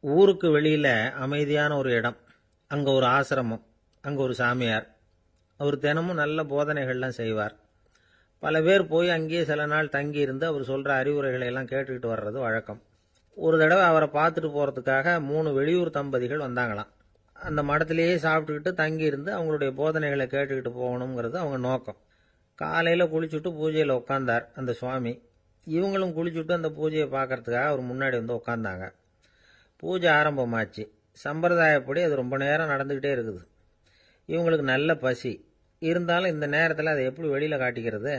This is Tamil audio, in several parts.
ஊருக்கு வெளியில அமைதியான ஒரு இடம், அங்க ஒரு ஆசிரமம், அங்க ஒரு சாமியார். அவர் தினமும் நல்ல போதனைகள்லாம் செய்வார். பல பேர் போய் அங்கேயே சில நாள் தங்கி இருந்து அவர் சொல்ற அறிவுரைகளை எல்லாம் கேட்டுக்கிட்டு வர்றது வழக்கம். ஒரு தடவை அவரை பார்த்துட்டு போறதுக்காக 3 வெளியூர் தம்பதிகள் வந்தாங்களாம். அந்த மடத்திலேயே சாப்பிட்டுக்கிட்டு தங்கி இருந்து அவங்களுடைய போதனைகளை கேட்டுக்கிட்டு போகணுங்கிறது அவங்க நோக்கம். காலையில குளிச்சுட்டு பூஜையில உட்கார்ந்தார் அந்த சுவாமி. இவங்களும் குளிச்சுட்டு அந்த பூஜையை பார்க்கறதுக்காக அவர் முன்னாடி வந்து உட்கார்ந்தாங்க. பூஜை ஆரம்பமாச்சு. சம்பிரதாயப்படி அது ரொம்ப நேரம் நடந்துக்கிட்டே இருக்குது. இவங்களுக்கு நல்ல பசி இருந்தாலும் இந்த நேரத்தில் அதை எப்படி வெளியில் காட்டிக்கிறது?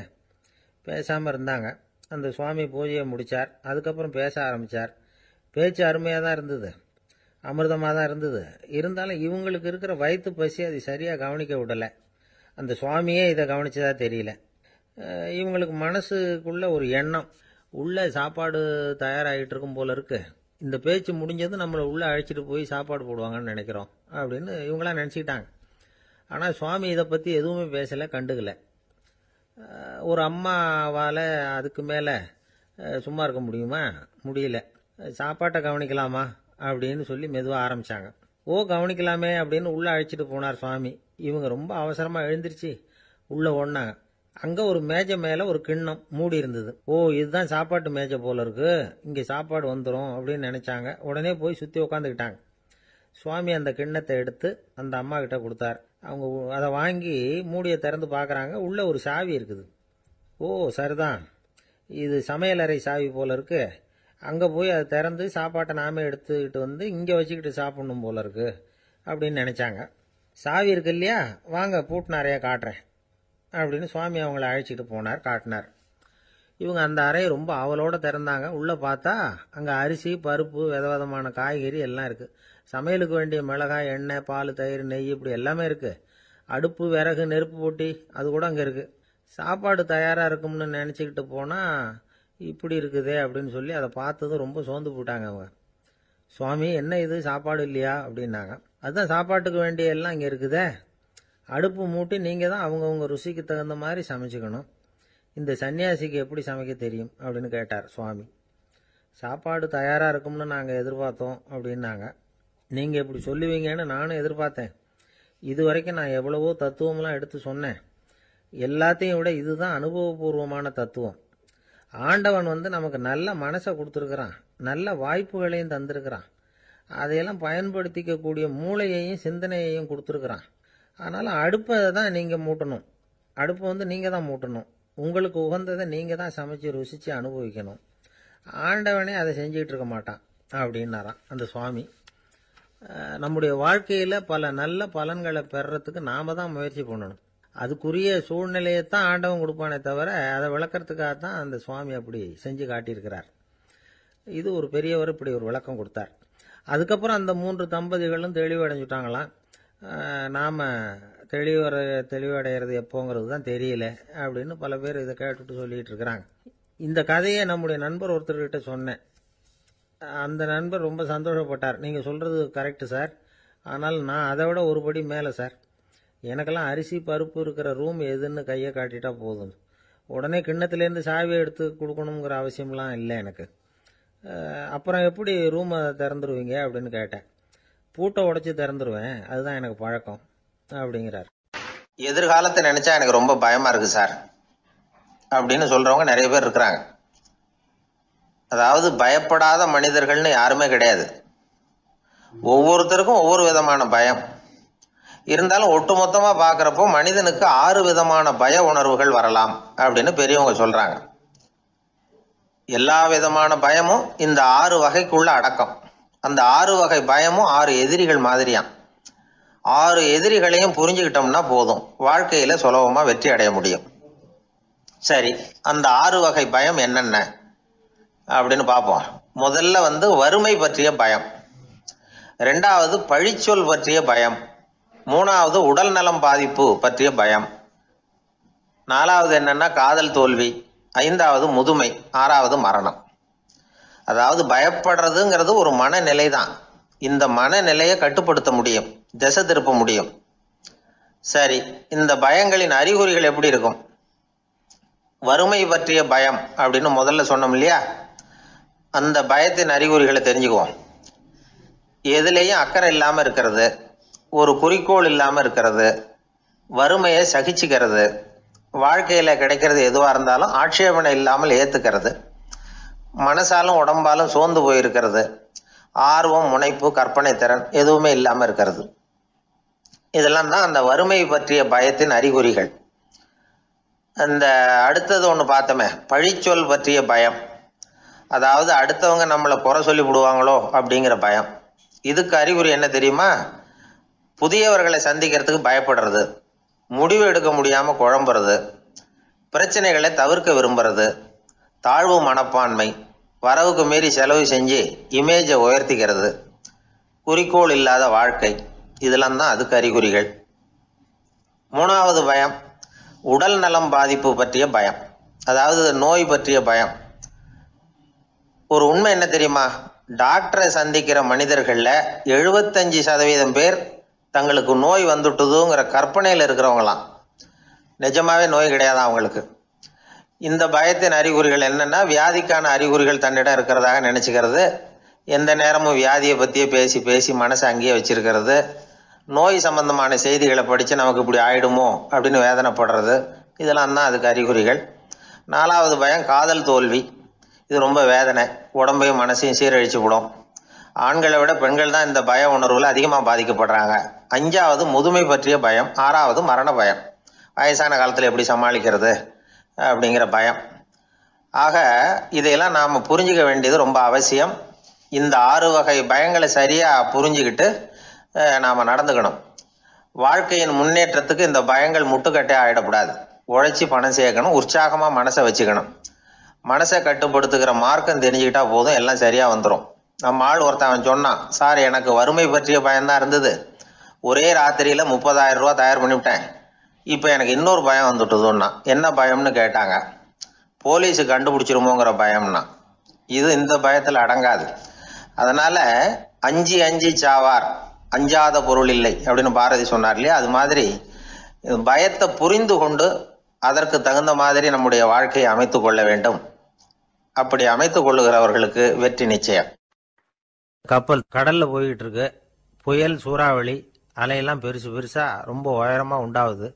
பேசாமல் இருந்தாங்க. அந்த சுவாமி பூஜையை முடித்தார். அதுக்கப்புறம் பேச ஆரம்பித்தார். பேச்சு அருமையாக தான் இருந்தது, அமிர்தமாக தான் இருந்தது. இருந்தாலும் இவங்களுக்கு இருக்கிற வயிற்று பசி அது சரியாக கவனிக்க விடலை. அந்த சுவாமியே இதை கவனிச்சதா தெரியல. இவங்களுக்கு மனசுக்குள்ள ஒரு எண்ணம், உள்ள சாப்பாடு தயாராகிட்டு இருக்கும் போல இருக்கு, இந்த பேச்சு முடிஞ்சது நம்மளை உள்ளே அழைச்சிட்டு போய் சாப்பாடு போடுவாங்கன்னு நினைக்கிறோம் அப்படின்னு இவங்களாம் நினச்சிக்கிட்டாங்க. ஆனால் சுவாமி இதை பற்றி எதுவுமே பேசலை, கண்டுக்கலை. ஒரு அம்மாவால் அதுக்கு மேலே சும்மா இருக்க முடியுமா? முடியல. சாப்பாட்டை கவனிக்கலாமா அப்படின்னு சொல்லி மெதுவாக ஆரம்பித்தாங்க. ஓ கவனிக்கலாமே அப்படின்னு உள்ளே அழைச்சிட்டு போனார் சுவாமி. இவங்க ரொம்ப அவசரமாக எழுந்திருச்சு உள்ளே ஓடினாங்க. அங்கே ஒரு மேஜை மேலே ஒரு கிண்ணம் மூடி இருந்தது. ஓ இதுதான் சாப்பாட்டு மேஜை போல இருக்கு, இங்கே சாப்பாடு வந்துடும் அப்படின்னு நினச்சாங்க. உடனே போய் சுற்றி உட்காந்துக்கிட்டாங்க. சுவாமி அந்த கிண்ணத்தை எடுத்து அந்த அம்மா கிட்ட கொடுத்தார். அவங்க அதை வாங்கி மூடியை திறந்து பார்க்குறாங்க. உள்ளே ஒரு சாவி இருக்குது. ஓ சரிதான், இது சமையலறை சாவி போல இருக்கு, அங்கே போய் அதை திறந்து சாப்பாட்டை நாமே எடுத்துக்கிட்டு வந்து இங்கே வச்சுக்கிட்டு சாப்பிடணும் போல இருக்கு அப்படின்னு நினச்சாங்க. சாவி இருக்கு இல்லையா, வாங்க பூட்டின அறையை காட்டுறேன் அப்படின்னு சுவாமி அவங்கள அழைச்சிட்டு போனார், காட்டினார். இவங்க அந்த அறையை ரொம்ப ஆவலோடு திறந்தாங்க. உள்ளே பார்த்தா அங்கே அரிசி, பருப்பு, விதவிதமான காய்கறி எல்லாம் இருக்குது. சமையலுக்கு வேண்டிய மிளகாய், எண்ணெய், பால், தயிர், நெய் இப்படி எல்லாமே இருக்குது. அடுப்பு, விறகு, நெருப்பு போட்டி அது கூட அங்கே இருக்குது. சாப்பாடு தயாராக இருக்கும்னு நினச்சிக்கிட்டு போனால் இப்படி இருக்குதே அப்படின்னு சொல்லி அதை பார்த்ததும் ரொம்ப சோர்ந்து போட்டாங்க அவங்க. சுவாமி என்ன இது சாப்பாடு இல்லையா அப்படின்னாங்க. அதுதான் சாப்பாட்டுக்கு வேண்டிய எல்லாம் இங்கே இருக்குதே, அடுப்பு மூட்டி நீங்கள் தான் அவங்கவுங்க ருசிக்கு தகுந்த மாதிரி சமைச்சுக்கணும். இந்த சன்னியாசிக்கு எப்படி சமைக்க தெரியும் அப்படின்னு கேட்டார் சுவாமி. சாப்பாடு தயாராக இருக்கும்னு நாங்கள் எதிர்பார்த்தோம் அப்படின்னாங்க. நீங்கள் இப்படி சொல்லுவீங்கன்னு நானும் எதிர்பார்த்தேன். இது வரைக்கும் நான் எவ்வளவோ தத்துவம்லாம் எடுத்து சொன்னேன். எல்லாத்தையும் விட இதுதான் அனுபவபூர்வமான தத்துவம். ஆண்டவன் நமக்கு நல்ல மனசை கொடுத்துருக்கிறான், நல்ல வாய்ப்புகளையும் தந்திருக்கிறான், அதையெல்லாம் பயன்படுத்திக்கக்கூடிய மூளையையும் சிந்தனையையும் கொடுத்துருக்குறான். அதனால் அடுப்பை தான் நீங்கள் மூட்டணும், அடுப்பை நீங்கள் தான் மூட்டணும், உங்களுக்கு உகந்ததை நீங்கள் தான் சமைச்சு ருசித்து அனுபவிக்கணும். ஆண்டவனே அதை செஞ்சுக்கிட்டு இருக்க மாட்டான் அப்படின்னாராம் அந்த சுவாமி. நம்முடைய வாழ்க்கையில் பல நல்ல பலன்களை பெறறதுக்கு நாம் தான் முயற்சி பண்ணணும். அதுக்குரிய சூழ்நிலையைத்தான் ஆண்டவன் கொடுப்பானே தவிர அதை விளக்கறதுக்காக தான் அந்த சுவாமி அப்படி செஞ்சு காட்டியிருக்கிறார். இது ஒரு பெரியவர் இப்படி ஒரு விளக்கம் கொடுத்தார். அதுக்கப்புறம் அந்த 3 தம்பதிகளும் தெளிவடைஞ்சுட்டாங்களாம். நாம் தெளிவடைகிறது எப்போங்கிறது தான் தெரியல அப்படின்னு பல பேர் இதை கேட்டுட்டு சொல்லிட்டு இருக்கிறாங்க. இந்த கதையை நம்முடைய நண்பர் ஒருத்தர்கிட்ட சொன்னேன். அந்த நண்பர் ரொம்ப சந்தோஷப்பட்டார். நீங்கள் சொல்கிறது கரெக்டு சார், ஆனால் நான் அதை விட ஒரு படி மேலே சார். எனக்கெல்லாம் அரிசி பருப்பு இருக்கிற ரூம் எதுன்னு கையை காட்டிட்டா போதும், உடனே கிண்ணத்துலேருந்து சாவியை எடுத்து கொடுக்கணுங்கிற அவசியம்லாம் இல்லை எனக்கு. அப்புறம் எப்படி ரூமை திறந்துருவீங்க அப்படின்னு கேட்டேன். பூட்டை உடைச்சி திறந்துருவேன், அதுதான் எனக்கு பழக்கம் அப்படிங்கிறார். எதிர்காலத்தை நினைச்சா எனக்கு ரொம்ப பயமா இருக்கு சார் அப்படின்னு சொல்றவங்க நிறைய பேர் இருக்கிறாங்க. அதாவது பயப்படாத மனிதர்கள்னு யாருமே கிடையாது. ஒவ்வொருத்தருக்கும் ஒவ்வொரு விதமான பயம் இருந்தாலும் ஒட்டுமொத்தமா பாக்குறப்போ மனிதனுக்கு 6 விதமான பய உணர்வுகள் வரலாம் அப்படின்னு பெரியவங்க சொல்றாங்க. எல்லா விதமான பயமும் இந்த 6 வகைக்குள்ள அடக்கம். அந்த 6 வகை பயமும் 6 எதிரிகள் மாதிரியாம். 6 எதிரிகளையும் புரிஞ்சுக்கிட்டோம்னா போதும், வாழ்க்கையில சுலபமா வெற்றி அடைய முடியும். சரி, அந்த 6 வகை பயம் என்னென்ன அப்படின்னு பார்ப்போம். முதல்ல வறுமை பற்றிய பயம், 2வது பழிச்சொல் பற்றிய பயம், 3வது உடல் நலம் பாதிப்பு பற்றிய பயம், 4வது என்னன்னா காதல் தோல்வி, 5வது முதுமை, 6வது மரணம். அதாவது பயப்படுறதுங்கிறது ஒரு மனநிலை தான். இந்த மனநிலையை கட்டுப்படுத்த முடியும், திசை திருப்ப முடியும். சரி, இந்த பயங்களின் அறிகுறிகள் எப்படி இருக்கும்? வறுமை பற்றிய பயம் அப்படின்னு முதல்ல சொன்னோம் இல்லையா, அந்த பயத்தின் அறிகுறிகளை தெரிஞ்சுக்குவோம். எதுலேயும் அக்கறை இல்லாமல் இருக்கிறது, ஒரு குறிக்கோள் இல்லாமல் இருக்கிறது, வறுமையை சகிச்சுக்கிறது, வாழ்க்கையில் கிடைக்கிறது எதுவாக இருந்தாலும் ஆட்சேபனை இல்லாமல் ஏற்றுக்கிறது, மனசாலும் உடம்பாலும் சோர்ந்து போயிருக்கிறது, ஆர்வம், முனைப்பு, கற்பனை திறன் எதுவுமே இல்லாமல் இருக்கிறது. இதெல்லாம் தான் அந்த வறுமை பற்றிய பயத்தின் அறிகுறிகள். அந்த அடுத்தது ஒன்று பார்த்தோமே, பழிச்சொல் பற்றிய பயம். அதாவது அடுத்தவங்க நம்மளை குறை சொல்லி விடுவாங்களோ அப்படிங்கிற பயம். இதுக்கு அறிகுறி என்ன தெரியுமா? புதியவர்களை சந்திக்கிறதுக்கு பயப்படுறது, முடிவு எடுக்க முடியாமல் குழம்புறது, பிரச்சனைகளை தவிர்க்க விரும்புறது, தாழ்வு மனப்பான்மை, வரவுக்கு மீறி செலவு செஞ்சு இமேஜை உயர்த்திக்கிறது, குறிக்கோள் இல்லாத வாழ்க்கை. இதெல்லாம் தான் அதுக்கு அறிகுறிகள். மூணாவது பயம் உடல் நலம் பாதிப்பு பற்றிய பயம், அதாவது நோய் பற்றிய பயம். ஒரு உண்மை என்ன தெரியுமா? டாக்டரை சந்திக்கிற மனிதர்களில் 75% பேர் தங்களுக்கு நோய் வந்துட்டுதுங்கிற கற்பனையில் இருக்கிறவங்களாம். நிஜமாவே நோய் கிடையாது அவங்களுக்கு. இந்த பயத்தின் அறிகுறிகள் என்னென்னா, வியாதிக்கான அறிகுறிகள் தன்னிடம் இருக்கிறதாக நினச்சிக்கிறது, எந்த நேரமும் வியாதியை பற்றியே பேசி பேசி மனசை அங்கேயே வச்சிருக்கிறது, நோய் சம்பந்தமான செய்திகளை படித்து நமக்கு இப்படி ஆயிடுமோ அப்படின்னு வேதனைப்படுறது. இதெல்லாம் தான் அதுக்கு அறிகுறிகள். நாலாவது பயம் காதல் தோல்வி. இது ரொம்ப வேதனை, உடம்பையும் மனசையும் சீரழிச்சு விடும். ஆண்களை விட பெண்கள் தான் இந்த பய உணர்வில் அதிகமாக பாதிக்கப்படுறாங்க. அஞ்சாவது முதுமை பற்றிய பயம். ஆறாவது மரண பயம், வயசான காலத்தில் எப்படி சமாளிக்கிறது அப்படிங்கிற பயம். ஆக இதையெல்லாம் நாம் புரிஞ்சிக்க வேண்டியது ரொம்ப அவசியம். இந்த 6 வகை பயங்களை சரியாக புரிஞ்சுக்கிட்டு நாம் நடந்துக்கணும். வாழ்க்கையின் முன்னேற்றத்துக்கு இந்த பயங்கள் முட்டுக்கட்டே ஆகிடக்கூடாது. உழைச்சி பணம் சேர்க்கணும், உற்சாகமாக மனசை வச்சுக்கணும். மனசை கட்டுப்படுத்துகிற மார்க்கம் தெரிஞ்சுக்கிட்டா போதும், எல்லாம் சரியாக வந்துடும். நம்ம ஆள் ஒருத்தன் சொன்னான், சார் எனக்கு வறுமை பற்றிய பயம்தான் இருந்தது, ஒரே ராத்திரியில் 30,000 ரூபா தயார் பண்ணிவிட்டேன், இப்போ எனக்கு இன்னொரு பயம் வந்துட்டுதுன்னா. என்ன பயம்னு கேட்டாங்க. போலீஸு கண்டுபிடிச்சிருமோங்கிற பயம்னா. இது இந்த பயத்தில் அடங்காது. அதனால் அஞ்சி அஞ்சி சாவார், அஞ்சாத பொருள் இல்லை அப்படின்னு பாரதி சொன்னார் இல்லையா? அது மாதிரி பயத்தை புரிந்து கொண்டு அதற்கு தகுந்த மாதிரி நம்முடைய வாழ்க்கையை அமைத்து கொள்ள வேண்டும். அப்படி அமைத்து கொள்ளுகிறவர்களுக்கு வெற்றி நிச்சயம். கப்பல் கடல்ல போய்கிட்டு இருக்கு. புயல், சூறாவளி, அலையெல்லாம் பெருசு பெருசா ரொம்ப உயரமா உண்டாகுது.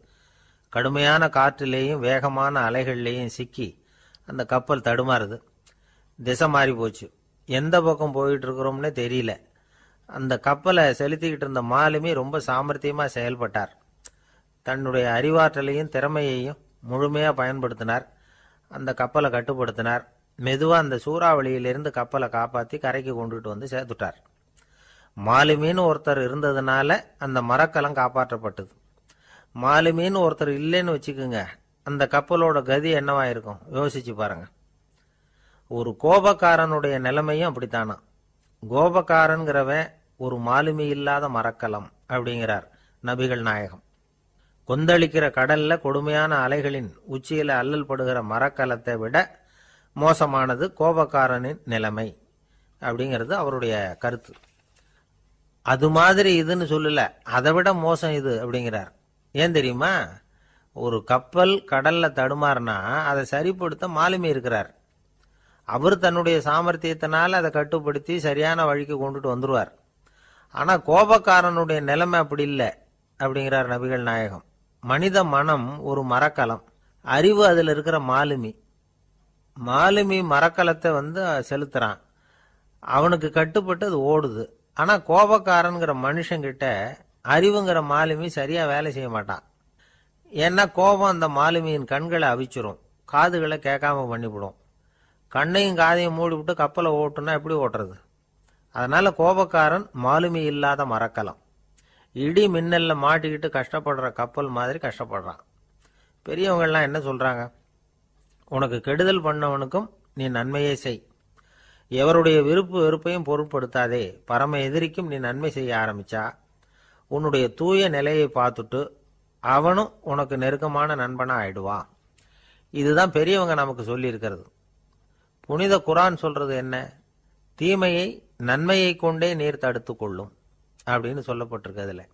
கடுமையான காற்றிலேயும் வேகமான அலைகள்லேயும் சிக்கி அந்த கப்பல் தடுமாறுது. திசை மாறி போச்சு. எந்த பக்கம் போயிட்டு இருக்கிறோம்னே தெரியல. அந்த கப்பலை செலுத்திக்கிட்டு இருந்த மாலுமி ரொம்ப சாமர்த்தியமா செயல்பட்டார். தன்னுடைய அறிவாற்றலையும் திறமையையும் முழுமையாக பயன்படுத்தினார். அந்த கப்பலை கட்டுப்படுத்தினார். மெதுவாக அந்த சூறாவளியிலிருந்து கப்பலை காப்பாற்றி கரைக்கு கொண்டுட்டு வந்து சேர்த்துட்டார். மாலுமின்னு ஒருத்தர் இருந்ததுனால அந்த மரக்கலம் காப்பாற்றப்பட்டது. மாலுமின்னு ஒருத்தர் இல்லைன்னு வச்சுக்கோங்க, அந்த கப்பலோட கதி என்னவா இருக்கும் யோசிச்சு பாருங்க. ஒரு கோபக்காரனுடைய நிலைமையும் அப்படித்தானா. கோபக்காரன்கிறவன் ஒரு மாலுமி இல்லாத மரக்கலம் அப்படிங்கிறார் நபிகள் நாயகம். கொந்தளிக்கிற கடல்ல கொடுமையான அலைகளின் உச்சியில அல்லல் படுகிற மரக்கலத்தை விட மோசமானது கோபக்காரனின் நிலைமை அப்படிங்கிறது அவருடைய கருத்து. அது மாதிரி இதுன்னு சொல்லல, அதை விட மோசம் இது அப்படிங்கிறார். ஏன் தெரியுமா? ஒரு கப்பல் கடல்ல தடுமாறினா அதை சரிப்படுத்த மாலுமி இருக்கிறார். அவர் தன்னுடைய சாமர்த்தியத்தினால அதை கட்டுப்படுத்தி சரியான வழிக்கு கொண்டுட்டு வந்துருவார். ஆனா கோபக்காரனுடைய நிலைமை அப்படி இல்லை அப்படிங்கிறார் நபிகள் நாயகம். மனித மனம் ஒரு மரக்கலம், அறிவு அதில் இருக்கிற மாலுமி. மாலுமி மரக்கலத்தை செலுத்துறான், அவனுக்கு கட்டுப்பட்டு அது ஓடுது. ஆனா கோபக்காரன்கிற மனுஷங்கிட்ட அறிவுங்கிற மாலுமி சரியா வேலை செய்ய மாட்டான். ஏன்னா கோபம் அந்த மாலுமியின் கண்களை அவிச்சிரும், காதுகளை கேட்காம பண்ணிவிடும். கண்ணையும் காதையும் மூடிவிட்டு கப்பலை ஓட்டுனா எப்படி ஓட்டுறது? அதனால கோபக்காரன் மாலுமி இல்லாத மரக்கலம். இடி மின்னல்ல மாட்டிக்கிட்டு கஷ்டப்படுற கப்பல் மாதிரி கஷ்டப்படுறான். பெரியவங்கள்லாம் என்ன சொல்றாங்க? உனக்கு கெடுதல் பண்ணவனுக்கும் நீ நன்மையே செய், எவருடைய விருப்பு வெறுப்பையும் பொருட்படுத்தாதே, பரம எதிரிக்கும் நீ நன்மை செய்ய ஆரம்பிச்சா உன்னுடைய தூய நிலையை பார்த்துட்டு அவனும் உனக்கு நெருக்கமான நண்பனா ஆயிடுவான். இதுதான் பெரியவங்க நமக்கு சொல்லி இருக்கிறது. புனித குர்ஆன் சொல்றது என்ன? தீமையை நன்மையை கொண்டே நீர் தடுத்து கொள்ளும் அப்படின்னு சொல்லப்பட்டிருக்கு. அதுல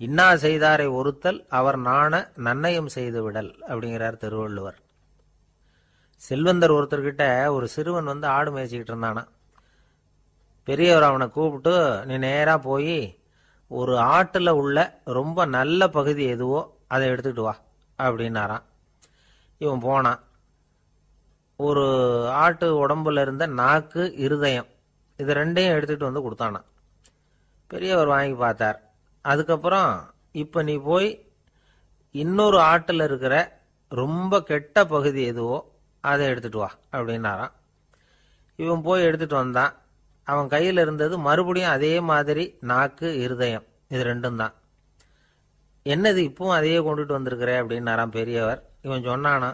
இன்னா செய்தாரை ஒருத்தல் அவர் நாண நன்னயம் செய்து விடல் அப்படிங்கிறார் திருவள்ளுவர். செல்வந்தர் ஒருத்தர்கிட்ட ஒரு சிறுவன் ஆடு மேய்ச்சிக்கிட்டு இருந்தானா. பெரியவர் அவனை கூப்பிட்டு, நீ நேராக போய் ஒரு ஆட்டில் உள்ள ரொம்ப நல்ல பகுதி எதுவோ அதை எடுத்துக்கிட்டு வா அப்படின்னாராம். இவன் போனான். ஒரு ஆட்டு உடம்புல இருந்த நாக்கு, இருதயம், இது ரெண்டையும் எடுத்துகிட்டு வந்து கொடுத்தானான். பெரியவர் வாங்கி பார்த்தார். அதுக்கப்புறம், இப்போ நீ போய் இன்னொரு ஆட்டில் இருக்கிற ரொம்ப கெட்ட பகுதி எதுவோ அதை எடுத்துகிட்டு வா அப்படின்னாராம். இவன் போய் எடுத்துகிட்டு வந்தான். அவன் கையில் இருந்தது மறுபடியும் அதே மாதிரி நாக்கு, இருதயம், இது ரெண்டும் தான். என்னது இப்பவும் அதையே கொண்டுட்டு வந்திருக்கிற அப்படின்னாராம் பெரியவர். இவன் சொன்னானா,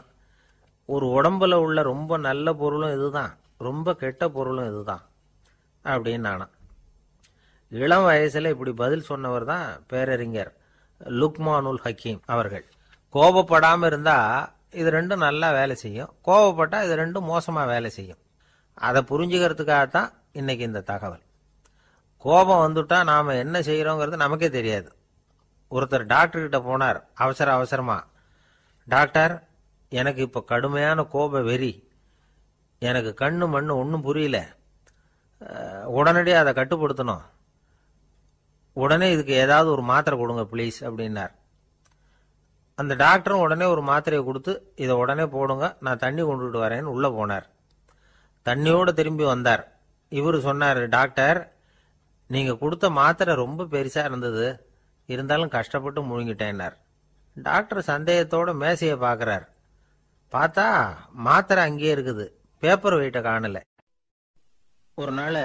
ஒரு உடம்புல உள்ள ரொம்ப நல்ல பொருளும் இதுதான், ரொம்ப கெட்ட பொருளும் இதுதான் அப்படின்னானா. இளம் வயசுல இப்படி பதில் சொன்னவர் தான் பேரறிஞர் லுக்மானுல் ஹக்கீம் அவர்கள். கோபப்படாமல் இருந்தா இது ரெண்டும் நல்லா வேலை செய்யும், கோபப்பட்டா இது ரெண்டும் மோசமா வேலை செய்யும். அதை புரிஞ்சுக்கிறதுக்காகத்தான் இன்னைக்கு இந்த தகவல். கோபம் வந்துட்டா நாம என்ன செய்யறோங்கிறது நமக்கே தெரியாது. ஒருத்தர் டாக்டர் கிட்ட போனார் அவசரமா. டாக்டர், எனக்கு இப்போ கடுமையான கோப வெறி, எனக்கு கண்ணு மண்ணு ஒன்றும் புரியல, உடனடியாக அதை கட்டுப்படுத்தணும், உடனே இதுக்கு ஏதாவது ஒரு மாத்திரை கொடுங்க ப்ளீஸ் அப்படின்னார். அந்த டாக்டரும் உடனே ஒரு மாத்திரையை கொடுத்து, இதை உடனே போடுங்க, நான் தண்ணி கொண்டுட்டு வரேன்னு உள்ளே போனார். தண்ணியோடு திரும்பி வந்தார். இவர் சொன்னார், டாக்டர், நீங்கள் கொடுத்த மாத்திரை ரொம்ப பெருசாக இருந்தது, இருந்தாலும் கஷ்டப்பட்டு முழுங்கிட்டேன்னார். டாக்டர் சந்தேகத்தோட மேசையை பார்க்குறார். பார்த்தா மாத்திரை அங்கேயே இருக்குது, பேப்பர் வெயிட்டை காணல. ஒரு நாள்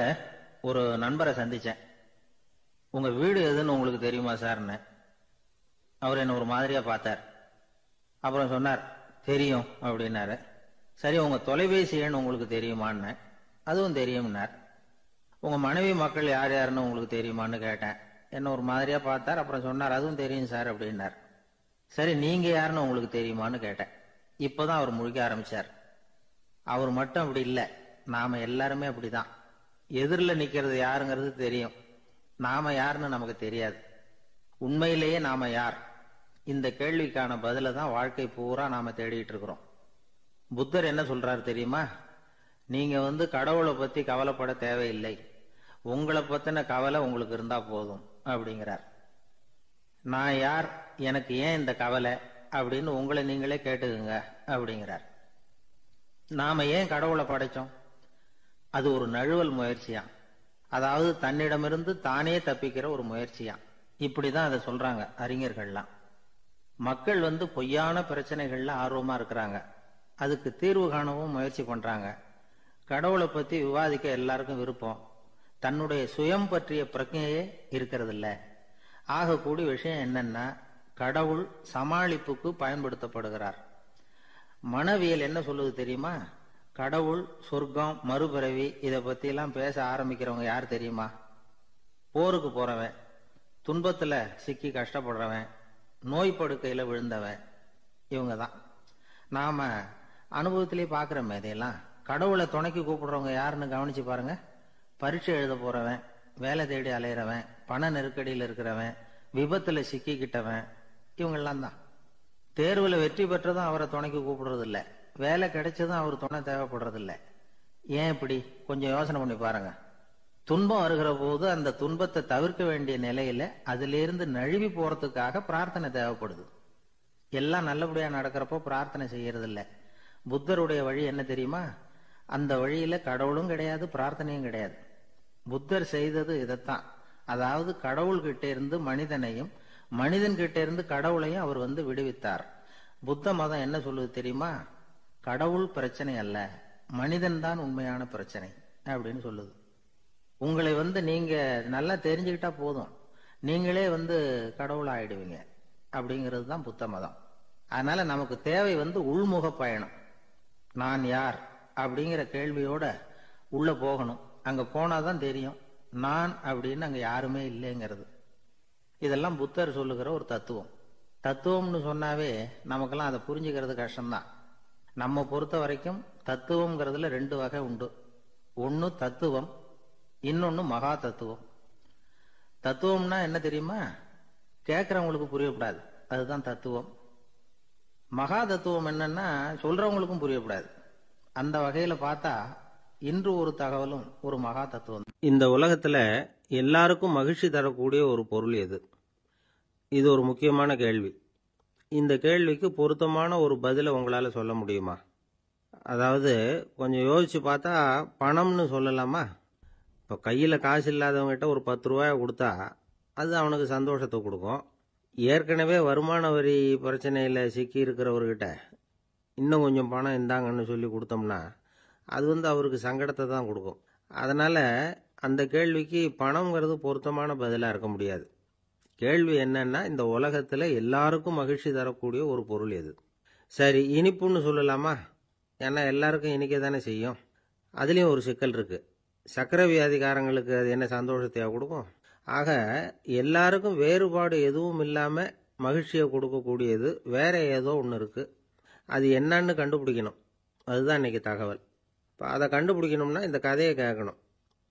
ஒரு நண்பரை சந்தித்தேன். உங்கள் வீடு எதுன்னு உங்களுக்கு தெரியுமா சார்ன்னு. அவர் என்ன ஒரு மாதிரியாக பார்த்தார். அப்புறம் சொன்னார், தெரியும் அப்படின்னாரு. சரி, உங்கள் தொலைபேசி எண் உங்களுக்கு தெரியுமான்னு. அதுவும் தெரியும்னார். உங்கள் மனைவி மக்கள் யார் யாருன்னு உங்களுக்கு தெரியுமான்னு கேட்டேன். என்ன ஒரு மாதிரியாக பார்த்தார். அப்புறம் சொன்னார், அதுவும் தெரியும் சார் அப்படின்னார். சரி, நீங்கள் யாருன்னு உங்களுக்கு தெரியுமான்னு கேட்டேன். இப்போதான் அவர் முழிக்க ஆரம்பித்தார். அவர் மட்டும் அப்படி இல்லை, நாம் எல்லாருமே அப்படி தான். எதிரில் நிற்கிறது யாருங்கிறது தெரியும், நாம் யாருன்னு நமக்கு தெரியாது. உண்மையிலேயே நாம் யார்? இந்த கேள்விக்கான பதிலை தான் வாழ்க்கை பூரா நாம் தேடிட்டு இருக்கிறோம். புத்தர் என்ன சொல்றாரு தெரியுமா? நீங்க கடவுளை பத்தி கவலைப்பட தேவையில்லை, உங்களை பத்தின கவலை உங்களுக்கு இருந்தா போதும் அப்படிங்கிறார். நான் யார், எனக்கு ஏன் இந்த கவலை அப்படின்னு உங்களை நீங்களே கேட்டுக்குங்க அப்படிங்கிறார். நாம ஏன் கடவுளை படைச்சோம்? அது ஒரு நழுவல் முயற்சியாம், அதாவது தன்னிடமிருந்து தானே தப்பிக்கிற ஒரு முயற்சியாம். இப்படிதான் அதை சொல்றாங்க அறிஞர்கள்லாம். மக்கள் பொய்யான பிரச்சனைகள்ல ஆர்வமா இருக்கிறாங்க, அதுக்கு தீர்வு காணவும் முயற்சி பண்றாங்க. கடவுளை பத்தி விவாதிக்க எல்லாருக்கும் விருப்பம், தன்னுடைய சுயம் பற்றிய பிரச்சனையே இருக்கிறது இல்ல. ஆகக்கூடிய விஷயம் என்னன்னா, கடவுள் சமாளிப்புக்கு பயன்படுத்தப்படுகிறார். மனவியல் என்ன சொல்லுது தெரியுமா? கடவுள், சொர்க்கம், மறுபிறவி, இதை பத்தி எல்லாம் பேச ஆரம்பிக்கிறவங்க யார் தெரியுமா? போருக்கு போறவன், துன்பத்துல சிக்கி கஷ்டப்படுறவன், நோய் படுக்கையில விழுந்தவன், இவங்க தான். நாம அனுபவத்திலேயே பார்க்கிறோமே இதையெல்லாம். கடவுளை துணைக்கு கூப்பிடுறவங்க யாருன்னு கவனிச்சு பாருங்க. பரீட்சை எழுத போறவன், வேலை தேடி அலையிறவன், பண நெருக்கடியில் இருக்கிறவன், விபத்துல சிக்கிக்கிட்டவன், இவங்கெல்லாம் தான். தேர்வுல வெற்றி பெற்றதும் அவரை துணைக்கு கூப்பிடுறது இல்லை, வேலை கிடைச்சதும் அவர் துணை தேவைப்படுறது இல்லை. ஏன் இப்படி? கொஞ்சம் யோசனை பண்ணி பாருங்க. துன்பம் வருகிற போது அந்த துன்பத்தை தவிர்க்க வேண்டிய நிலையில அதிலிருந்து நழுவி போறதுக்காக பிரார்த்தனை தேவைப்படுது. எல்லாம் நல்லபடியா நடக்கிறப்போ பிரார்த்தனை செய்யறது இல்லை. புத்தருடைய வழி என்ன தெரியுமா? அந்த வழியில கடவுளும் கிடையாது, பிரார்த்தனையும் கிடையாது. புத்தர் செய்தது இதைத்தான். அதாவது கடவுள்கிட்ட இருந்து மனிதனையும், மனிதன் கிட்ட இருந்து கடவுளையும் அவர் விடுவித்தார். புத்த மதம் என்ன சொல்லுது தெரியுமா? கடவுள் பிரச்சனை அல்ல, மனிதன் தான் உண்மையான பிரச்சனை அப்படின்னு சொல்லுது. உங்களை நீங்க நல்லா தெரிஞ்சுக்கிட்டா போதும், நீங்களே கடவுள் ஆயிடுவீங்க அப்படிங்கிறது தான் புத்த மதம். அதனால நமக்கு தேவை உள்முக பயணம். நான் யார் அப்படிங்கிற கேள்வியோட உள்ள போகணும். அங்க போனாதான் தெரியும் நான் அப்படின்னு அங்க யாருமே இல்லைங்கிறது. இதெல்லாம் புத்தர் சொல்லுகிற ஒரு தத்துவம். தத்துவம்னு சொன்னாவே நமக்கெல்லாம் அதை புரிஞ்சுக்கிறது கஷ்டம்தான். நம்ம பொறுத்த வரைக்கும் தத்துவம்ங்கிறதுல ரெண்டு வகை உண்டு. ஒன்னு தத்துவம், இன்னொன்னு மகா தத்துவம். தத்துவம்னா என்ன தெரியுமா? கேட்கறவங்களுக்கு புரியப்படாது, அதுதான் தத்துவம். மகா தத்துவம் என்னன்னா சொல்றவங்களுக்கும் புரியப்படாது. அந்த வகையில பார்த்தா இன்று ஒரு தகவலும் ஒரு மகா தத்துவம். இந்த உலகத்துல எல்லாருக்கும் மகிழ்ச்சி தரக்கூடிய ஒரு பொருள் எது? இது ஒரு முக்கியமான கேள்வி. இந்த கேள்விக்கு பொருத்தமான ஒரு பதிலை உங்களால சொல்ல முடியுமா? அதாவது கொஞ்சம் யோசிச்சு பார்த்தா பணம்னு சொல்லலாமா? இப்போ கையில் காசு இல்லாதவங்ககிட்ட ஒரு 10 ரூபாயை கொடுத்தா அது அவனுக்கு சந்தோஷத்தை கொடுக்கும். ஏற்கனவே வருமான வரி பிரச்சனையில் சிக்கி இருக்கிறவர்கிட்ட இன்னும் கொஞ்சம் பணம் இந்தாங்கன்னு சொல்லி கொடுத்தோம்னா அது அவருக்கு சங்கடத்தை தான் கொடுக்கும். அதனால் அந்த கேள்விக்கு பணம்ங்கிறது பொருத்தமான பதிலாக இருக்க முடியாது. கேள்வி என்னன்னா, இந்த உலகத்தில் எல்லாருக்கும் மகிழ்ச்சி தரக்கூடிய ஒரு பொருள் எது? சரி, இனிப்புன்னு சொல்லலாமா? ஏன்னா எல்லாருக்கும் இனிக்க தானே செய்யும். அதுலேயும் ஒரு சிக்கல் இருக்குது. சர்க்கரை வியாதிக்காரங்களுக்கு அது என்ன சந்தோஷத்தையாக கொடுக்கும்? ஆக எல்லாருக்கும் வேறுபாடு எதுவும் இல்லாமல் மகிழ்ச்சியை கொடுக்கக்கூடியது வேற ஏதோ ஒன்று இருக்குது. அது என்னன்னு கண்டுபிடிக்கணும். அதுதான் இன்னைக்கு தகவல். இப்போ அதை கண்டுபிடிக்கணும்னா இந்த கதையை கேட்கணும்.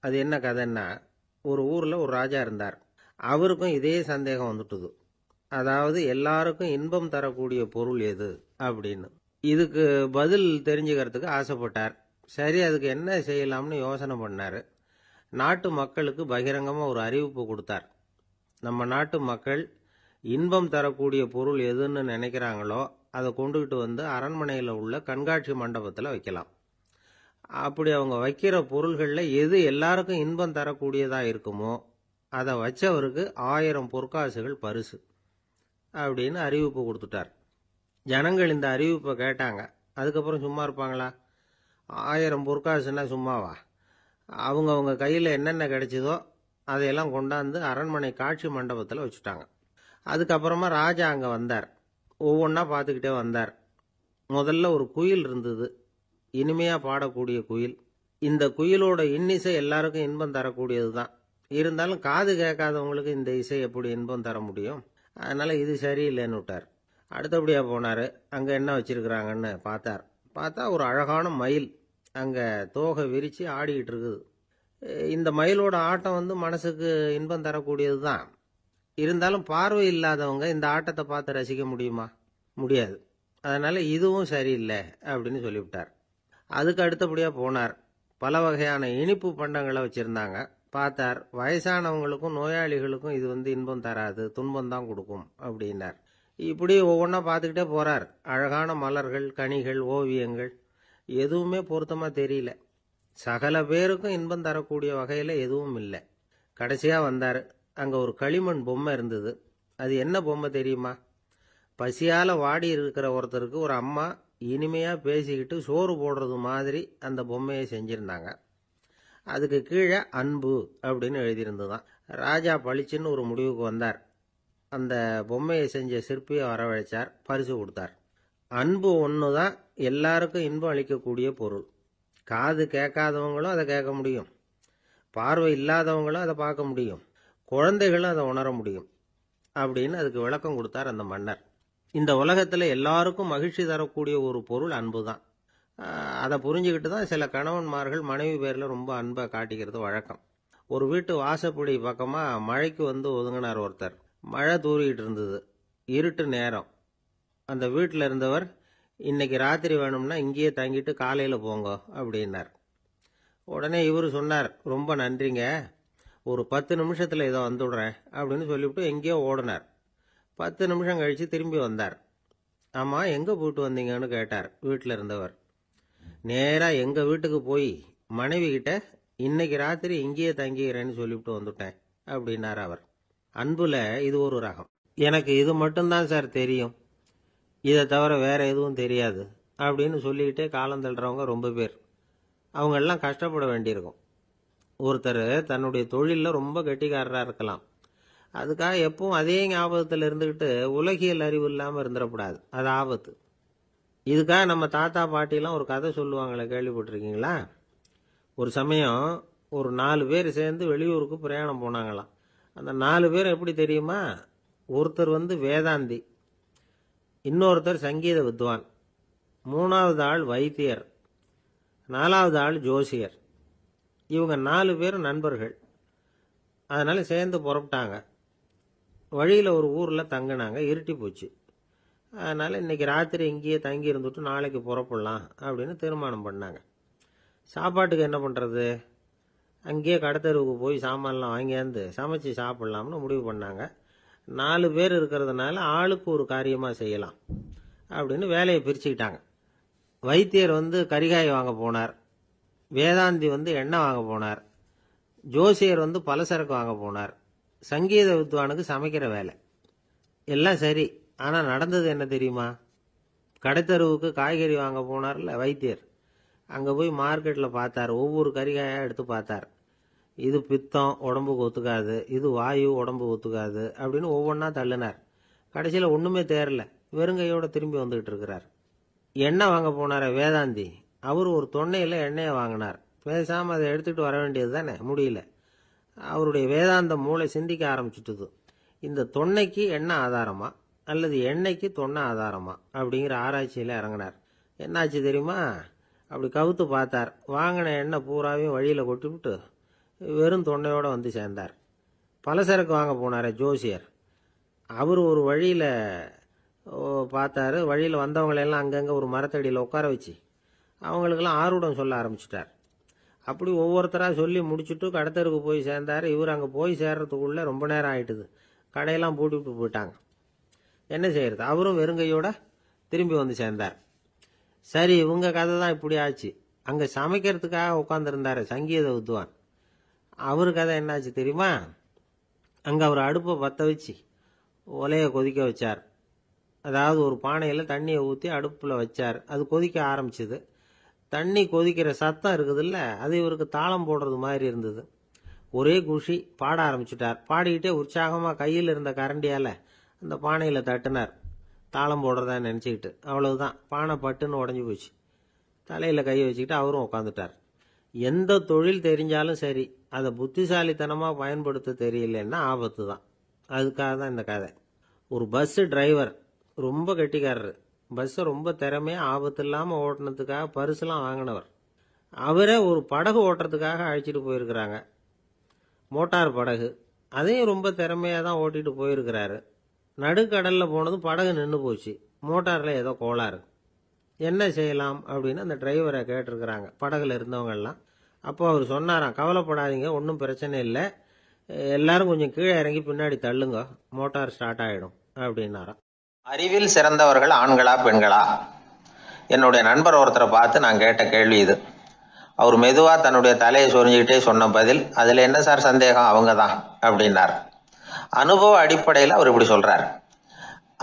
அது என்ன கதைன்னா, ஒரு ஊரில் ஒரு ராஜா இருந்தார். அவருக்கும் இதே சந்தேகம் வந்துட்டுது. அதாவது எல்லாருக்கும் இன்பம் தரக்கூடிய பொருள் எது அப்படின்னு. இதுக்கு பதில் தெரிஞ்சுக்கிறதுக்கு ஆசைப்பட்டார். சரி, அதுக்கு என்ன செய்யலாம்னு யோசனை பண்ணார். நாட்டு மக்களுக்கு பகிரங்கமாக ஒரு அறிவிப்பு கொடுத்தார். நம்ம நாட்டு மக்கள் இன்பம் தரக்கூடிய பொருள் எதுன்னு நினைக்கிறாங்களோ அதை கொண்டுகிட்டு வந்து அரண்மனையில் உள்ள கண்காட்சி மண்டபத்தில் வைக்கலாம். அப்படி அவங்க வைக்கிற பொருள்களில் எது எல்லாருக்கும் இன்பம் தரக்கூடியதாக இருக்குமோ அதை வச்சவருக்கு 1000 பொற்காசுகள் பரிசு அப்படின்னு அறிவிப்பு கொடுத்துட்டார். ஜனங்கள் இந்த அறிவிப்பை கேட்டாங்க. அதுக்கப்புறம் சும்மா இருப்பாங்களா? 1000 பொற்காசுன்னா சும்மாவா? அவங்க கையில் என்னென்ன கிடைச்சதோ அதையெல்லாம் கொண்டாந்து அரண்மனை காட்சி மண்டபத்தில் வச்சுட்டாங்க. அதுக்கப்புறமா ராஜா அங்கே வந்தார். ஒவ்வொன்றா பார்த்துக்கிட்டே வந்தார். முதல்ல ஒரு குயில் இருந்தது, இனிமையாக பாடக்கூடிய குயில். இந்த குயிலோட இன்னிசை எல்லாருக்கும் இன்பம் தரக்கூடியது தான். இருந்தாலும் காது கேட்காதவங்களுக்கு இந்த இசை எப்படி இன்பம் தர முடியும்? அதனால் இது சரியில்லைன்னு விட்டார். அடுத்தபடியாக போனார். அங்கே என்ன வச்சுருக்கிறாங்கன்னு பார்த்தா ஒரு அழகான மயில் அங்கே தோகை விரித்து ஆடிக்கிட்டு இருக்குது. இந்த மயிலோட ஆட்டம் மனசுக்கு இன்பம் தரக்கூடியது தான். இருந்தாலும் பார்வை இல்லாதவங்க இந்த ஆட்டத்தை பார்த்து ரசிக்க முடியுமா? முடியாது. அதனால் இதுவும் சரியில்லை அப்படின்னு சொல்லிவிட்டார். அதுக்கு அடுத்தபடியாக போனார். பல வகையான இனிப்பு பண்டங்களை வச்சுருந்தாங்க. பார்த்தார், வயசானவங்களுக்கும் நோயாளிகளுக்கும் இது இன்பம் தராது, துன்பம் தான் கொடுக்கும் அப்படின்னார். இப்படி ஒவ்வொன்றா பார்த்துக்கிட்டே போகிறார். அழகான மலர்கள், கனிகள், ஓவியங்கள் எதுவுமே பொருத்தமாக தெரியல. சகல பேருக்கும் இன்பம் தரக்கூடிய வகையில் எதுவும் இல்லை. கடைசியாக வந்தார். அங்கே ஒரு களிமண் பொம்மை இருந்தது. அது என்ன பொம்மை தெரியுமா? பசியால் வாடி இருக்கிற ஒருத்தருக்கு ஒரு அம்மா இனிமையாக பேசிக்கிட்டு சோறு போடுறது மாதிரி அந்த பொம்மையை செஞ்சுருந்தாங்க. அதுக்கு கீழே அன்பு அப்படின்னு எழுதியிருந்துதான். ராஜா பளிச்சுன்னு ஒரு முடிவுக்கு வந்தார். அந்த பொம்மையை செஞ்ச சிற்பியை வரவழைச்சார், பரிசு கொடுத்தார். அன்பு ஒன்று தான் எல்லாருக்கும் இன்பம் அளிக்கக்கூடிய பொருள். காது கேட்காதவங்களும் அதை கேட்க முடியும், பார்வை இல்லாதவங்களும் அதை பார்க்க முடியும், குழந்தைகளும் அதை உணர முடியும் அப்படின்னு அதுக்கு விளக்கம் கொடுத்தார் அந்த மன்னர். இந்த உலகத்தில் எல்லாருக்கும் மகிழ்ச்சி தரக்கூடிய ஒரு பொருள் அன்பு தான். அதை புரிஞ்சுக்கிட்டு தான் சில கணவன்மார்கள் மனைவி பேரில் ரொம்ப அன்பை காட்டிக்கிறது வழக்கம். ஒரு வீட்டு வாசப்படி பக்கமாக மழைக்கு ஒதுங்கினார் ஒருத்தர். மழை தூரிக்கிட்டு இருந்தது, இருட்டு நேரம். அந்த வீட்டில் இருந்தவர், இன்னைக்கு ராத்திரி வேணும்னா இங்கேயே தங்கிட்டு காலையில் போங்க அப்படின்னார். உடனே இவர் சொன்னார், ரொம்ப நன்றிங்க, ஒரு 10 நிமிஷத்தில் இதை வந்துவிடுறேன் அப்படின்னு சொல்லிவிட்டு எங்கேயோ ஓடினார். 10 நிமிஷம் கழித்து திரும்பி வந்தார். ஆமாம், எங்கே போயிட்டு வந்தீங்கன்னு கேட்டார் வீட்டில் இருந்தவர். நேராக எங்கள் வீட்டுக்கு போய் மனைவி கிட்ட இன்னைக்கு ராத்திரி இங்கேயே தங்கிக்கிறேன்னு சொல்லிவிட்டு வந்துட்டேன் அப்படின்னார் அவர். அன்புல இது ஒரு ரகம். எனக்கு இது மட்டும்தான் சார் தெரியும், இதை தவிர வேற எதுவும் தெரியாது அப்படின்னு சொல்லிக்கிட்டே காலம் தள்ளுறவங்க ரொம்ப பேர். அவங்கெல்லாம் கஷ்டப்பட வேண்டியிருக்கும். ஒருத்தர் தன்னுடைய தொழிலில் ரொம்ப கெட்டிக்காரராக இருக்கலாம். அதுக்காக எப்பவும் அதே ஞாபகத்தில் இருந்துக்கிட்டு உலகியல் அறிவு இல்லாமல் இருந்துடக்கூடாது, அது ஆபத்து. இதுக்காக நம்ம தாத்தா பாட்டிலாம் ஒரு கதை சொல்லுவாங்களே, கேள்விப்பட்டிருக்கீங்களா? ஒரு சமயம் ஒரு 4 பேர் சேர்ந்து வெளியூருக்கு பிரயாணம் போனாங்களாம். அந்த 4 பேர் எப்படி தெரியுமா? ஒருத்தர் வேதாந்தி, இன்னொருத்தர் சங்கீத வித்வான், 3வது ஆள் வைத்தியர், 4வது ஆள் ஜோசியர். இவங்க 4 பேரும் நண்பர்கள். அதனால சேர்ந்து புறப்பட்டாங்க. வழியில் ஒரு ஊரில் தங்கினாங்க. இருட்டி போச்சு. அதனால் இன்னைக்கு ராத்திரி இங்கேயே தங்கி இருந்துட்டு நாளைக்கு புறப்படலாம் அப்படின்னு தீர்மானம் பண்ணாங்க. சாப்பாட்டுக்கு என்ன பண்ணுறது? அங்கேயே கடத்தெருவுக்கு போய் சாமான்லாம் வாங்கியாந்து சமைச்சு சாப்பிட்லாம்னு முடிவு பண்ணாங்க. 4 பேர் இருக்கிறதுனால ஆளுக்கு ஒரு காரியமாக செய்யலாம் அப்படின்னு வேலையை பிரிச்சுக்கிட்டாங்க. வைத்தியர் கரிகாய் வாங்க போனார், வேதாந்தி எண்ணெய் வாங்க போனார், ஜோசியர் பலசரக்கு வாங்க போனார், சங்கீத வித்வானுக்கு சமைக்கிற வேலை. எல்லாம் சரி, ஆனால் நடந்தது என்ன தெரியுமா? கடைத்தெருவுக்கு காய்கறி வாங்க போனார்ல வைத்தியர், அங்கே போய் மார்க்கெட்டில் பார்த்தார். ஒவ்வொரு கரிகாயாக எடுத்து பார்த்தார். இது பித்தம், உடம்புக்கு ஒத்துக்காது, இது வாயு, உடம்புக்கு ஒத்துக்காது அப்படின்னு ஒவ்வொன்றா தள்ளினார். கடைசியில் ஒன்றுமே தேரல, வெறுங்கையோடு திரும்பி வந்துக்கிட்டு இருக்கிறார். எண்ணெய் வாங்க போனார் வேதாந்தி, அவர் ஒரு தொன்னையில் எண்ணெயை வாங்கினார். பேசாமல் அதை எடுத்துகிட்டு வர வேண்டியது தானே, முடியல. அவருடைய வேதாந்த மூளை சிந்திக்க ஆரம்பிச்சுட்டுது. இந்த தொன்னைக்கு எண்ணெய் ஆதாரமா அல்லது எண்ணெய்க்கு தொன்னை ஆதாரமா அப்படிங்கிற ஆராய்ச்சியில் இறங்கினார். என்னாச்சு தெரியுமா? அப்படி கவுத்து பார்த்தார். வாங்கின எண்ணெய் பூராவையும் வழியில் கொட்டிவிட்டு வெறும் தொன்னையோடு சேர்ந்தார். பலசரக்கு வாங்க போனார் ஜோசியர், அவர் ஒரு வழியில் பார்த்தாரு. வழியில் வந்தவங்களெல்லாம் அங்கங்கே ஒரு மரத்தடியில் உட்கார வச்சு அவங்களுக்கெல்லாம் ஆர்வம் சொல்ல ஆரம்பிச்சிட்டார். அப்படி ஒவ்வொருத்தராக சொல்லி முடிச்சுட்டு கடத்தருக்கு போய் சேர்ந்தார். இவர் அங்கே போய் சேர்றதுக்குள்ளே ரொம்ப நேரம் ஆகிட்டுது. கடையெல்லாம் பூட்டிவிட்டு போயிட்டாங்க. என்ன செய்யறது? அவரும் வெறுங்கையோட திரும்பி சேர்ந்தார். சரி, இவங்க கதை தான் இப்படி ஆச்சு. அங்கே சமைக்கிறதுக்காக உட்காந்துருந்தார் சங்கீத வித்வான், அவர் கதை என்னாச்சு தெரியுமா? அங்கே அவர் அடுப்பை பற்ற வச்சு ஒலையை கொதிக்க வச்சார். அதாவது ஒரு பானையில் தண்ணியை ஊற்றி அடுப்பில் வச்சார். அது கொதிக்க ஆரம்பிச்சுது. தண்ணி கொதிக்கிற சத்தம் இருக்குதுல்ல, அது இவருக்கு தாளம் போடுறது மாதிரி இருந்தது. ஒரே குஷி, பாட ஆரம்பிச்சுட்டார். பாடிக்கிட்டே உற்சாகமாக கையில் இருந்த கரண்டியால் அந்த பானையில் தட்டினார், தாளம் போடுறதா நினச்சிக்கிட்டு. அவ்வளவுதான், பானை பட்டுன்னு உடஞ்சி போச்சு. தலையில் கையை வச்சுக்கிட்டு அவரும் உட்காந்துட்டார். எந்த தொழில் தெரிஞ்சாலும் சரி, அதை புத்திசாலித்தனமாக பயன்படுத்த தெரியலன்னா ஆபத்து தான். அதுக்காக தான் இந்த கதை. ஒரு பஸ்ஸு டிரைவர் ரொம்ப கெட்டிக்காரரு. பஸ்ஸை ரொம்ப திறமையாக ஆபத்து இல்லாமல் ஓட்டினதுக்காக பரிசுலாம் வாங்கினவர். அவரே ஒரு படகு ஓட்டுறதுக்காக அழைச்சிட்டு போயிருக்கிறாங்க, மோட்டார் படகு. அதையும் ரொம்ப திறமையாக தான் ஓட்டிகிட்டு போயிருக்கிறாரு. நடுக்கடலில் போனதும் படகு நின்று போச்சு. மோட்டாரில் ஏதோ கோளாறு. என்ன செய்யலாம் அப்படின்னு அந்த டிரைவரை கேட்டிருக்கிறாங்க படகுல இருந்தவங்கெல்லாம். அப்போ அவர் சொன்னாராம், கவலைப்படாதீங்க, ஒன்றும் பிரச்சனை இல்லை, எல்லாரும் கொஞ்சம் கீழே இறங்கி பின்னாடி தள்ளுங்க, மோட்டார் ஸ்டார்ட் ஆகிடும் அப்படின்னாராம். அறிவில் சிறந்தவர்கள் ஆண்களா பெண்களா? என்னுடைய நண்பர் ஒருத்தரை பார்த்து நான் கேட்ட கேள்வி இது. அவர் மெதுவாக தன்னுடைய தலையை சொரிஞ்சுக்கிட்டே சொன்ன பதில், அதில் என்ன சார் சந்தேகம், அவங்க தான் அப்படின்னார். அனுபவ அடிப்படையில் அவர் இப்படி சொல்றார்.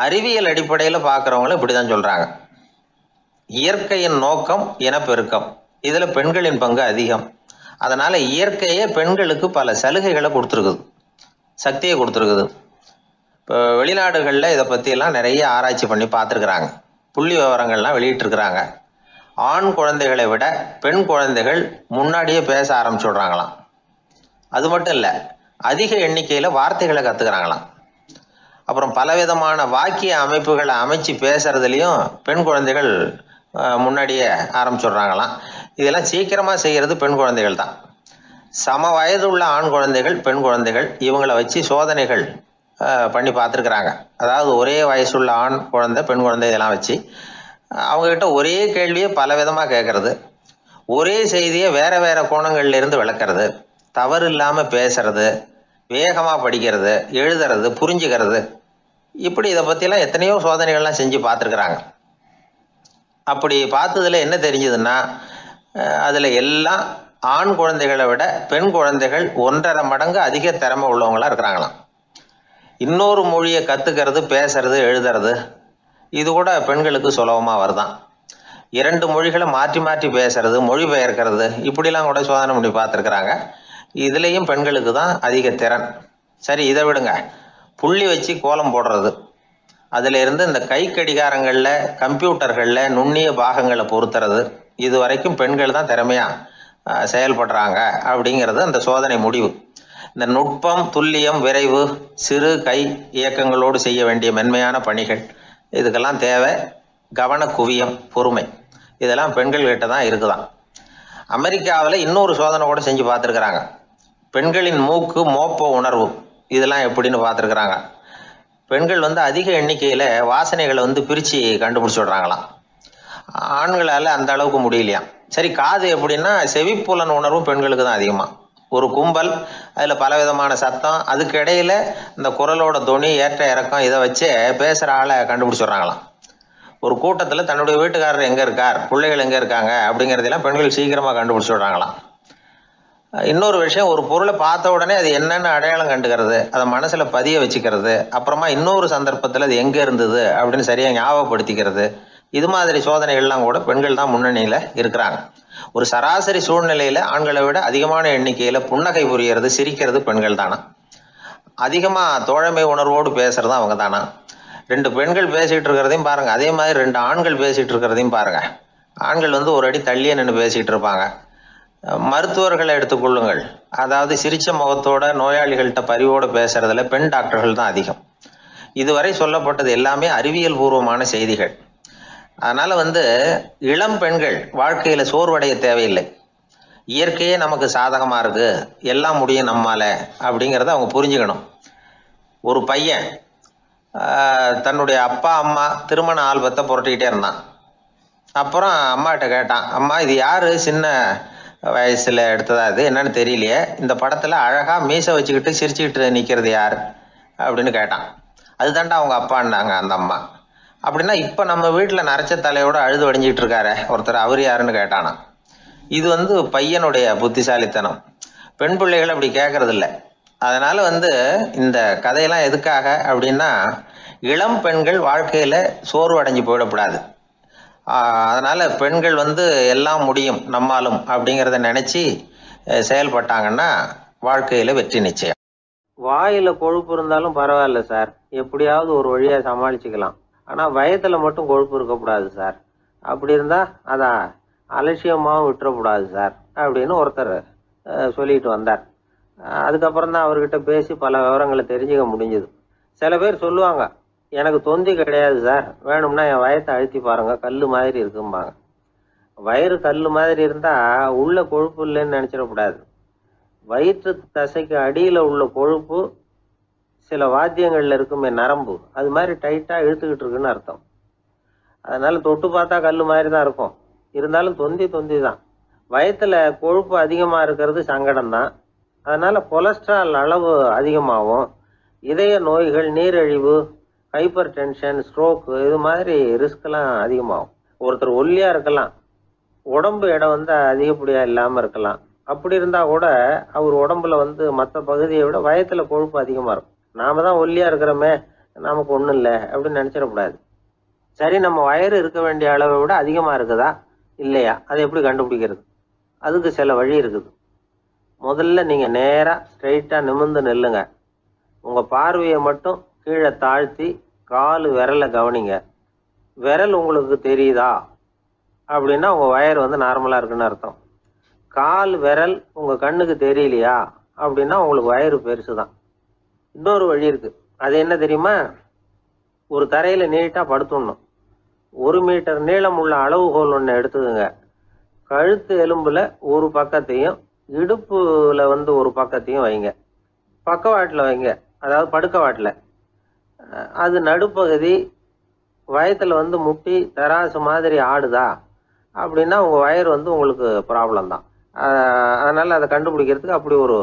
அறிவியல் அடிப்படையில் பார்க்குறவங்களும் இப்படி தான் சொல்றாங்க. இயற்கையின் நோக்கம் இனப்பெருக்கம், இதில் பெண்களின் பங்கு அதிகம். அதனால இயற்கையே பெண்களுக்கு பல சலுகைகளை கொடுத்துருக்குது, சக்தியை கொடுத்துருக்குது. இப்போ வெளிநாடுகளில் இதை பற்றியெல்லாம் நிறைய ஆராய்ச்சி பண்ணி பார்த்துருக்குறாங்க, புள்ளி விவரங்கள்லாம் வெளியிட்டிருக்கிறாங்க. ஆண் குழந்தைகளை விட பெண் குழந்தைகள் முன்னாடியே பேச ஆரம்பிச்சுடுறாங்களாம். அது மட்டும் இல்லை, அதிக எண்ணிக்கையில் வார்த்தைகளை கற்றுக்கிறாங்களாம். அப்புறம் பலவிதமான வாக்கிய அமைப்புகளை அமைச்சு பேசுறதுலையும் பெண் குழந்தைகள் முன்னாடியே ஆரம்பிச்சுடுறாங்களாம். இதெல்லாம் சீக்கிரமாக செய்கிறது பெண் குழந்தைகள் தான். சம வயதுள்ள ஆண் குழந்தைகள், பெண் குழந்தைகள், இவங்களை வச்சு சோதனைகள் பண்ணி பார்த்துருக்குறாங்க. அதாவது ஒரே வயசுள்ள ஆண் குழந்தை, பெண் குழந்தை இதெல்லாம் வச்சு அவங்ககிட்ட ஒரே கேள்வியை பல விதமாக கேட்கறது, ஒரே செய்தியை வேற வேற கோணங்கள்ல இருந்து விளக்குறது, தவறு இல்லாமல் பேசுறது, வேகமாக படிக்கிறது, எழுதுறது, புரிஞ்சுக்கிறது, இப்படி இதை பற்றிலாம் எத்தனையோ சோதனைகள்லாம் செஞ்சு பார்த்துருக்குறாங்க. அப்படி பார்த்ததுல என்ன தெரிஞ்சதுன்னா, அதில் எல்லாம் ஆண் குழந்தைகளை விட பெண் குழந்தைகள் 1.5 மடங்கு அதிக திறமை உள்ளவங்களா இருக்கிறாங்களாம். இன்னொரு மொழியை கற்றுக்கிறது, பேசுறது, எழுதுறது, இது கூட பெண்களுக்கு சுலபமாக வருதான். 2 மொழிகளை மாற்றி மாற்றி பேசுறது, மொழிபெயர்க்கிறது, இப்படிலாம் கூட சோதனை பண்ணி பார்த்துருக்குறாங்க. இதுலேயும் பெண்களுக்கு தான் அதிக திறன். சரி, இதை விடுங்க. புள்ளி வச்சு கோலம் போடுறது, அதில் இருந்து இந்த கை கடிகாரங்களில், கம்ப்யூட்டர்களில் நுண்ணிய பாகங்களை பொருத்துறது, இது வரைக்கும் பெண்கள் தான் திறமையாக செயல்படுறாங்க அப்படிங்கிறது அந்த சோதனை முடிவு. இந்த நுட்பம், துல்லியம், விரைவு, சிறு கை இயக்கங்களோடு செய்ய வேண்டிய மென்மையான பணிகள், இதுக்கெல்லாம் தேவை கவன குவியம், பொறுமை. இதெல்லாம் பெண்கள்கிட்ட தான் இருக்குதான். அமெரிக்காவில் இன்னொரு சோதனை கூட செஞ்சு பார்த்துருக்குறாங்க. பெண்களின் மூக்கு, மோப்ப உணர்வு, இதெல்லாம் எப்படின்னு பார்த்துருக்குறாங்க. பெண்கள் அதிக எண்ணிக்கையில் வாசனைகளை பிரித்து கண்டுபிடிச்சி விடுறாங்களாம். ஆண்களால் அந்த அளவுக்கு முடியலையாம். சரி, காது எப்படின்னா செவிப்புலன் உணர்வும் பெண்களுக்கு தான் அதிகமாக. ஒரு கும்பல், அதில் பலவிதமான சத்தம், அதுக்கு இடையில இந்த குரலோட தொனி, ஏற்ற இறக்கம், இதை வச்சே பேசுகிற ஆளை கண்டுபிடிச்சிடுறாங்களாம். ஒரு கூட்டத்தில் தன்னுடைய வீட்டுக்காரர் எங்கே இருக்கார், பிள்ளைகள் எங்கே இருக்காங்க அப்படிங்கிறதெல்லாம் பெண்கள் சீக்கிரமாக கண்டுபிடிச்சிடுறாங்களாம். இன்னொரு விஷயம், ஒரு பொருளை பார்த்த உடனே அது என்னென்னு அடையாளம் கண்டுக்கிறது, அதை மனசில் பதிய வச்சுக்கிறது, அப்புறமா இன்னொரு சந்தர்ப்பத்தில் அது எங்கே இருந்தது அப்படின்னு சரியாக ஞாபகப்படுத்திக்கிறது, இது மாதிரி சோதனைகள்லாம் கூட பெண்கள் தான் முன்னணியில் இருக்கிறாங்க. ஒரு சராசரி சூழ்நிலையில் ஆண்களை விட அதிகமான எண்ணிக்கையில் புன்னகை புரியறது, சிரிக்கிறது பெண்கள் தானா. அதிகமாக தோழமை உணர்வோடு பேசுறது அவங்க தானா. 2 பெண்கள் பேசிகிட்டு இருக்கிறதையும் பாருங்கள், அதே மாதிரி 2 ஆண்கள் பேசிகிட்டு இருக்கிறதையும் பாருங்கள். ஆண்கள் ஒரு அடி தள்ளியே நின்று பேசிகிட்டு இருப்பாங்க. மருத்துவர்களை எடுத்துக்கொள்ளுங்கள், அதாவது சிரிச்ச முகத்தோட நோயாளிகள்கிட்ட பரிவோடு பேசுறதுல பெண் டாக்டர்கள் தான் அதிகம். இதுவரை சொல்லப்பட்டது எல்லாமே அறிவியல் பூர்வமான செய்திகள். அதனால இளம் பெண்கள் வாழ்க்கையில சோர்வடைய தேவையில்லை. இயற்கையே நமக்கு சாதகமா இருக்கு, எல்லாம் முடியும் நம்மால அப்படிங்கிறத அவங்க புரிஞ்சுக்கணும். ஒரு பையன் தன்னுடைய அப்பா அம்மா திருமண ஆல்பத்தை புரட்டிக்கிட்டே இருந்தான். அப்புறம் அம்மாட்ட கேட்டான், அம்மா இது யாரு சின்ன வயசுல எடுத்ததா, இது என்னன்னு தெரியலையே, இந்த படத்துல அழகா மீசை வச்சுக்கிட்டு சிரிச்சுக்கிட்டு நிக்கிறது யார் அப்படின்னு கேட்டான். அதுதான்டா அவங்க அப்பான்னாங்க அந்த அம்மா. அப்படின்னா இப்ப நம்ம வீட்டுல நரைச்ச தலையோட அழுது வடிஞ்சிட்டு இருக்காரு ஒருத்தர், அவர் யாருன்னு கேட்டானா. இது பையனுடைய புத்திசாலித்தனம். பெண் பிள்ளைகள் அப்படி கேட்கறது இல்லை. அதனால இந்த கதையெல்லாம் எதுக்காக அப்படின்னா, இளம் பெண்கள் வாழ்க்கையில சோர்வு அடைஞ்சு போயிடக்கூடாது. அதனால பெண்கள் எல்லாம் முடியும் நம்மாலும் அப்படிங்கிறத நினைச்சு செயல்பட்டாங்கன்னா வாழ்க்கையில வெற்றி நிச்சயம். வாயில கொழுப்பு இருந்தாலும் பரவாயில்ல சார், எப்படியாவது ஒரு வழியா சமாளிச்சுக்கலாம். ஆனா வயத்துல மட்டும் கொழுப்பு இருக்கக்கூடாது சார். அப்படி இருந்தா அதை அலட்சியமாகவும் விட்டுறக்கூடாது சார் அப்படின்னு ஒருத்தர் சொல்லிட்டு வந்தார். அதுக்கப்புறம் தான் அவர்கிட்ட பேசி பல விவரங்களை தெரிஞ்சுக்க முடிஞ்சது. சில பேர் சொல்லுவாங்க, எனக்கு தொந்தி கிடையாது சார், வேணும்னா என் வயத்தை அழுத்தி பாருங்க, கல் மாதிரி இருக்கும்பாங்க. வயிறு கல் மாதிரி இருந்தா உள்ள கொழுப்பு இல்லைன்னு நினைச்சிடக்கூடாது. வயிற்று தசைக்கு அடியில உள்ள கொழுப்பு சில வாத்தியங்கள்ல இருக்குமே நரம்பு, அது மாதிரி டைட்டா இழுத்துக்கிட்டு இருக்குன்னு அர்த்தம். அதனால தொட்டு பார்த்தா கல் மாதிரி தான் இருக்கும், இருந்தாலும் தொந்தி தான். வயத்துல கொழுப்பு அதிகமா இருக்கிறது சங்கடம் தான். அதனால கொலஸ்ட்ரால் அளவு அதிகமாகும். இதய நோய்கள், நீரிழிவு, ஹைப்பர் டென்ஷன், ஸ்ட்ரோக்கு, இது மாதிரி ரிஸ்க்லாம் அதிகமாகும். ஒருத்தர் ஒல்லியா இருக்கலாம், உடம்பு இடம் அதிகப்படியா இல்லாம இருக்கலாம். அப்படி இருந்தா கூட அவர் உடம்புல மற்ற பகுதியை விட வயத்துல கொழுப்பு அதிகமா இருக்கும். நாம தான் ஒல்லியா இருக்கிறோமே, நமக்கு ஒண்ணும் இல்லை அப்படின்னு நினைச்சிடக்கூடாது. சரி, நம்ம வயிறு இருக்க வேண்டிய அளவை விட அதிகமா இருக்குதா இல்லையா, அதை எப்படி கண்டுபிடிக்கிறது? அதுக்கு சில வழி இருக்குது. முதல்ல நீங்க நேரா ஸ்ட்ரைட்டா நிமிர்ந்து நில்லுங்க. உங்க பார்வையை மட்டும் கீழே தாழ்த்தி காலு விரலை கவனிங்க. விரல் உங்களுக்கு தெரியுதா அப்படின்னா உங்க வயர் நார்மலா இருக்குன்னு அர்த்தம். கால் விரல் உங்க கண்ணுக்கு தெரியலையா அப்படின்னா உங்களுக்கு வயிறு பெருசுதான். இன்னொரு வழி இருக்கு, அது என்ன தெரியுமா? ஒரு தரையில நீட்டா படுத்துடணும். 1 மீட்டர் நீளம் உள்ள அளவுகோல் ஒன்று எடுத்துக்குங்க. கழுத்து எலும்புல ஒரு பக்கத்தையும் இடுப்புல ஒரு பக்கத்தையும் வைங்க. பக்கவாட்டில் வைங்க, அதாவது படுக்க வாட்டில். அது நடுப்பகுதி வயத்துல முட்டி தராசு மாதிரி ஆடுதா அப்படின்னா உங்க வயிறு உங்களுக்கு ப்ராப்ளம் தான். அதனால அதை கண்டுபிடிக்கிறதுக்கு அப்படி ஒரு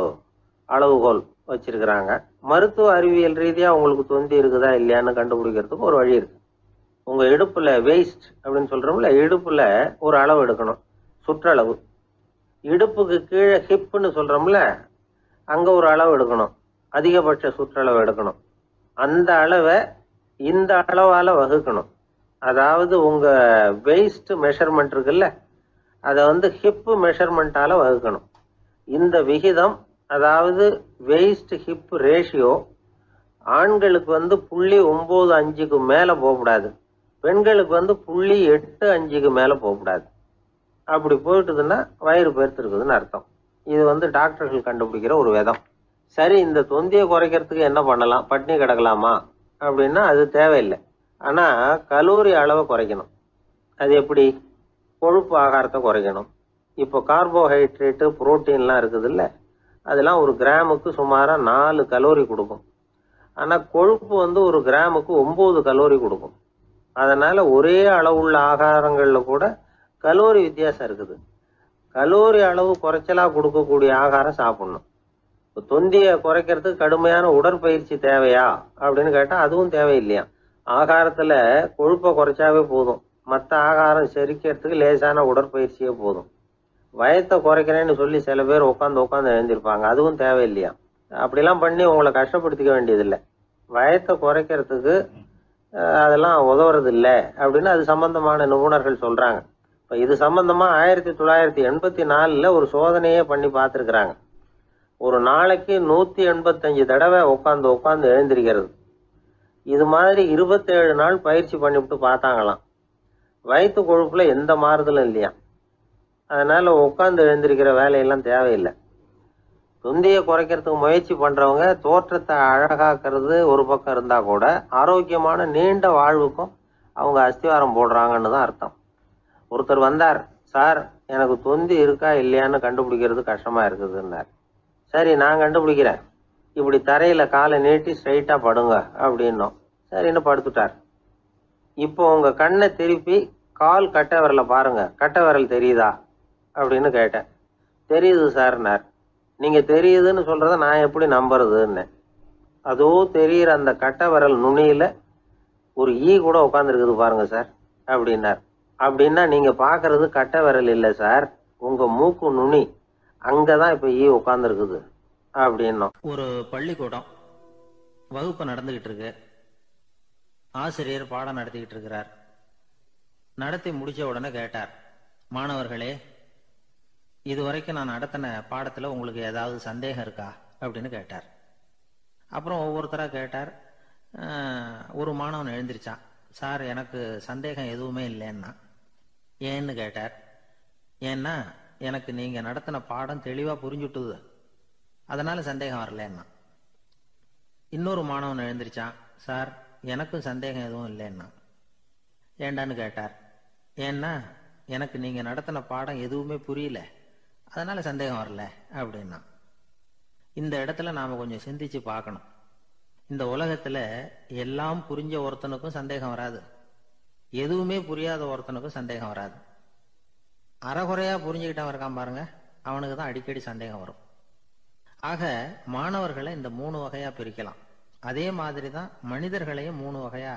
அளவுகோல் வச்சிருக்கிறாங்க. மருத்துவ அறிவியல் ரீதியா உங்களுக்கு தொந்தி இருக்குதா இல்லையான்னு கண்டுபிடிக்கிறதுக்கு ஒரு வழி இருக்கு. உங்க இடுப்புல வெயிஸ்ட் அப்படின்னு சொல்றோம்ல, இடுப்புல ஒரு அளவு எடுக்கணும், சுற்றளவு. இடுப்புக்கு கீழே ஹிப்னு சொல்றோம்ல, அங்க ஒரு அளவு எடுக்கணும், அதிகபட்ச சுற்றளவு எடுக்கணும். அந்த அளவை இந்த அளவால வகுக்கணும். அதாவது உங்க வெயிஸ்ட் மெஷர்மெண்ட் இருக்குல்ல, அதை ஹிப் மெஷர்மெண்டால வகுக்கணும். இந்த விகிதம், அதாவது வெயிஸ்ட் ஹிப் ரேஷியோ, ஆண்களுக்கு 0.95க்கு மேல போகக்கூடாது, பெண்களுக்கு 0.85க்கு மேல போகக்கூடாது. அப்படி போயிட்டுதுன்னா வயிறு பெருத்திருக்குதுன்னு அர்த்தம். இது டாக்டர்கள் கண்டுபிடிக்கிற ஒரு விதம். சரி, இந்த தொந்தியை குறைக்கிறதுக்கு என்ன பண்ணலாம்? பட்னி கிடக்கலாமா அப்படின்னா அது தேவையில்லை. ஆனா கலோரி அளவை குறைக்கணும். அது எப்படி? கொழுப்பு ஆகாரத்தை குறைக்கணும். இப்போ கார்போஹைட்ரேட்டு, புரோட்டீன்லாம் இருக்குது இல்லை, அதெல்லாம் ஒரு கிராமுக்கு சுமாரா 4 கலோரி கொடுக்கும். ஆனா கொழுப்பு ஒரு கிராமுக்கு 9 கலோரி கொடுக்கும். அதனால ஒரே அளவுள்ள ஆகாரங்கள்ல கூட கலோரி வித்தியாசம் இருக்குது. கலோரி அளவு குறைச்சலா கொடுக்கக்கூடிய ஆகாரம் சாப்பிடணும். இப்போ தொந்தியை குறைக்கிறதுக்கு கடுமையான உடற்பயிற்சி தேவையா அப்படின்னு கேட்டா அதுவும் தேவையில்லையா. ஆகாரத்துல கொழுப்பை குறைச்சாவே போதும், மற்ற ஆகாரம் செரிக்கிறதுக்கு லேசான உடற்பயிற்சியே போதும். வயத்தை குறைக்கிறேன்னு சொல்லி சில பேர் உட்காந்து எழுந்திருப்பாங்க, அதுவும் தேவையில்லையா. அப்படிலாம் பண்ணி உங்களை கஷ்டப்படுத்திக்க வேண்டியதில்லை. வயத்தை குறைக்கிறதுக்கு அதெல்லாம் உதவுறது இல்லை அப்படின்னு அது சம்பந்தமான நிபுணர்கள் சொல்றாங்க. இப்போ இது சம்பந்தமா 1984 ஒரு சோதனையே பண்ணி பார்த்துருக்குறாங்க. ஒரு நாளைக்கு 185 தடவை உட்காந்து எழுந்திருக்கிறது. இது மாதிரி 27 நாள் பயிற்சி பண்ணிவிட்டு பார்த்தாங்களாம். வயிற்று கொழுப்புல எந்த மாறுதலும் இல்லையா. அதனால உட்காந்து எழுந்திருக்கிற வேலையெல்லாம் தேவையில்லை. தொந்தியை குறைக்கிறதுக்கு முயற்சி பண்றவங்க தோற்றத்தை அழகாக்குறது ஒரு பக்கம் இருந்தா கூட ஆரோக்கியமான நீண்ட வாழ்வுக்கும் அவங்க அஸ்திவாரம் போடுறாங்கன்னு தான் அர்த்தம். ஒருத்தர் வந்தார், சார் எனக்கு தொந்தி இருக்கா இல்லையான்னு கண்டுபிடிக்கிறது கஷ்டமா இருக்குதுன்னார். சரி நான் கண்டுபிடிக்கிறேன், இப்படி தரையில காலை நீட்டி ஸ்ட்ரைட்டா படுங்க அப்படின்னோம். சரின்னு படுத்துட்டார். இப்போ உங்க கண்ணை திருப்பி கால் கட்டை விரலை பாருங்க, கட்டை விரல் தெரியுதா அப்படின்னு கேட்டேன். தெரியுது சார்னார். நீங்க தெரியுதுன்னு சொல்றத நான் எப்படி நம்புறதுன்னு. அதோ தெரியுற அந்த கட்டை விரல் நுனியில ஒரு ஈ கூட உட்காந்துருக்குது பாருங்க சார் அப்படின்னார். அப்படின்னா நீங்க பாக்குறது கட்டை விரல் இல்லை சார், உங்க மூக்கு நுனி, அங்கதான் இப்ப ஈ உட்காந்துருக்குது அப்படின்னோம். ஒரு பள்ளிக்கூடம் வகுப்பு நடந்துகிட்டு இருக்கு. ஆசிரியர் பாடம் நடத்திக்கிட்டு இருக்கிறார். நடத்தி முடிச்ச உடனே கேட்டார், மாணவர்களே இதுவரைக்கும் நான் நடத்தின பாடத்துல உங்களுக்கு ஏதாவது சந்தேகம் இருக்கா அப்படின்னு கேட்டார். அப்புறம் ஒவ்வொருத்தரா கேட்டார். ஒரு மாணவன் எழுந்திருச்சான். சார் எனக்கு சந்தேகம் எதுவுமே இல்லைன்னா. ஏன்னு கேட்டார். ஏன்னா எனக்கு நீங்க நடத்தின பாடம் தெளிவா புரிஞ்சுட்டுது, அதனால சந்தேகம் வரலன்னா. இன்னொரு மாணவன் எழுந்திருச்சான். சார் எனக்கும் சந்தேகம் எதுவும் இல்லைன்னா. ஏண்டான்னு கேட்டார். ஏன்னா எனக்கு நீங்க நடத்தின பாடம் எதுவுமே புரியல, அதனால சந்தேகம் வரல அப்படின்னா. இந்த இடத்துல நாம கொஞ்சம் சிந்திச்சு பார்க்கணும். இந்த உலகத்துல எல்லாம் புரிஞ்ச ஒருத்தனுக்கும் சந்தேகம் வராது, எதுவுமே புரியாத ஒருத்தனுக்கும் சந்தேகம் வராது. அறகுறையா புரிஞ்சுக்கிட்டவன் இருக்கான் பாருங்க, அவனுக்கு தான் அடிக்கடி சந்தேகம் வரும். ஆக மாணவர்களை இந்த 3 வகையா பிரிக்கலாம். அதே மாதிரி தான் மனிதர்களையும் 3 வகையா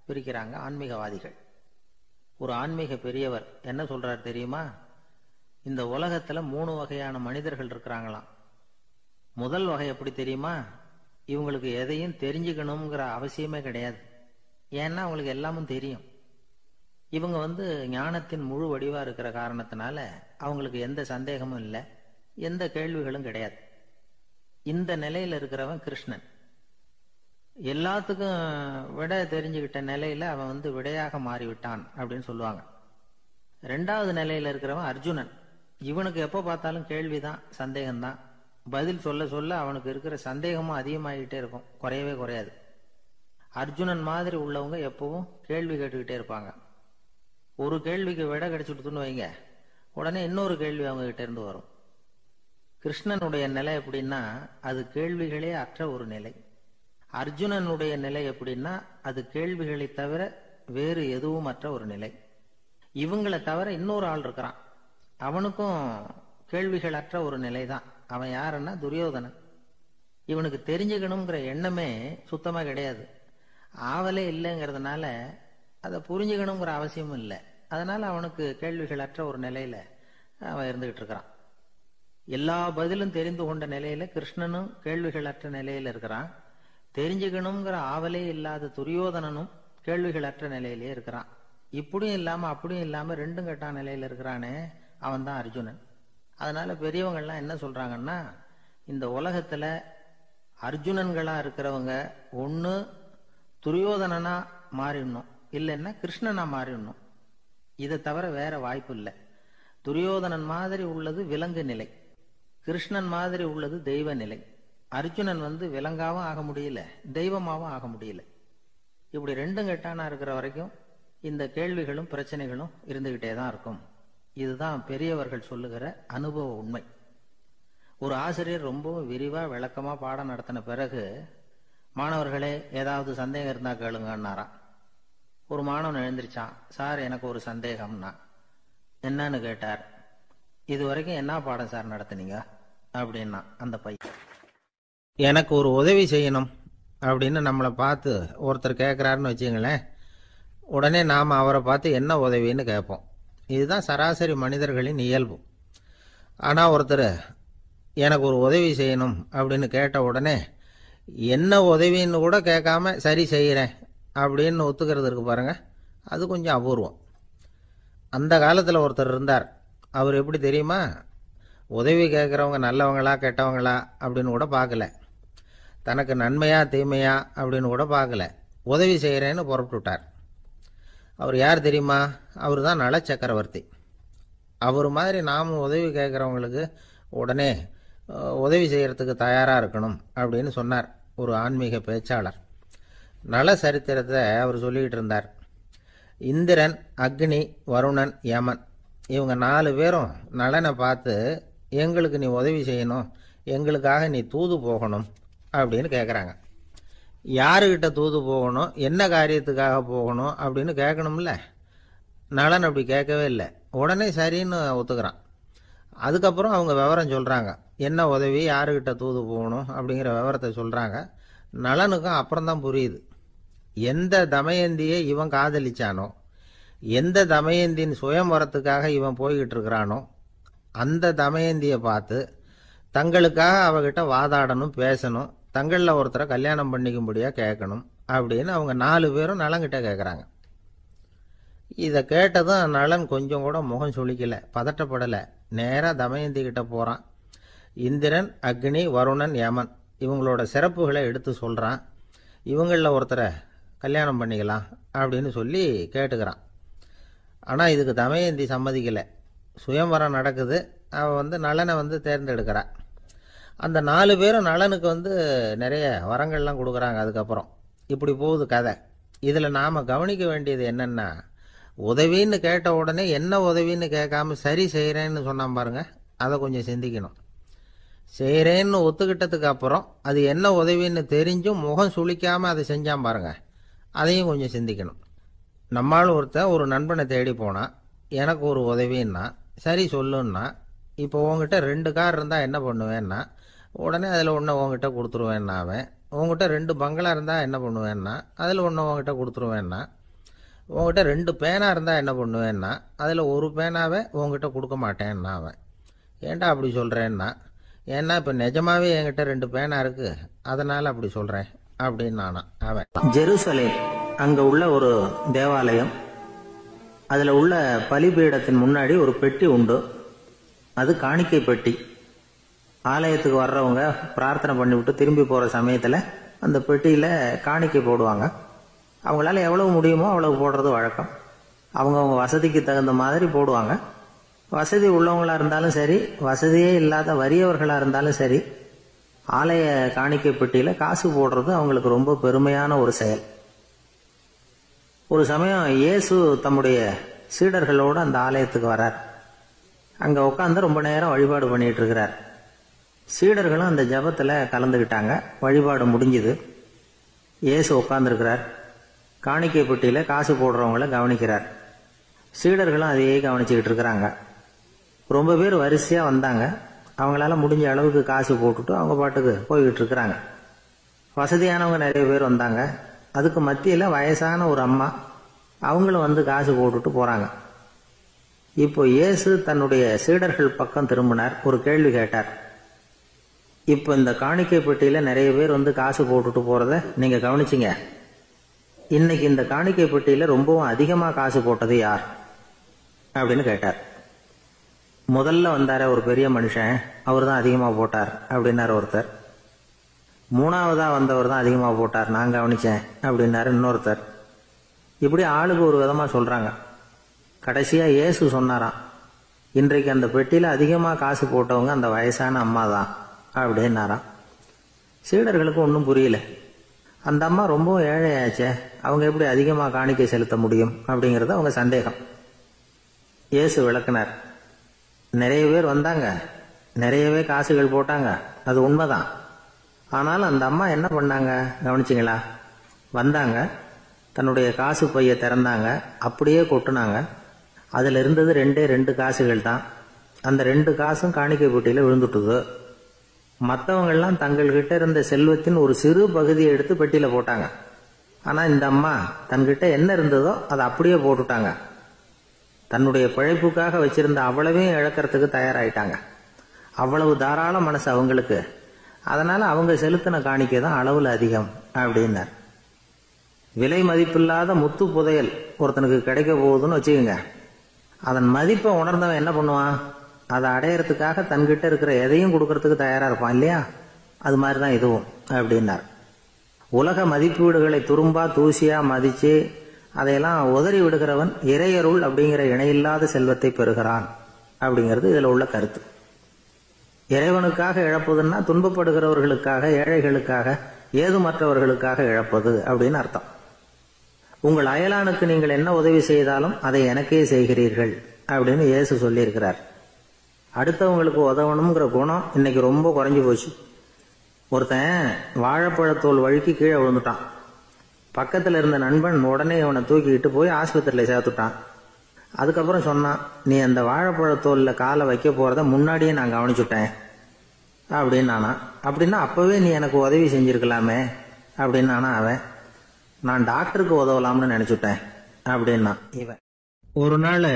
பிரிக்கிறாங்க ஆன்மீகவாதிகள். ஒரு ஆன்மீக பெரியவர் என்ன சொல்றார் தெரியுமா? இந்த உலகத்துல 3 வகையான மனிதர்கள் இருக்கிறாங்களாம். முதல் வகை எப்படி தெரியுமா? இவங்களுக்கு எதையும் தெரிஞ்சுக்கணுங்கிற அவசியமே கிடையாது. ஏன்னா அவங்களுக்கு எல்லாமும் தெரியும். இவங்க ஞானத்தின் முழு வடிவா இருக்கிற காரணத்தினால அவங்களுக்கு எந்த சந்தேகமும் இல்லை, எந்த கேள்விகளும் கிடையாது. இந்த நிலையில இருக்கிறவன் கிருஷ்ணன். எல்லாத்துக்கும் விட தெரிஞ்சுக்கிட்ட நிலையில அவன் விடையாக மாறிவிட்டான் அப்படின்னு சொல்லுவாங்க. 2வது நிலையில இருக்கிறவன் அர்ஜுனன். இவனுக்கு எப்ப பார்த்தாலும் கேள்விதான், சந்தேகம்தான். பதில் சொல்ல சொல்ல அவனுக்கு இருக்கிற சந்தேகமும் அதிகமாகிட்டே இருக்கும், குறையவே குறையாது. அர்ஜுனன் மாதிரி உள்ளவங்க எப்பவும் கேள்வி கேட்டுக்கிட்டே இருப்பாங்க. ஒரு கேள்விக்கு விட கிடைச்சுட்டுன்னு வைங்க, உடனே இன்னொரு கேள்வி அவங்க கிட்ட இருந்து வரும். கிருஷ்ணனுடைய நிலை எப்படின்னா அது கேள்விகளே அற்ற ஒரு நிலை. அர்ஜுனனுடைய நிலை எப்படின்னா அது கேள்விகளை தவிர வேறு எதுவும் அற்ற ஒரு நிலை. இவங்களை தவிர இன்னொரு ஆள் இருக்கிறான், அவனுக்கும் கேள்விகள் அற்ற ஒரு நிலை தான். அவன் யாருன்னா துரியோதனன். இவனுக்கு தெரிஞ்சுக்கணுங்கிற எண்ணமே சுத்தமா கிடையாது. ஆவலே இல்லைங்கிறதுனால அதை புரிஞ்சுக்கணுங்கிற அவசியமும் இல்லை. அதனால அவனுக்கு கேள்விகள் அற்ற ஒரு நிலையில அவன் இருந்துகிட்டு இருக்கிறான். எல்லா பதிலும் தெரிந்து கொண்ட நிலையில கிருஷ்ணனும் கேள்விகள் அற்ற நிலையில இருக்கிறான். தெரிஞ்சுக்கணுங்கிற ஆவலே இல்லாத துரியோதனனும் கேள்விகள் அற்ற நிலையிலே இருக்கிறான். இப்படியும் இல்லாம அப்படியும் இல்லாம ரெண்டும் கெட்டான நிலையில இருக்கிறானே, அவன் தான் அர்ஜுனன். அதனால பெரியவங்கள்லாம் என்ன சொல்றாங்கன்னா, இந்த உலகத்துல அர்ஜுனன்களா இருக்கிறவங்க ஒண்ணு துரியோதனனா மாறிடணும், இல்லைன்னா கிருஷ்ணனா மாறிடணும். இதை தவிர வேற வாய்ப்பு இல்லை. துரியோதனன் மாதிரி உள்ளது விலங்கு நிலை, கிருஷ்ணன் மாதிரி உள்ளது தெய்வ நிலை. அர்ஜுனன் விலங்காவும் ஆக முடியல, தெய்வமாவும் ஆக முடியல. இப்படி ரெண்டும் கெட்டானா இருக்கிற வரைக்கும் இந்த கேள்விகளும் பிரச்சனைகளும் இருந்துகிட்டே தான் இருக்கும். இதுதான் பெரியவர்கள் சொல்லுகிற அனுபவ உண்மை. ஒரு ஆசிரியர் ரொம்பவும் விரிவா விளக்கமா பாடம் நடத்தின பிறகு, மாணவர்களே ஏதாவது சந்தேகம் இருந்தா கேளுங்கன்னாராம். ஒரு மாணவன் எழுந்திருச்சான். சார் எனக்கு ஒரு சந்தேகம்னா. என்னன்னு கேட்டார். இது வரைக்கும் என்ன பாடம் சார் நடத்துனீங்க அப்படின்னா அந்த பையன். எனக்கு ஒரு உதவி செய்யணும் அப்படின்னு நம்மளை பார்த்து ஒருத்தர் கேட்குறாருன்னு வச்சுங்களேன், உடனே நாம் அவரை பார்த்து என்ன உதவின்னு கேட்போம். இதுதான் சராசரி மனிதர்களின் இயல்பு. ஆனால் ஒருத்தர் எனக்கு ஒரு உதவி செய்யணும் அப்படின்னு கேட்ட உடனே என்ன உதவின்னு கூட கேட்காம சரி செய்கிறேன் அப்படின்னு ஒத்துக்கிறது இருக்கு பாருங்க, அது கொஞ்சம் அபூர்வம். அந்த காலத்தில் ஒருத்தர் இருந்தார். அவர் எப்படி தெரியுமா, உதவி கேட்குறவங்க நல்லவங்களா கெட்டவங்களா அப்படின்னு கூட பார்க்கல, தனக்கு நன்மையா தீமையா அப்படின்னு கூட பார்க்கல, உதவி செய்கிறேன்னு புறப்பட்டு விட்டார். அவர் யார் தெரியுமா? அவர் தான் நல சக்கரவர்த்தி. அவர் மாதிரி நாமும் உதவி கேட்குறவங்களுக்கு உடனே உதவி செய்கிறதுக்கு தயாராக இருக்கணும் அப்படின்னு சொன்னார் ஒரு ஆன்மீக பேச்சாளர். நல சரித்திரத்தை அவர் சொல்லிக்கிட்டு இருந்தார். இந்திரன், அக்னி, வருணன், யமன் இவங்க 4 பேரும் நலனை பார்த்து எங்களுக்கு நீ உதவி செய்யணும், எங்களுக்காக நீ தூது போகணும் அப்படின்னு கேட்குறாங்க. யாருக்கிட்ட தூது போகணும், என்ன காரியத்துக்காக போகணும் அப்படின்னு கேட்கணும்ல. நலன் அப்படி கேட்கவே இல்லை, உடனே சரின்னு ஒத்துக்கிறான். அதுக்கப்புறம் அவங்க விவரம் சொல்கிறாங்க, என்ன உதவி, யாருக்கிட்ட தூது போகணும் அப்படிங்கிற விவரத்தை சொல்கிறாங்க. நலனுக்கும் அப்புறம்தான் புரியுது, எந்த தமயந்தியை இவன் காதலிச்சானோ, எந்த தமயந்தின் சுயம்பரத்துக்காக இவன் போய்கிட்டு இருக்கிறானோ அந்த தமயந்தியை பார்த்து தங்களுக்காக அவகிட்ட வாதாடணும், பேசணும், தங்களில் ஒருத்தரை கல்யாணம் பண்ணிக்கும்படியாக கேட்கணும் அப்படின்னு அவங்க 4 பேரும் நலன்கிட்ட கேட்குறாங்க. இதை கேட்டதும் நலன் கொஞ்சம் கூட முகம் சுளிக்கலை, பதட்டப்படலை. நேராக தமயந்தி கிட்ட போகிறான். இந்திரன், அக்னி, வருணன், யமன் இவங்களோட சிறப்புகளை எடுத்து சொல்கிறான். இவங்களில் ஒருத்தரை கல்யாணம் பண்ணிக்கலாம் அப்படின்னு சொல்லி கேட்டுக்கிறான். ஆனால் இதுக்கு தமயந்தி சம்மதிக்கலை. சுயம்பரம் நடக்குது, அவள் நலனை தேர்ந்தெடுக்கிறாள். அந்த 4 பேரும் நலனுக்கு நிறைய வரங்கள்லாம் கொடுக்குறாங்க. அதுக்கப்புறம் இப்படி போகுது கதை. இதில் நாம் கவனிக்க வேண்டியது என்னென்னா, உதவின்னு கேட்ட உடனே என்ன உதவின்னு கேட்காம சரி செய்கிறேன்னு சொன்னான் பாருங்க, அதை கொஞ்சம் சிந்திக்கணும். செய்கிறேன்னு ஒத்துக்கிட்டதுக்கு அப்புறம் அது என்ன உதவின்னு தெரிஞ்சும் முகம் சுளிக்காமல் அதை செஞ்சான் பாருங்க, அதையும் கொஞ்சம் சிந்திக்கணும். நம்மால் ஒருத்தன் ஒரு நண்பனை தேடி போனான், எனக்கு ஒரு உதவின்னா சரி சொல்லுன்னா, இப்போ உங்ககிட்ட 2 கார் இருந்தால் என்ன பண்ணுவேன்னா உடனே அதில் ஒன்று உங்ககிட்ட கொடுத்துருவேன்னா, அவன் உங்ககிட்ட 2 பங்களா இருந்தால் என்ன பண்ணுவேன்னா அதில் ஒன்று உங்ககிட்ட கொடுத்துருவேன்னா, உங்ககிட்ட 2 பேனா இருந்தால் என்ன பண்ணுவேன்னா அதில் ஒரு பேனாவை உங்ககிட்ட கொடுக்க மாட்டேன்னா, அவன் ஏன்டா அப்படி சொல்கிறேன்னா, ஏன்னா இப்போ நிஜமாவே என்கிட்ட 2 பேனா இருக்குது, அதனால் அப்படி சொல்கிறேன் அப்படின்னு நானான் அவன். ஜெருசலேம் அங்கே உள்ள ஒரு தேவாலயம், அதில் உள்ள பலிபீடத்தின் முன்னாடி ஒரு பெட்டி உண்டு, அது காணிக்கை பெட்டி. ஆலயத்துக்கு வர்றவங்க பிரார்த்தனை பண்ணிவிட்டு திரும்பி போகிற சமயத்தில் அந்த பெட்டியில் காணிக்கை போடுவாங்க. அவங்களால எவ்வளவு முடியுமோ அவ்வளவு போடுறது வழக்கம். அவங்கவுங்க வசதிக்கு தகுந்த மாதிரி போடுவாங்க. வசதி உள்ளவங்களாக இருந்தாலும் சரி, வசதியே இல்லாத வறியவர்களாக இருந்தாலும் சரி, ஆலய காணிக்கை பெட்டியில் காசு போடுறது அவங்களுக்கு ரொம்ப பெருமையான ஒரு செயல். ஒரு சமயம் இயேசு தம்முடைய சீடர்களோடு அந்த ஆலயத்துக்கு வரார். அங்கே உட்காந்து ரொம்ப நேரம் வழிபாடு பண்ணிட்டு இருக்கிறார். சீடர்களும் அந்த ஜபத்தில் கலந்துக்கிட்டாங்க. வழிபாடு முடிஞ்சுது. இயேசு உட்காந்துருக்கிறார். காணிக்கை பெட்டியில் காசு போடுறவங்கள கவனிக்கிறார். சீடர்களும் அதையே கவனிச்சுக்கிட்டு இருக்கிறாங்க. ரொம்ப பேர் வரிசையாக வந்தாங்க. அவங்களால முடிஞ்ச அளவுக்கு காசு போட்டுட்டு அவங்க பாட்டுக்கு போய்கிட்டு இருக்கிறாங்க. வசதியானவங்க நிறைய பேர் வந்தாங்க. அதுக்கு மத்தியில் வயசான ஒரு அம்மா, அவங்களும் காசு போட்டுட்டு போகிறாங்க. இப்போ இயேசு தன்னுடைய சீடர்கள் பக்கம் திரும்பினார். ஒரு கேள்வி கேட்டார். இப்போ இந்த காணிக்கை பெட்டியில் நிறைய பேர் காசு போட்டுட்டு போகிறத நீங்கள் கவனிச்சிங்க. இன்னைக்கு இந்த காணிக்கை பெட்டியில் ரொம்பவும் அதிகமாக காசு போட்டது யார் அப்படின்னு கேட்டார். முதல்ல வந்தார ஒரு பெரிய மனுஷன், அவர் தான் அதிகமாக போட்டார் அப்படின்னாரு ஒருத்தர். 3ஆவதா வந்தவர் தான் அதிகமாக போட்டார், நான் கவனிச்சேன் அப்படின்னாரு இன்னொருத்தர். இப்படி ஆளுக்கு ஒரு விதமாக சொல்கிறாங்க. கடைசியாக இயேசு சொன்னாராம், இன்றைக்கு அந்த பெட்டியில் அதிகமாக காசு போட்டவங்க அந்த வயசான அம்மா தான் அப்படின்னாராம். சீடர்களுக்கு ஒன்றும் புரியல. அந்த அம்மா ரொம்ப ஏழையாச்சே, அவங்க எப்படி அதிகமாக காணிக்கை செலுத்த முடியும் அப்படிங்கிறது அவங்க சந்தேகம். இயேசு விளக்குனார். நிறைய பேர் வந்தாங்க, நிறையவே காசுகள் போட்டாங்க, அது உண்மைதான். ஆனால் அந்த அம்மா என்ன பண்ணாங்க கவனிச்சிங்களா? வந்தாங்க, தன்னுடைய காசு பையை திறந்தாங்க, அப்படியே கொட்டுனாங்க. அதில் இருந்தது 2 காசுகள் தான். அந்த 2 காசும் காணிக்கை பெட்டியில விழுந்துட்டுது. மற்றவங்கெல்லாம் தங்கள்கிட்ட இருந்த செல்வத்தின் ஒரு சிறு பகுதியை எடுத்து பெட்டியில போட்டாங்க. ஆனா இந்த அம்மா தன்கிட்ட என்ன இருந்ததோ அதை அப்படியே போட்டுட்டாங்க. தன்னுடைய பிழைப்புக்காக வச்சிருந்த அவ்வளவையும் இழக்கிறதுக்கு தயாராயிட்டாங்க. அவ்வளவு தாராள மனசு அவங்களுக்கு. அதனால அவங்க செலுத்தின காணிக்கை தான் அளவுல அதிகம் அப்படின்னார். விலை மதிப்பில்லாத முத்து புதையல் ஒருத்தனுக்கு கிடைக்க போகுதுன்னு வச்சுக்கோங்க. அதன் மதிப்பை உணர்ந்தவன் என்ன பண்ணுவான்? அதை அடையறதுக்காக தன்கிட்ட இருக்கிற எதையும் கொடுக்கறதுக்கு தயாரா இருப்பான் இல்லையா? அது மாதிரிதான் இதுவும் அப்படின்னார். உலக மதிப்பீடுகளை துரும்பா தூசியா மதிச்சு அதையெல்லாம் உதறி விடுகிறவன் இறையருள் அப்படிங்கிற இணையில்லாத செல்வத்தை பெறுகிறான் அப்படிங்கிறது இதுல உள்ள கருத்து. இறைவனுக்காக இழப்பதுன்னா துன்பப்படுகிறவர்களுக்காக, ஏழைகளுக்காக, ஏதுமற்றவர்களுக்காக இழப்பது அப்படின்னு அர்த்தம். உங்கள் அயலானுக்கு நீங்கள் என்ன உதவி செய்தாலும் அதை எனக்கே செய்கிறீர்கள் அப்படின்னு இயேசு சொல்லியிருக்கிறார். அடுத்தவங்களுக்கு உதவணுங்கிற குணம் இன்னைக்கு ரொம்ப குறைஞ்சு போச்சு. ஒருத்தன் வாழைப்பழத்தோல் வழுக்கி கீழே விழுந்துட்டான். பக்கத்தில் இருந்த நண்பன் உடனே அவனை தூக்கிக்கிட்டு போய் ஆஸ்பத்திரியில் சேர்த்துட்டான். அதுக்கப்புறம் சொன்னான், நீ அந்த வாழைப்பழத்தோலில் காலை வைக்க போறத முன்னாடியே நான் கவனிச்சுட்டேன் அப்படின்னானா. அப்படின்னா அப்பவே நீ எனக்கு உதவி செஞ்சிருக்கலாமே அப்படின்னானா அவன். நான் டாக்டருக்கு உதவலாம்னு நினைச்சுட்டேன் அப்படின்னா இவன். ஒரு நாள்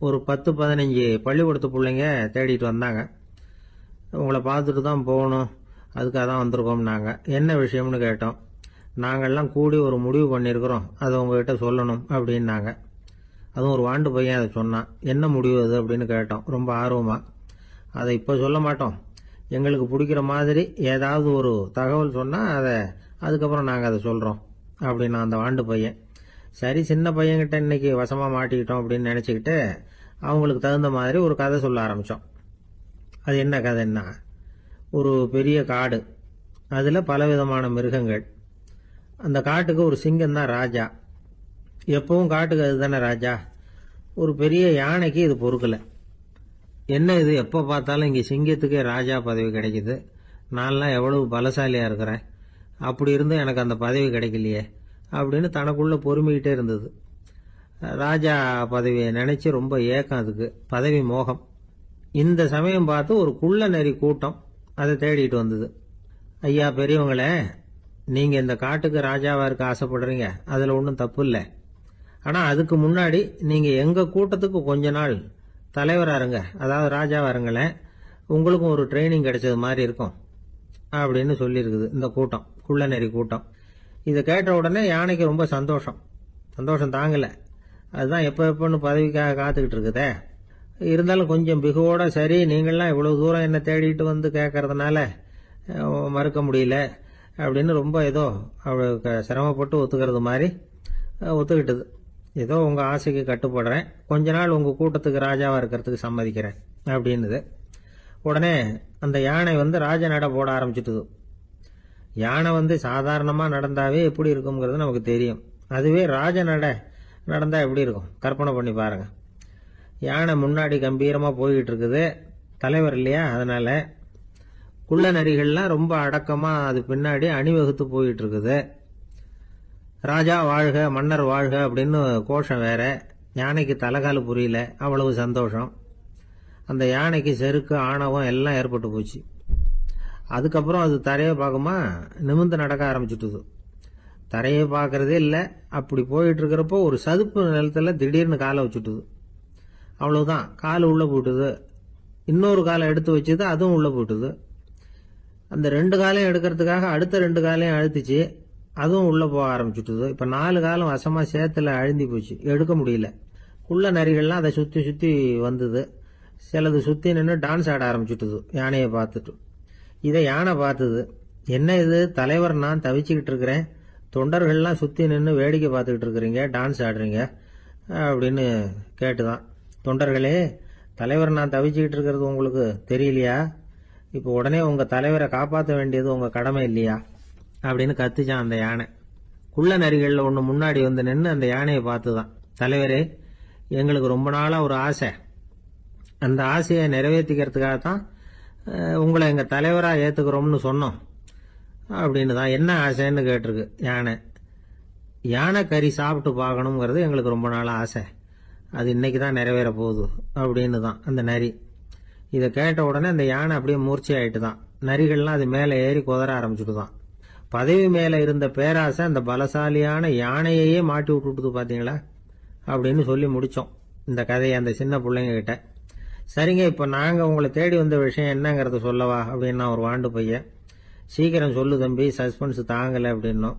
ஒரு 10-15 பள்ளிக்கூடத்து பிள்ளைங்க தேடிட்டு வந்தாங்க. உங்களை பார்த்துட்டு தான் போகணும், அதுக்காக தான் வந்திருக்கோம்னாங்க. என்ன விஷயம்னு கேட்டோம். நாங்கள்லாம் கூடி ஒரு முடிவு பண்ணியிருக்கிறோம், அதை உங்ககிட்ட சொல்லணும் அப்படின்னாங்க. அதுவும் ஒரு வாண்டு பையன் அதை சொன்னான். என்ன முடிவு அது அப்படின்னு கேட்டோம் ரொம்ப ஆர்வமா. அதை இப்போ சொல்ல மாட்டோம், எங்களுக்கு பிடிக்கிற மாதிரி ஏதாவது ஒரு தகவல் சொன்னால் அதை அதுக்கப்புறம் நாங்கள் அதை சொல்கிறோம் அப்படின்னா அந்த வாண்டு பையன். சரி, சின்ன பையன்கிட்ட இன்னைக்கு வசமாக மாட்டிக்கிட்டோம் அப்படின்னு நினச்சிக்கிட்டு அவங்களுக்கு தகுந்த மாதிரி ஒரு கதை சொல்ல ஆரம்பித்தோம். அது என்ன கதைன்னா, ஒரு பெரிய காடு, அதில் பலவிதமான மிருகங்கள். அந்த காட்டுக்கு ஒரு சிங்கம் தான் ராஜா. எப்பவும் காட்டுக்கு அதுதானே ராஜா. ஒரு பெரிய யானைக்கு இது பொறுக்கலை. என்ன இது, எப்போ பார்த்தாலும் இங்கே சிங்கத்துக்கே ராஜா பதவி கிடைக்குது, நான்லாம் எவ்வளவு பலசாலியாக இருக்கிறேன், அப்படி இருந்தும் எனக்கு அந்த பதவி கிடைக்கலையே அப்படின்னு தனக்குள்ள பொறுமிக்கிட்டே இருந்தது. ராஜா பதவியை நினைச்சு ரொம்ப ஏக்கம், அதுக்கு பதவி மோகம். இந்த சமயம் பார்த்து ஒரு குள்ள நரி கூட்டம் அதை தேடிட்டு வந்தது. ஐயா பெரியவங்களே, நீங்க இந்த காட்டுக்கு ராஜாவா இருக்க ஆசைப்படுறீங்க, அதுல ஒன்றும் தப்பு இல்லை. ஆனா அதுக்கு முன்னாடி நீங்க எங்க கூட்டத்துக்கு கொஞ்ச நாள் தலைவரா இருங்க, அதாவது ராஜாவா இருங்களேன், உங்களுக்கும் ஒரு ட்ரைனிங் கிடைச்சது மாதிரி இருக்கும் அப்படின்னு சொல்லியிருக்குது இந்த கூட்டம், குள்ள நெறி கூட்டம். இதை கேட்ட உடனே யானைக்கு ரொம்ப சந்தோஷம் தாங்கல. அதுதான் எப்பன்னு பதவிக்காக காத்துக்கிட்டு இருக்குதே. இருந்தாலும் கொஞ்சம் பிகுவோட, சரி நீங்கள்லாம் இவ்வளவு தூரம் என்ன தேடிட்டு வந்து கேட்கறதுனால மறுக்க முடியல அப்படின்னு ரொம்ப ஏதோ அவளுக்கு சிரமப்பட்டு ஒத்துக்கிறது மாதிரி ஒத்துக்கிட்டது. ஏதோ உங்க ஆசைக்கு கட்டுப்படுறேன், கொஞ்ச நாள் உங்க கூட்டத்துக்கு ராஜாவா இருக்கிறதுக்கு சம்மதிக்கிறேன் அப்படின்னுது. உடனே அந்த யானை ராஜ நட போட ஆரம்பிச்சுட்டுது. யானை சாதாரணமா நடந்தாவே எப்படி இருக்குங்கிறது நமக்கு தெரியும். அதுவே ராஜ நட நடந்தா எப்படி இருக்கும் கற்பனை பண்ணி பாருங்க. யானை முன்னாடி கம்பீரமா போய்கிட்டு இருக்குது, தலைவர் இல்லையா, அதனால குள்ள நரிகள்லாம் ரொம்ப அடக்கமா அது பின்னாடி அணிவகுத்து போயிட்டு இருக்குது. ராஜா வாழ்க, மன்னர் வாழ்க அப்படின்னு கோஷம் வேற. யானைக்கு தலைகால புரியல, அவ்வளவு சந்தோஷம். அந்த யானைக்கு செருக்கு, ஆணவம் எல்லாம் ஏற்பட்டு போச்சு. அதுக்கப்புறம் அது தரையை பார்க்குமா, நிமிர்ந்து நடக்க ஆரம்பிச்சுட்டுது. தரையை பார்க்கறதே இல்லை. அப்படி போயிட்டு இருக்கிறப்போ ஒரு சதுப்பு நிலத்துல திடீர்னு காலை வச்சுட்டுது. அவ்வளவுதான், கால் உள்ள போயிட்டுது. இன்னொரு காலை எடுத்து வச்சுது, அதுவும் உள்ள போயிட்டுது. அந்த 2 காலையும் எடுக்கிறதுக்காக அடுத்த 2 காலையும் அழுத்திச்சு, அதுவும் உள்ள போக ஆரம்பிச்சுட்டுது. இப்ப 4 காலம் வசமா சேத்துல அழுந்தி போச்சு, எடுக்க முடியல. குள்ள நரிகள்லாம் அதை சுத்தி சுத்தி வந்தது. சிலது சுத்தி நின்று டான்ஸ் ஆட ஆரம்பிச்சுட்டுது யானையை பார்த்துட்டு. இதை யானை பார்த்தது. என்ன இது, தலைவர் நான் தவிச்சுக்கிட்டு இருக்கிறேன், தொண்டர்கள்லாம் சுத்தி நின்று வேடிக்கை பார்த்துக்கிட்டு இருக்கிறீங்க, டான்ஸ் ஆடுறீங்க அப்படின்னு கேட்டுதான். தொண்டர்களே, தலைவர் நான் தவிச்சுக்கிட்டு இருக்கிறது உங்களுக்கு தெரியலையா? இப்போ உடனே உங்க தலைவரை காப்பாற்ற வேண்டியது உங்க கடமை இல்லையா அப்படின்னு கத்துச்சான் அந்த யானை. குள்ள நரிகள்ல ஒண்ணு முன்னாடி நின்று அந்த யானையை பார்த்துதான், தலைவரே எங்களுக்கு ரொம்ப நாளா ஒரு ஆசை, அந்த ஆசையை நிறைவேற்றிக்கிறதுக்காகத்தான் உங்களை எங்க தலைவரா ஏத்துக்கிறோம்னு சொன்னோம் அப்படின்னு தான். என்ன ஆசைன்னு கேட்டிருக்கு யானை. யானை கறி சாப்பிட்டு பார்க்கணுங்கிறது எங்களுக்கு ரொம்ப நாளா ஆசை, அது இன்னைக்கு தான் நிறைவேற போகுது அப்படின்னு தான் அந்த நரி. இதை கேட்ட உடனே அந்த யானை அப்படியே மூர்ச்சி ஆயிட்டு தான். நரிகள்லாம் அது மேலே ஏறி குதற ஆரம்பிச்சுட்டுதான். பதவி மேல இருந்த பேராசை அந்த பலசாலியான யானையையே மாட்டி விட்டுட்டு பாத்தீங்களா அப்படின்னு சொல்லி முடிச்சோம் இந்த கதையை அந்த சின்ன பிள்ளைங்க கிட்ட. சரிங்க, இப்ப நாங்க உங்களை தேடி வந்த விஷயம் என்னங்கறத சொல்லவா அப்படின்னா ஒரு வாண்டு பையன். சீக்கிரம் சொல்லு தம்பி, சஸ்பென்ஸ் தாங்கல அப்படின்னும்.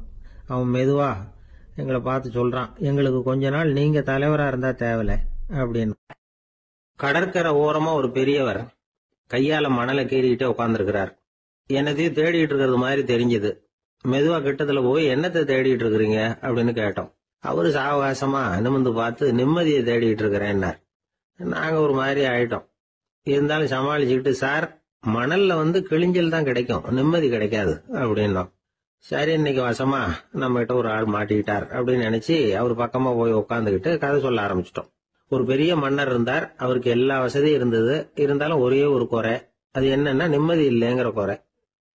அவன் மெதுவா எங்களை பார்த்து சொல்றான், எங்களுக்கு கொஞ்ச நாள் நீங்க தலைவரா இருந்தா தேவல அப்படின்னு. கடற்கரை ஓரமா ஒரு பெரியவர் கையால மணலை கீறிக்கிட்டே உட்கார்ந்துருக்கிறார். என்னத்தையும் தேடிட்டு இருக்கிறது மாதிரி தெரிஞ்சது. மெதுவா கிட்டத்துல போய் என்னத்தை தேடிட்டு இருக்கிறீங்க அப்படின்னு கேட்டோம். அவரு சாவகாசமா நிமிர்ந்து பார்த்து நிம்மதியை தேடிட்டு இருக்கிறேன்னார். நாங்க ஒரு மாதிரி ஆயிட்டோம். இருந்தாலும் சமாளிச்சுக்கிட்டு, சார் மணல்ல கிழிஞ்சல் தான் கிடைக்கும், நிம்மதி கிடைக்காது அப்படின்னோம். சரி, இன்னைக்கு வசமா நம்ம கிட்ட ஒரு ஆள் மாட்டிக்கிட்டார் அப்படின்னு நினைச்சு அவர் பக்கமா போய் உட்காந்துக்கிட்டு கதை சொல்ல ஆரம்பிச்சிட்டோம். ஒரு பெரிய மன்னர் இருந்தார். அவருக்கு எல்லா வசதியும் இருந்தது. இருந்தாலும் ஒரே ஒரு குறை. அது என்னன்னா நிம்மதி இல்லைங்கிற குறை.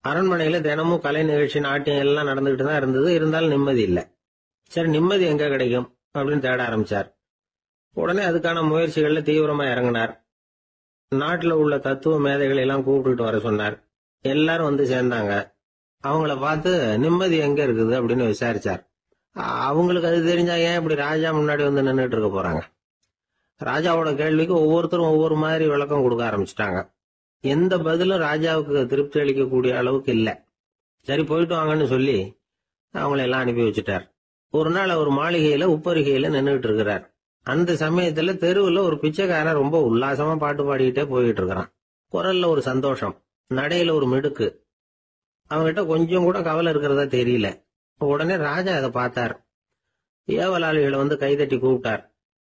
அரண்மனையில தினமும் கலை நிகழ்ச்சி, நாட்டியம் எல்லாம் நடந்துகிட்டு தான் இருந்தது. இருந்தாலும் நிம்மதி இல்லை. சரி, நிம்மதி எங்க கிடைக்கும் அப்படின்னு தேட ஆரம்பிச்சார். உடனே அதுக்கான முயற்சிகள்ல தீவிரமா இறங்கினார். நாட்டுல உள்ள தத்துவ மேதைகளை எல்லாம் கூப்பிட்டுட்டு வர சொன்னார். எல்லாரும் சேர்ந்தாங்க. அவங்கள பார்த்து நிம்மதி எங்க இருக்குது அப்படின்னு விசாரிச்சார். அவங்களுக்கு அது தெரிஞ்சா ஏன் இப்படி ராஜா முன்னாடி நின்றுட்டு இருக்க போறாங்க? ராஜாவோட கேள்விக்கு ஒவ்வொருத்தரும் ஒவ்வொரு மாதிரி விளக்கம் கொடுக்க ஆரம்பிச்சுட்டாங்க. எந்த பதிலும் ராஜாவுக்கு திருப்தி அளிக்கக்கூடிய அளவுக்கு இல்ல. சரி, போயிட்டு வாங்கன்னு சொல்லி அவங்களை எல்லாம் அனுப்பி வச்சுட்டார். ஒரு நாள் அவர் மாளிகையில உப்பரிகையில நின்றுட்டு இருக்கிறார். அந்த சமயத்துல தெருவுல ஒரு பிச்சைக்காரன் ரொம்ப உல்லாசமா பாட்டு பாடிக்கிட்டே போயிட்டு இருக்கிறான். குரல்ல ஒரு சந்தோஷம், நடையில ஒரு மிடுக்கு. அவங்ககிட்ட கொஞ்சம் கூட கவலை இருக்கிறதா தெரியல. உடனே ராஜா அதை பார்த்தார். ஏவலாளிகளை கைதட்டி கூப்பிட்டார்.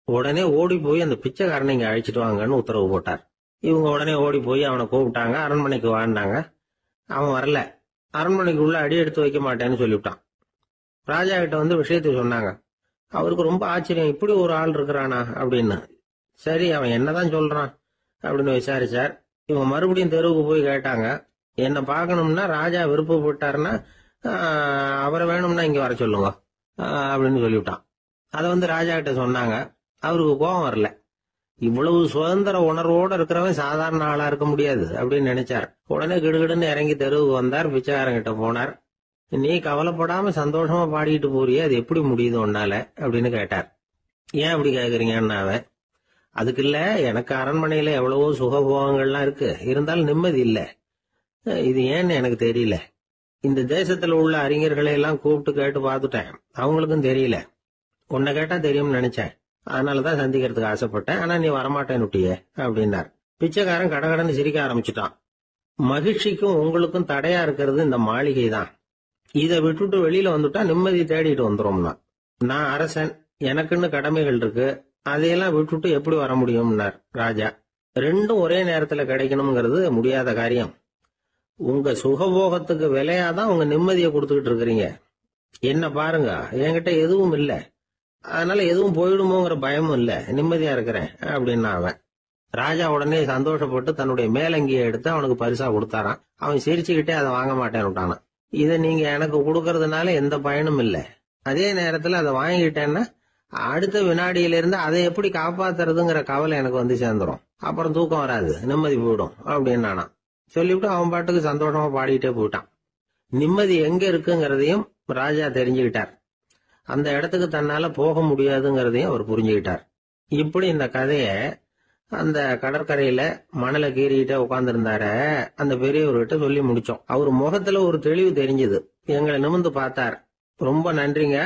உடனே ஓடி போய் அந்த பிச்சைக்காரனை இங்க அழைச்சிட்டு வாங்கன்னு உத்தரவு போட்டார். இவங்க உடனே ஓடி போய் அவனை கூப்பிட்டாங்க. அரண்மனைக்கு வாழ்ந்தாங்க. அவன் வரல. அரண்மனைக்கு உள்ள அடி எடுத்து வைக்க மாட்டேன்னு சொல்லிவிட்டான். ராஜா கிட்ட விஷயத்தை சொன்னாங்க. அவருக்கு ரொம்ப ஆச்சரியம், இப்படி ஒரு ஆள் இருக்கிறானா அப்படின்னு. சரி, அவன் என்னதான் சொல்றான் அப்படின்னு விசாரிச்சார். இவங்க மறுபடியும் தெருவுக்கு போய் கேட்டாங்க. என்ன பார்க்கணும்னா ராஜா விருப்பப்பட்டாருன்னா அவரை வேணும்னா இங்க வர சொல்லுங்க அப்படின்னு சொல்லிவிட்டான். அதை ராஜா கிட்ட சொன்னாங்க. அவருக்கு கோபம் வரல. இவ்வளவு சுதந்திர உணர்வோட இருக்கிறவன் சாதாரண ஆளா இருக்க முடியாது அப்படின்னு நினைச்சார். உடனே கிடுகிடுன்னு இறங்கி தெருவுக்கு வந்தார். பிச்சைக்காரங்கிட்ட போனார். நீ கவலைப்படாம சந்தோஷமா பாடிக்கிட்டு போறியே, அது எப்படி முடியுது உன்னால அப்படின்னு கேட்டார். ஏன் அப்படி கேக்குறீங்கன்னா அவன், அதுக்கு இல்ல, எனக்கு அரண்மனையில எவ்வளவோ சுகபோகங்கள்லாம் இருக்கு, இருந்தாலும் நிம்மதி இல்ல. இது ஏன்னு எனக்கு தெரியல. இந்த தேசத்துல உள்ள அறிஞர்களை எல்லாம் கூப்பிட்டு கேட்டு பார்த்துட்டேன், அவங்களுக்கும் தெரியல. உன்னை கேட்டா தெரியும்னு நினைச்சேன், அதனாலதான் சந்திக்கிறதுக்கு ஆசைப்பட்டேன். ஆனா நீ வரமாட்டேன்னுட்டியே அப்படின்னார். பிச்சைக்காரன் கடகடன்னு சிரிக்க ஆரம்பிச்சுட்டான். மகிழ்ச்சிக்கும் உங்களுக்கும் தடையா இருக்கிறது இந்த மாளிகை தான். இதை விட்டுட்டு வெளியில வந்துட்டா நிம்மதி தேடிட்டு வந்துரும்னா. நான் அரசன், எனக்குன்னு கடமைகள் இருக்கு, அதையெல்லாம் விட்டுட்டு எப்படி வர முடியும்னார் ராஜா. ரெண்டும் ஒரே நேரத்துல கிடைக்கணுங்கிறது முடியாத காரியம். உங்க சுகபோகத்துக்கு விலையாதான் உங்க நிம்மதியை கொடுத்துக்கிட்டு இருக்கிறீங்க. என்ன பாருங்க, என்கிட்ட எதுவும் இல்ல, அதனால எதுவும் போயிடுமோங்கிற பயமும் இல்ல, நிம்மதியா இருக்கிறேன் அப்படின்னா அவன். ராஜா உடனே சந்தோஷப்பட்டு தன்னுடைய மேலங்கியை எடுத்து அவனுக்கு பரிசா கொடுத்தாரான். அவன் சிரிச்சுக்கிட்டே அதை வாங்க மாட்டேன்னு விட்டானான். இதை நீங்க எனக்கு கொடுக்கறதுனால எந்த பயனும் இல்ல, அதே நேரத்துல அதை வாங்கிட்டேன்னா அடுத்த வினாடியிலிருந்து அதை எப்படி காப்பாத்துறதுங்கிற கவலை எனக்கு சேர்ந்துரும். அப்புறம் தூக்கம் வராது, நிம்மதி போயிடும் அப்படின்னானா. சொல்லிவிட்டு அவன் பாட்டுக்கு சந்தோஷமா பாடிட்டே போயிட்டான். நிம்மதி எங்க இருக்குங்கிறதையும் ராஜா தெரிஞ்சுக்கிட்டார். அந்த இடத்துக்கு தன்னால போக முடியாதுங்கிறதையும் அவர் புரிஞ்சுக்கிட்டார். இப்படி இந்த கதைய அந்த கடற்கரையில மணலை கீறிக்கிட்டே உட்கார்ந்துருந்தார அந்த பெரியவர்கிட்ட சொல்லி முடிச்சோம். அவர் முகத்துல ஒரு தெளிவு தெரிஞ்சது. எங்களை நிமிர்ந்து பார்த்தார். ரொம்ப நன்றிங்க,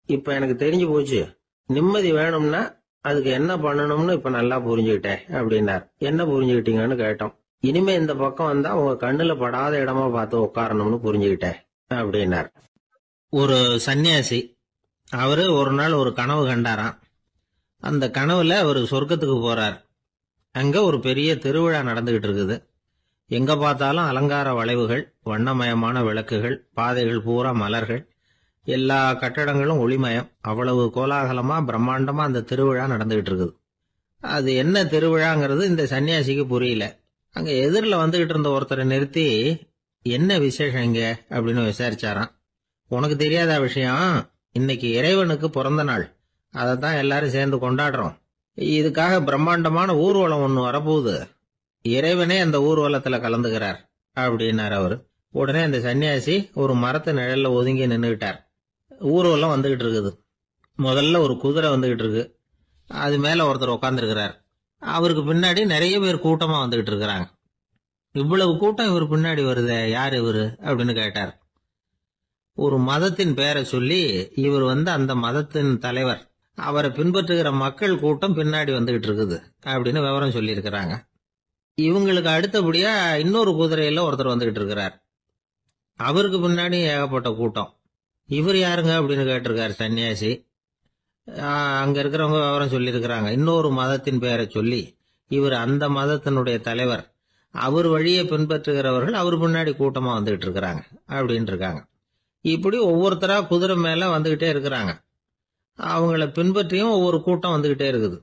இப்ப எனக்கு தெரிஞ்சு போச்சு, நிம்மதி வேணும்னா அதுக்கு என்ன பண்ணணும்னு இப்ப நல்லா புரிஞ்சுக்கிட்டேன் அப்படின்னார். என்ன புரிஞ்சுக்கிட்டீங்கன்னு கேட்டோம். இனிமே இந்த பக்கம் வந்தா உங்க கண்ணுல படாத இடமா பார்த்து உட்காரணும்னு புரிஞ்சுக்கிட்டேன் அப்படின்னார். ஒரு சன்னியாசி, அவரு ஒரு நாள் ஒரு கனவு கண்டாராம். அந்த கனவுல அவர் சொர்க்கத்துக்கு போறார். அங்க ஒரு பெரிய திருவிழா நடந்துகிட்டு இருக்குது. எங்க பார்த்தாலும் அலங்கார வளைவுகள், வண்ணமயமான விளக்குகள், பாதைகள் பூரா மலர்கள், எல்லா கட்டடங்களும் ஒளிமயம். அவ்வளவு கோலாகலமா பிரம்மாண்டமா அந்த திருவிழா நடந்துகிட்டு இருக்குது. அது என்ன திருவிழாங்கிறது இந்த சன்னியாசிக்கு புரியல. அங்க எதிரில் வந்துகிட்டு இருந்த ஒருத்தரை நிறுத்தி, என்ன விசேஷம் இங்க அப்படின்னு விசாரிச்சாராம். உனக்கு தெரியாத விஷயம், இன்னைக்கு இறைவனுக்கு பிறந்த நாள், அதைத்தான் எல்லாரும் சேர்ந்து கொண்டாடுறோம். இதுக்காக பிரம்மாண்டமான ஊர்வலம் ஒண்ணு வரப்போகுது. இறைவனே அந்த ஊர்வலத்துல கலந்துகிறார் அப்படின்னார் அவரு. உடனே அந்த சன்னியாசி ஒரு மரத்து நிழல்ல ஒதுங்கி நின்றுகிட்டார். ஊர்வலம் வந்துகிட்டு இருக்குது. முதல்ல ஒரு குதிரை வந்துகிட்டு இருக்கு. அது மேல ஒருத்தர் உட்காந்துருக்கிறார். அவருக்கு பின்னாடி நிறைய பேர் கூட்டமா வந்துகிட்டு இருக்கிறாங்க. இவ்வளவு கூட்டம் இவர் பின்னாடி வருதே, யார் இவரு அப்படின்னு கேட்டார். ஒரு மதத்தின் பெயரை சொல்லி இவர் அந்த மதத்தின் தலைவர், அவரை பின்பற்றுகிற மக்கள் கூட்டம் பின்னாடி வந்துகிட்டு இருக்குது அப்படின்னு விவரம் சொல்லி இருக்கிறாங்க. இவங்களுக்கு அடுத்தபடியா இன்னொரு குதிரையில ஒருத்தர் வந்துகிட்டு இருக்கிறார். அவருக்கு பின்னாடி ஏகப்பட்ட கூட்டம். இவர் யாருங்க அப்படின்னு கேட்டிருக்காரு சன்னியாசி. அங்க இருக்கிறவங்க விவரம் சொல்லி இருக்கிறாங்க. இன்னொரு மதத்தின் பெயரை சொல்லி இவர் அந்த மதத்தினுடைய தலைவர், அவர் வழியை பின்பற்றுகிறவர்கள் அவர் பின்னாடி கூட்டமா வந்துகிட்டு இருக்கிறாங்க அப்படின்னு இருக்காங்க. இப்படி ஒவ்வொருத்தரா குதிரை மேல வந்துகிட்டே இருக்கிறாங்க. அவங்கள பின்பற்றியும் ஒவ்வொரு கூட்டம் வந்துகிட்டே இருக்குது.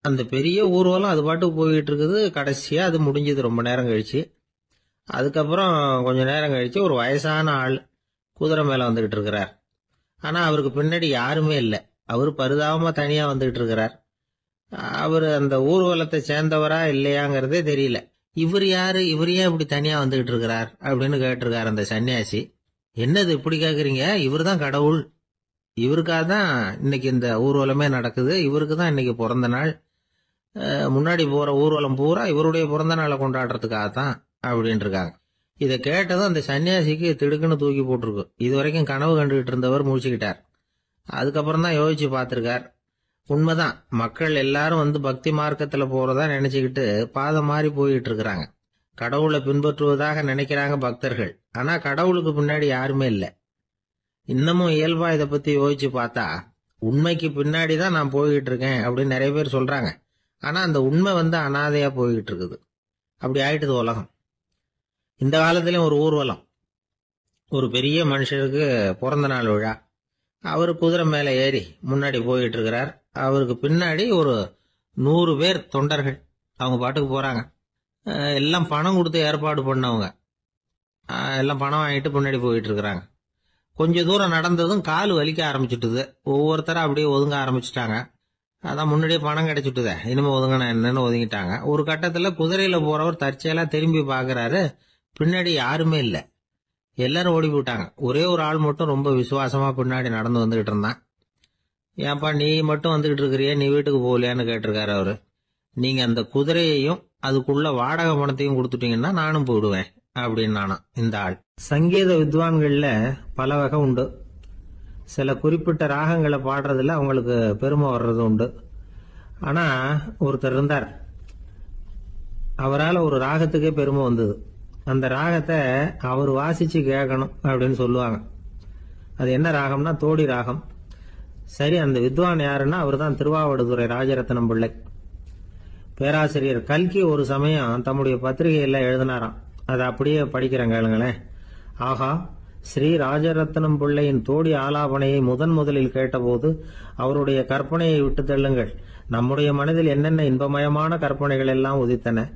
அந்த பெரிய ஊர்வலம் அது பாட்டுக்கு போயிட்டு இருக்குது. கடைசியா அது முடிஞ்சது ரொம்ப நேரம் கழிச்சு. அதுக்கப்புறம் கொஞ்ச நேரம் கழிச்சு ஒரு வயசான ஆள் குதிரை மேல வந்துகிட்டு இருக்கிறார். ஆனா அவருக்கு பின்னாடி யாருமே இல்லை. அவர் பரிதாபமா தனியா வந்துகிட்டு இருக்கிறார். அவர் அந்த ஊர்வலத்தை சேர்ந்தவரா இல்லையாங்கிறதே தெரியல. இவர் யாரு, இவர் ஏன் இப்படி தனியா வந்துகிட்டு இருக்கிறார் அப்படின்னு கேட்டிருக்காரு அந்த சன்னியாசி. என்னது இப்படி கேக்குறீங்க? இவர் தான் கடவுள். இவருக்காக தான் இன்னைக்கு இந்த ஊர்வலமே நடக்குது. இவருக்கு தான் இன்னைக்கு பிறந்த நாள். முன்னாடி போற ஊர்வலம் பூரா இவருடைய பிறந்த நாளை கொண்டாடுறதுக்காகத்தான் அப்படின்னு இருக்காங்க. இதை கேட்டதும் அந்த சன்னியாசிக்கு திடுக்குன்னு தூக்கி போட்டிருக்கு. இது வரைக்கும் கனவு கண்டுகிட்டு இருந்தவர் முடிச்சுக்கிட்டார். அதுக்கப்புறம் தான் யோசிச்சு பார்த்திருக்கார். உண்மைதான், மக்கள் எல்லாரும் பக்தி மார்க்கத்துல போறதா நினைச்சுக்கிட்டு பாதம் மாறி போயிட்டு இருக்கிறாங்க. கடவுளை பின்பற்றுவதாக நினைக்கிறாங்க பக்தர்கள். ஆனா கடவுளுக்கு பின்னாடி யாருமே இல்லை. இன்னமும் இயல்பா இதை பத்தி யோசிச்சு பார்த்தா உண்மைக்கு பின்னாடி தான் நான் போய்கிட்டு இருக்கேன் அப்படின்னு நிறைய பேர் சொல்றாங்க. ஆனா அந்த உண்மை அனாதையா போய்கிட்டு இருக்குது. அப்படி ஆயிட்டுது உலகம். இந்த காலத்திலயும் ஒரு ஊர்வலம். ஒரு பெரிய மனுஷருக்கு பிறந்த நாள் விழா. அவரு குதிரை மேல ஏறி முன்னாடி போயிட்டு இருக்கிறார். அவருக்கு பின்னாடி ஒரு 100 பேர் தொண்டர்கள். அவங்க பாட்டுக்கு போறாங்க. எல்லாம் பணம் கொடுத்து ஏற்பாடு பண்ணவங்க. எல்லாம் பணம் வாங்கிட்டு பின்னாடி போயிட்டு இருக்கிறாங்க. கொஞ்ச தூரம் நடந்ததும் கால் வலிக்க ஆரம்பிச்சுட்டுது. ஒவ்வொருத்தரா அப்படியே ஒதுங்க ஆரம்பிச்சுட்டாங்க. அதான் முன்னாடியே பணம் கிடைச்சிட்டுதே, இனிமே ஒதுங்கினா என்னன்னு ஒதுங்கிட்டாங்க. ஒரு கட்டத்துல குதிரையில போறவர் தற்செயலா திரும்பி பாக்குறாரு. பின்னாடி யாருமே இல்லை. எல்லாரும் ஓடி போயிட்டாங்க. ஒரே ஒரு ஆள் மட்டும் ரொம்ப விசுவாசமா பின்னாடி நடந்து வந்துகிட்டு இருந்தான். ஏன்பா நீ மட்டும் வந்துகிட்டு இருக்கிறிய, நீ வீட்டுக்கு போகலையான்னு கேட்டிருக்காரு அவரு. நீங்க அந்த குதிரையையும் அதுக்குள்ள வாடகை பணத்தையும் கொடுத்துட்டீங்கன்னா நானும் போயிடுவேன் அப்படின்னு நானா இந்த ஆள். சங்கீத வித்வான்கள்ல பல வகை உண்டு. சில குறிப்பிட்ட ராகங்களை பாடுறதுல அவங்களுக்கு பெருமை வர்றது உண்டு. ஆனா ஒருத்தர் இருந்தார், அவரால் ஒரு ராகத்துக்கே பெருமை வந்தது. அந்த ராகத்தை அவர் வாசிச்சு கேட்கணும் அப்படின்னு சொல்லுவாங்க. அது என்ன ராகம்னா தோடி ராகம். சரி, அந்த வித்வான் யாருன்னா அவர் தான் திருவாவடுதுறை ராஜரத்னம் பிள்ளை. பேராசிரியர் கல்கி ஒரு சமயம் தம்முடைய பத்திரிகையில எழுதினாராம். அதை அப்படியே படிக்கிறேன் கேளுங்களேன். ஆகா, ஸ்ரீ ராஜரத்னம் பிள்ளையின் தோடி ஆலாபனையை முதலில் கேட்டபோது அவருடைய கற்பனையை விட்டு தள்ளுங்கள். நம்முடைய மனதில் என்னென்ன இன்பமயமான கற்பனைகள் எல்லாம் உதித்தன.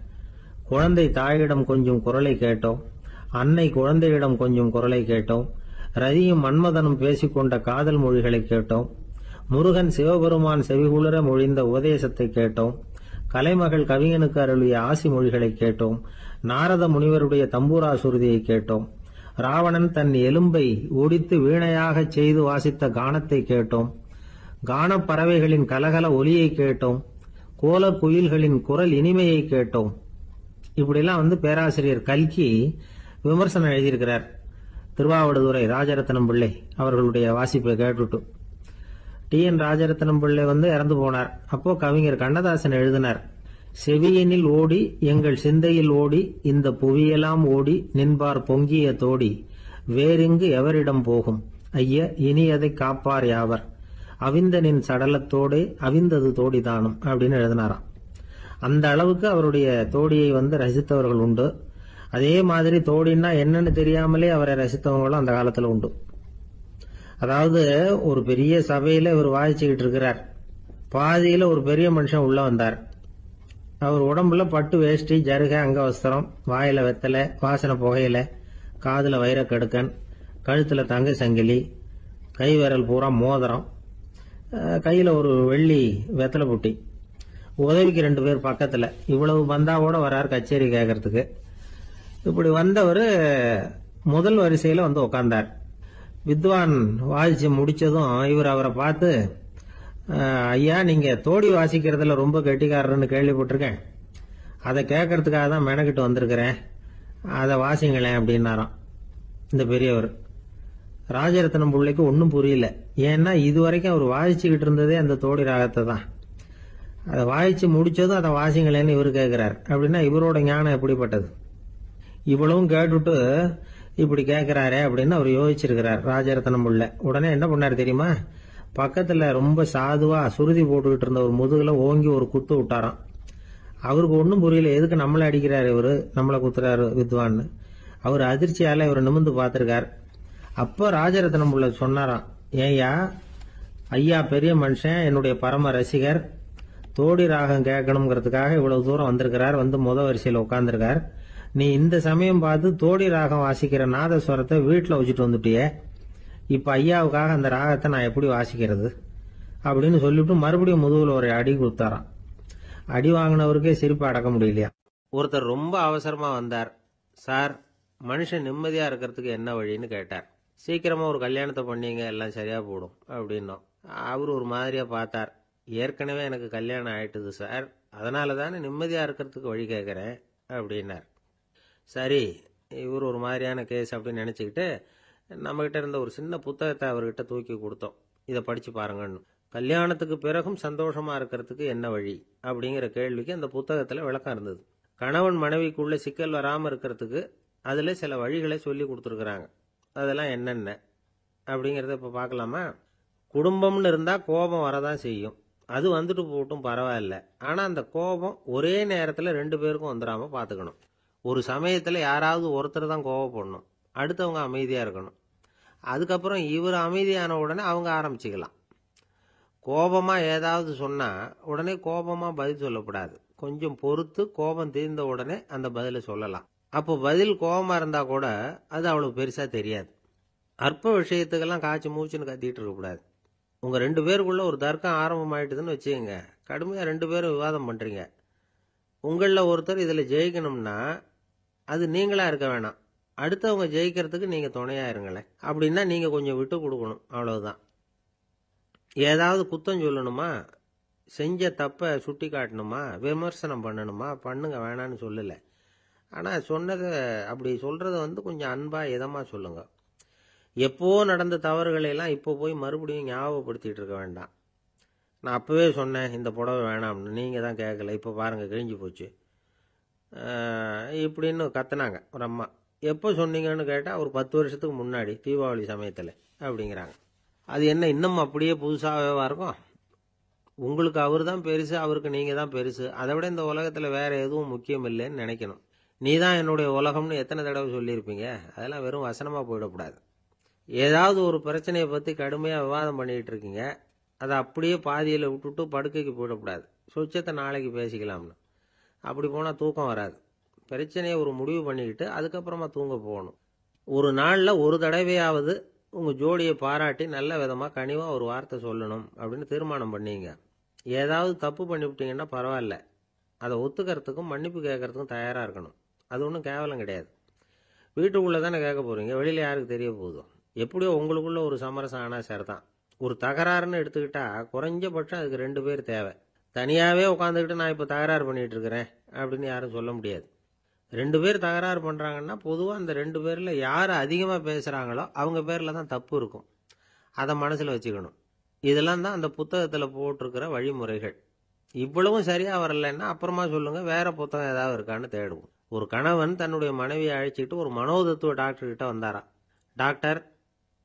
குழந்தை தாயிடம் கொஞ்சம் குரலை கேட்டோம். அன்னை குழந்தையிடம் கொஞ்சம் குரலை கேட்டோம். ரதியும் மன்மதனும் பேசிக்கொண்ட காதல் மொழிகளை கேட்டோம். முருகன் சிவபெருமான் செவிகுளிர மொழிந்த உபதேசத்தை கேட்டோம். கலைமகள் கவிஞனுக்கு அருளிய ஆசி மொழிகளை கேட்டோம். நாரத முனிவருடைய தம்பூரா சுருதியை கேட்டோம். ராவணன் தன் எலும்பை ஒடித்து வீணையாகச் செய்து வாசித்த கானத்தை கேட்டோம். கானப் பறவைகளின் கலகல ஒலியை கேட்டோம். கோல குயில்களின் குரல் இனிமையை கேட்டோம். இப்படிலாம் பேராசிரியர் கல்கி விமர்சனம் எழுதியிருக்கிறார். திருவாவடுதுறை ராஜரத்னம் பிள்ளை அவர்களுடைய வாசிப்பை கேட்டுட்டு டி.என். ராஜரத்னம் பிள்ளை இறந்து போனார். அப்போ கவிஞர் கண்ணதாசன் எழுதினார், செவியனில் ஓடி எங்கள் சிந்தையில் ஓடி இந்த புவியெல்லாம் ஓடி நின்பார் பொங்கிய தோடி வேறிங்கு எவரிடம் போகும் ஐய இனி அதை காப்பார் யாவர் அவிந்தனின் சடலத்தோடே அவிந்தது தோடிதானும் அப்படின்னு எழுதினாராம். அந்த அளவுக்கு அவருடைய தோடியை ரசித்தவர்கள் உண்டு. அதே மாதிரி தோடின்னா என்னன்னு தெரியாமலே அவரை ரசித்தவங்களும் அந்த காலத்துல உண்டு. அதாவது ஒரு பெரிய சபையில இவர் வாசிச்சுக்கிட்டு இருக்கிறார். பாதியில ஒரு பெரிய மனுஷன் உள்ள வந்தார். அவர் உடம்புல பட்டு வேஷ்டி, ஜருகை, அங்கவஸ்திரம், வாயில வெத்தலை, வாசனை புகையில, காதுல வைரக்கடுக்கன், கழுத்துல தங்க சங்கிலி, கை விரல் பூரா மோதிரம், கையில ஒரு வெள்ளி வெத்தலை புட்டி. உதவிக்கு 2 பேர் பக்கத்துல. இவ்வளவு பந்தாவோட வரார் கச்சேரி கேட்கறதுக்கு. இப்படி வந்தவர் முதல் வரிசையில வந்து உட்கார்ந்தார். வித்வான் வாசிச்சு முடிச்சதும் இவர் அவரை பார்த்து, ஐயா, நீங்க தோடி வாசிக்கிறதுல ரொம்ப கெட்டிக்காரர்னு கேள்விப்பட்டிருக்கேன், அதை கேட்கறதுக்காக தான் மெனக்கிட்டு வந்திருக்கிறேன், அதை வாசிங்களேன் அப்படின்னாராம் இந்த பெரியவர். ராஜரத்னம் பிள்ளைக்கு ஒன்றும் புரியல. ஏன்னா இதுவரைக்கும் அவர் வாசிச்சுக்கிட்டு இருந்ததே அந்த தோடி ராகத்தை தான். அதை வாசிச்சு முடிச்சதும் அதை வாசிங்களேன்னு இவர் கேட்கிறார். அப்படின்னா இவரோட ஞானம் எப்படிப்பட்டது? இவ்வளவும் கேட்டுட்டு இப்படி கேட்கிறாரே அப்படின்னு அவர் யோசிச்சிருக்கிறார் ராஜரத்னம் பிள்ளை. உடனே என்ன பண்ணாரு தெரியுமா? பக்கத்துல ரொம்ப சாதுவா சுருதி போட்டுக்கிட்டு இருந்த ஒரு முதுகுல ஓங்கி ஒரு குத்து விட்டாராம். அவருக்கு ஒன்றும் புரியல, எதுக்கு நம்மளை அடிக்கிறாரு இவரு, நம்மளை குத்துறாரு வித்வான்னு. அவர் அதிர்ச்சியால இவர் நிமிர்ந்து பார்த்திருக்கார். அப்ப ராஜரத்னம் பிள்ளை சொன்னாராம், ஏய்யா, ஐயா பெரிய மனுஷன், என்னுடைய பரம ரசிகர், தோடி ராகம் கேட்கணுங்கிறதுக்காக இவ்வளவு தூரம் வந்திருக்கிறார், வந்து முத வரிசையில் உட்கார்ந்துருக்கார். நீ இந்த சமயம் பார்த்து தோடி ராகம் வாசிக்கிற நாதஸ்வரத்தை வீட்டில் வச்சுட்டு வந்துட்டியே, இப்ப ஐயாவுக்காக அந்த ராகத்தை நான் எப்படி வாசிக்கிறது அப்படின்னு சொல்லிவிட்டு மறுபடியும் முதுகுல ஒரு அடி கொடுத்தாராம். அடி வாங்கினவருக்கே சிரிப்பு அடக்க முடியலையா. ஒருத்தர் ரொம்ப அவசரமா வந்தார். சார், மனுஷன் நிம்மதியா இருக்கிறதுக்கு என்ன வழின்னு கேட்டார். சீக்கிரமா ஒரு கல்யாணத்தை பண்ணீங்க, எல்லாம் சரியா போடும் அப்படின்னோம். அவர் ஒரு மாதிரியா பார்த்தார். ஏற்கனவே எனக்கு கல்யாணம் ஆயிட்டுது சார், அதனால தானே நிம்மதியா இருக்கிறதுக்கு வழி கேட்கறேன் அப்படின்னார். சரி, இவர் ஒரு மாதிரியான கேஸ் அப்படின்னு நினைச்சுக்கிட்டு நம்மகிட்ட இருந்த ஒரு சின்ன புத்தகத்தை அவர்கிட்ட தூக்கி கொடுத்தோம். இதை படிச்சு பாருங்கன்னு. கல்யாணத்துக்கு பிறகும் சந்தோஷமா இருக்கிறதுக்கு என்ன வழி அப்படிங்கிற கேள்விக்கு அந்த புத்தகத்துல விளக்கம் இருந்தது. கணவன் மனைவிக்குள்ள சிக்கல் வராம இருக்கிறதுக்கு அதுல சில வழிகளை சொல்லி கொடுத்துருக்குறாங்க. அதெல்லாம் என்னென்ன அப்படிங்கறத இப்ப பார்க்கலாமா? குடும்பம்னு இருந்தா கோபம் வரதான் செய்யும். அது வந்துட்டு போட்டும் பரவாயில்ல. ஆனா அந்த கோபம் ஒரே நேரத்துல 2 பேருக்கும் வந்துடாம பாத்துக்கணும். ஒரு சமயத்துல யாராவது ஒருத்தர் தான் கோபப்படணும், அடுத்தவங்க அமைதியா இருக்கணும். அதுக்கப்புறம் இவர் அமைதியான உடனே அவங்க ஆரம்பிச்சுக்கலாம். கோபமா ஏதாவது சொன்னா உடனே கோபமா பதில் சொல்லக்கூடாது. கொஞ்சம் பொறுத்து கோபம் தீர்ந்த உடனே அந்த பதிலை சொல்லலாம். அப்போ பதில் கோபமா இருந்தா கூட அது அவ்வளவு பெருசா தெரியாது. அற்ப விஷயத்துக்கெல்லாம் காய்ச்சி மூச்சுன்னு கத்திட்டு இருக்கக்கூடாது. உங்க 2 பேருக்குள்ள ஒரு தர்க்கம் ஆரம்பம் ஆயிட்டுதுன்னு வச்சுக்கோங்க. கடுமையா 2 பேரும் விவாதம் பண்றீங்க. உங்களில் ஒருத்தர் இதுல ஜெயிக்கணும்னா அது நீங்களா இருக்க வேணாம், அடுத்தவங்க ஜெயிக்கிறதுக்கு நீங்க துணையா இருங்களேன். அப்படின்னா நீங்க கொஞ்சம் விட்டு கொடுக்கணும், அவ்வளவுதான். ஏதாவது குத்தம் சொல்லணுமா, செஞ்ச தப்ப சுட்டி காட்டணுமா, விமர்சனம் பண்ணணுமா, பண்ணுங்க, வேணான்னு சொல்லல. ஆனா சொன்னதை அப்படி சொல்றத கொஞ்சம் அன்பா இதமா சொல்லுங்க. எப்போ நடந்த தவறுகளை எல்லாம் இப்போ போய் மறுபடியும் ஞாபகப்படுத்திட்டு இருக்க வேண்டாம். நான் அப்பவே சொன்னேன் இந்த புடவை வேணாம்னு, நீங்க தான் கேட்கல, இப்போ பாருங்க கிழிஞ்சு போச்சு இப்படின்னு கத்துனாங்க ஒரு அம்மா. எப்போ சொன்னீங்கன்னு கேட்டால் ஒரு 10 வருஷத்துக்கு முன்னாடி தீபாவளி சமயத்தில் அப்படிங்கிறாங்க. அது என்ன இன்னும் அப்படியே புதுசாகவே இருக்கும்? உங்களுக்கு அவர் தான் பெருசு, அவருக்கு நீங்கள் தான் பெருசு. அதை விட இந்த உலகத்தில் வேற எதுவும் முக்கியம் இல்லைன்னு நினைக்கணும். நீ தான் என்னுடைய உலகம்னு எத்தனை தடவை சொல்லியிருப்பீங்க? அதெல்லாம் வெறும் வசனமாக போயிடக்கூடாது. ஏதாவது ஒரு பிரச்சனையை பற்றி கடுமையாக விவாதம் பண்ணிக்கிட்டு இருக்கீங்க, அதை அப்படியே பாதியில் விட்டுட்டு படுக்கைக்கு போயிடக்கூடாது. சொச்சத்தை நாளைக்கு பேசிக்கலாம்னு. அப்படி போனால் தூக்கம் வராது. பிரச்சனையை ஒரு முடிவு பண்ணிக்கிட்டு அதுக்கப்புறமா தூங்க போகணும். ஒரு நாளில் ஒரு தடவையாவது உங்கள் ஜோடியை பாராட்டி நல்ல விதமாக கனிவாக ஒரு வார்த்தை சொல்லணும் அப்படின்னு தீர்மானம் பண்ணீங்க. ஏதாவது தப்பு பண்ணிவிட்டீங்கன்னா பரவாயில்ல, அதை ஒத்துக்கிறதுக்கும் மன்னிப்பு கேட்கறதுக்கும் தயாராக இருக்கணும். அது ஒன்றும் கேவலம் கிடையாது. வீட்டுக்குள்ளே தானே கேட்க போகிறீங்க, வெளியில் யாருக்கு தெரிய போகுதோ? எப்படியோ உங்களுக்குள்ள ஒரு சமரசம் ஆனால் சரிதான். ஒரு தகராறுன்னு எடுத்துக்கிட்டா குறைஞ்சபட்சம் அதுக்கு 2 பேர் தேவை. தனியாகவே உட்காந்துக்கிட்டு நான் இப்போ தகராறு பண்ணிட்டு இருக்கிறேன் அப்படின்னு யாரும் சொல்ல முடியாது. 2 பேர் தகராறு பண்ணுறாங்கன்னா பொதுவாக அந்த 2 பேரில் யார் அதிகமாக பேசுகிறாங்களோ அவங்க பேரில் தான் தப்பு இருக்கும். அதை மனசில் வச்சுக்கணும். இதெல்லாம் தான் அந்த புத்தகத்தில் போட்டிருக்கிற வழிமுறைகள். இவ்வளவும் சரியாக வரலைன்னா அப்புறமா சொல்லுங்கள், வேற புத்தகம் ஏதாவது இருக்கான்னு தேடுவோம். ஒரு கணவன் தன்னுடைய மனைவியை அழைச்சிட்டு ஒரு மனோதத்துவ டாக்டர்கிட்ட வந்தாராம். டாக்டர்,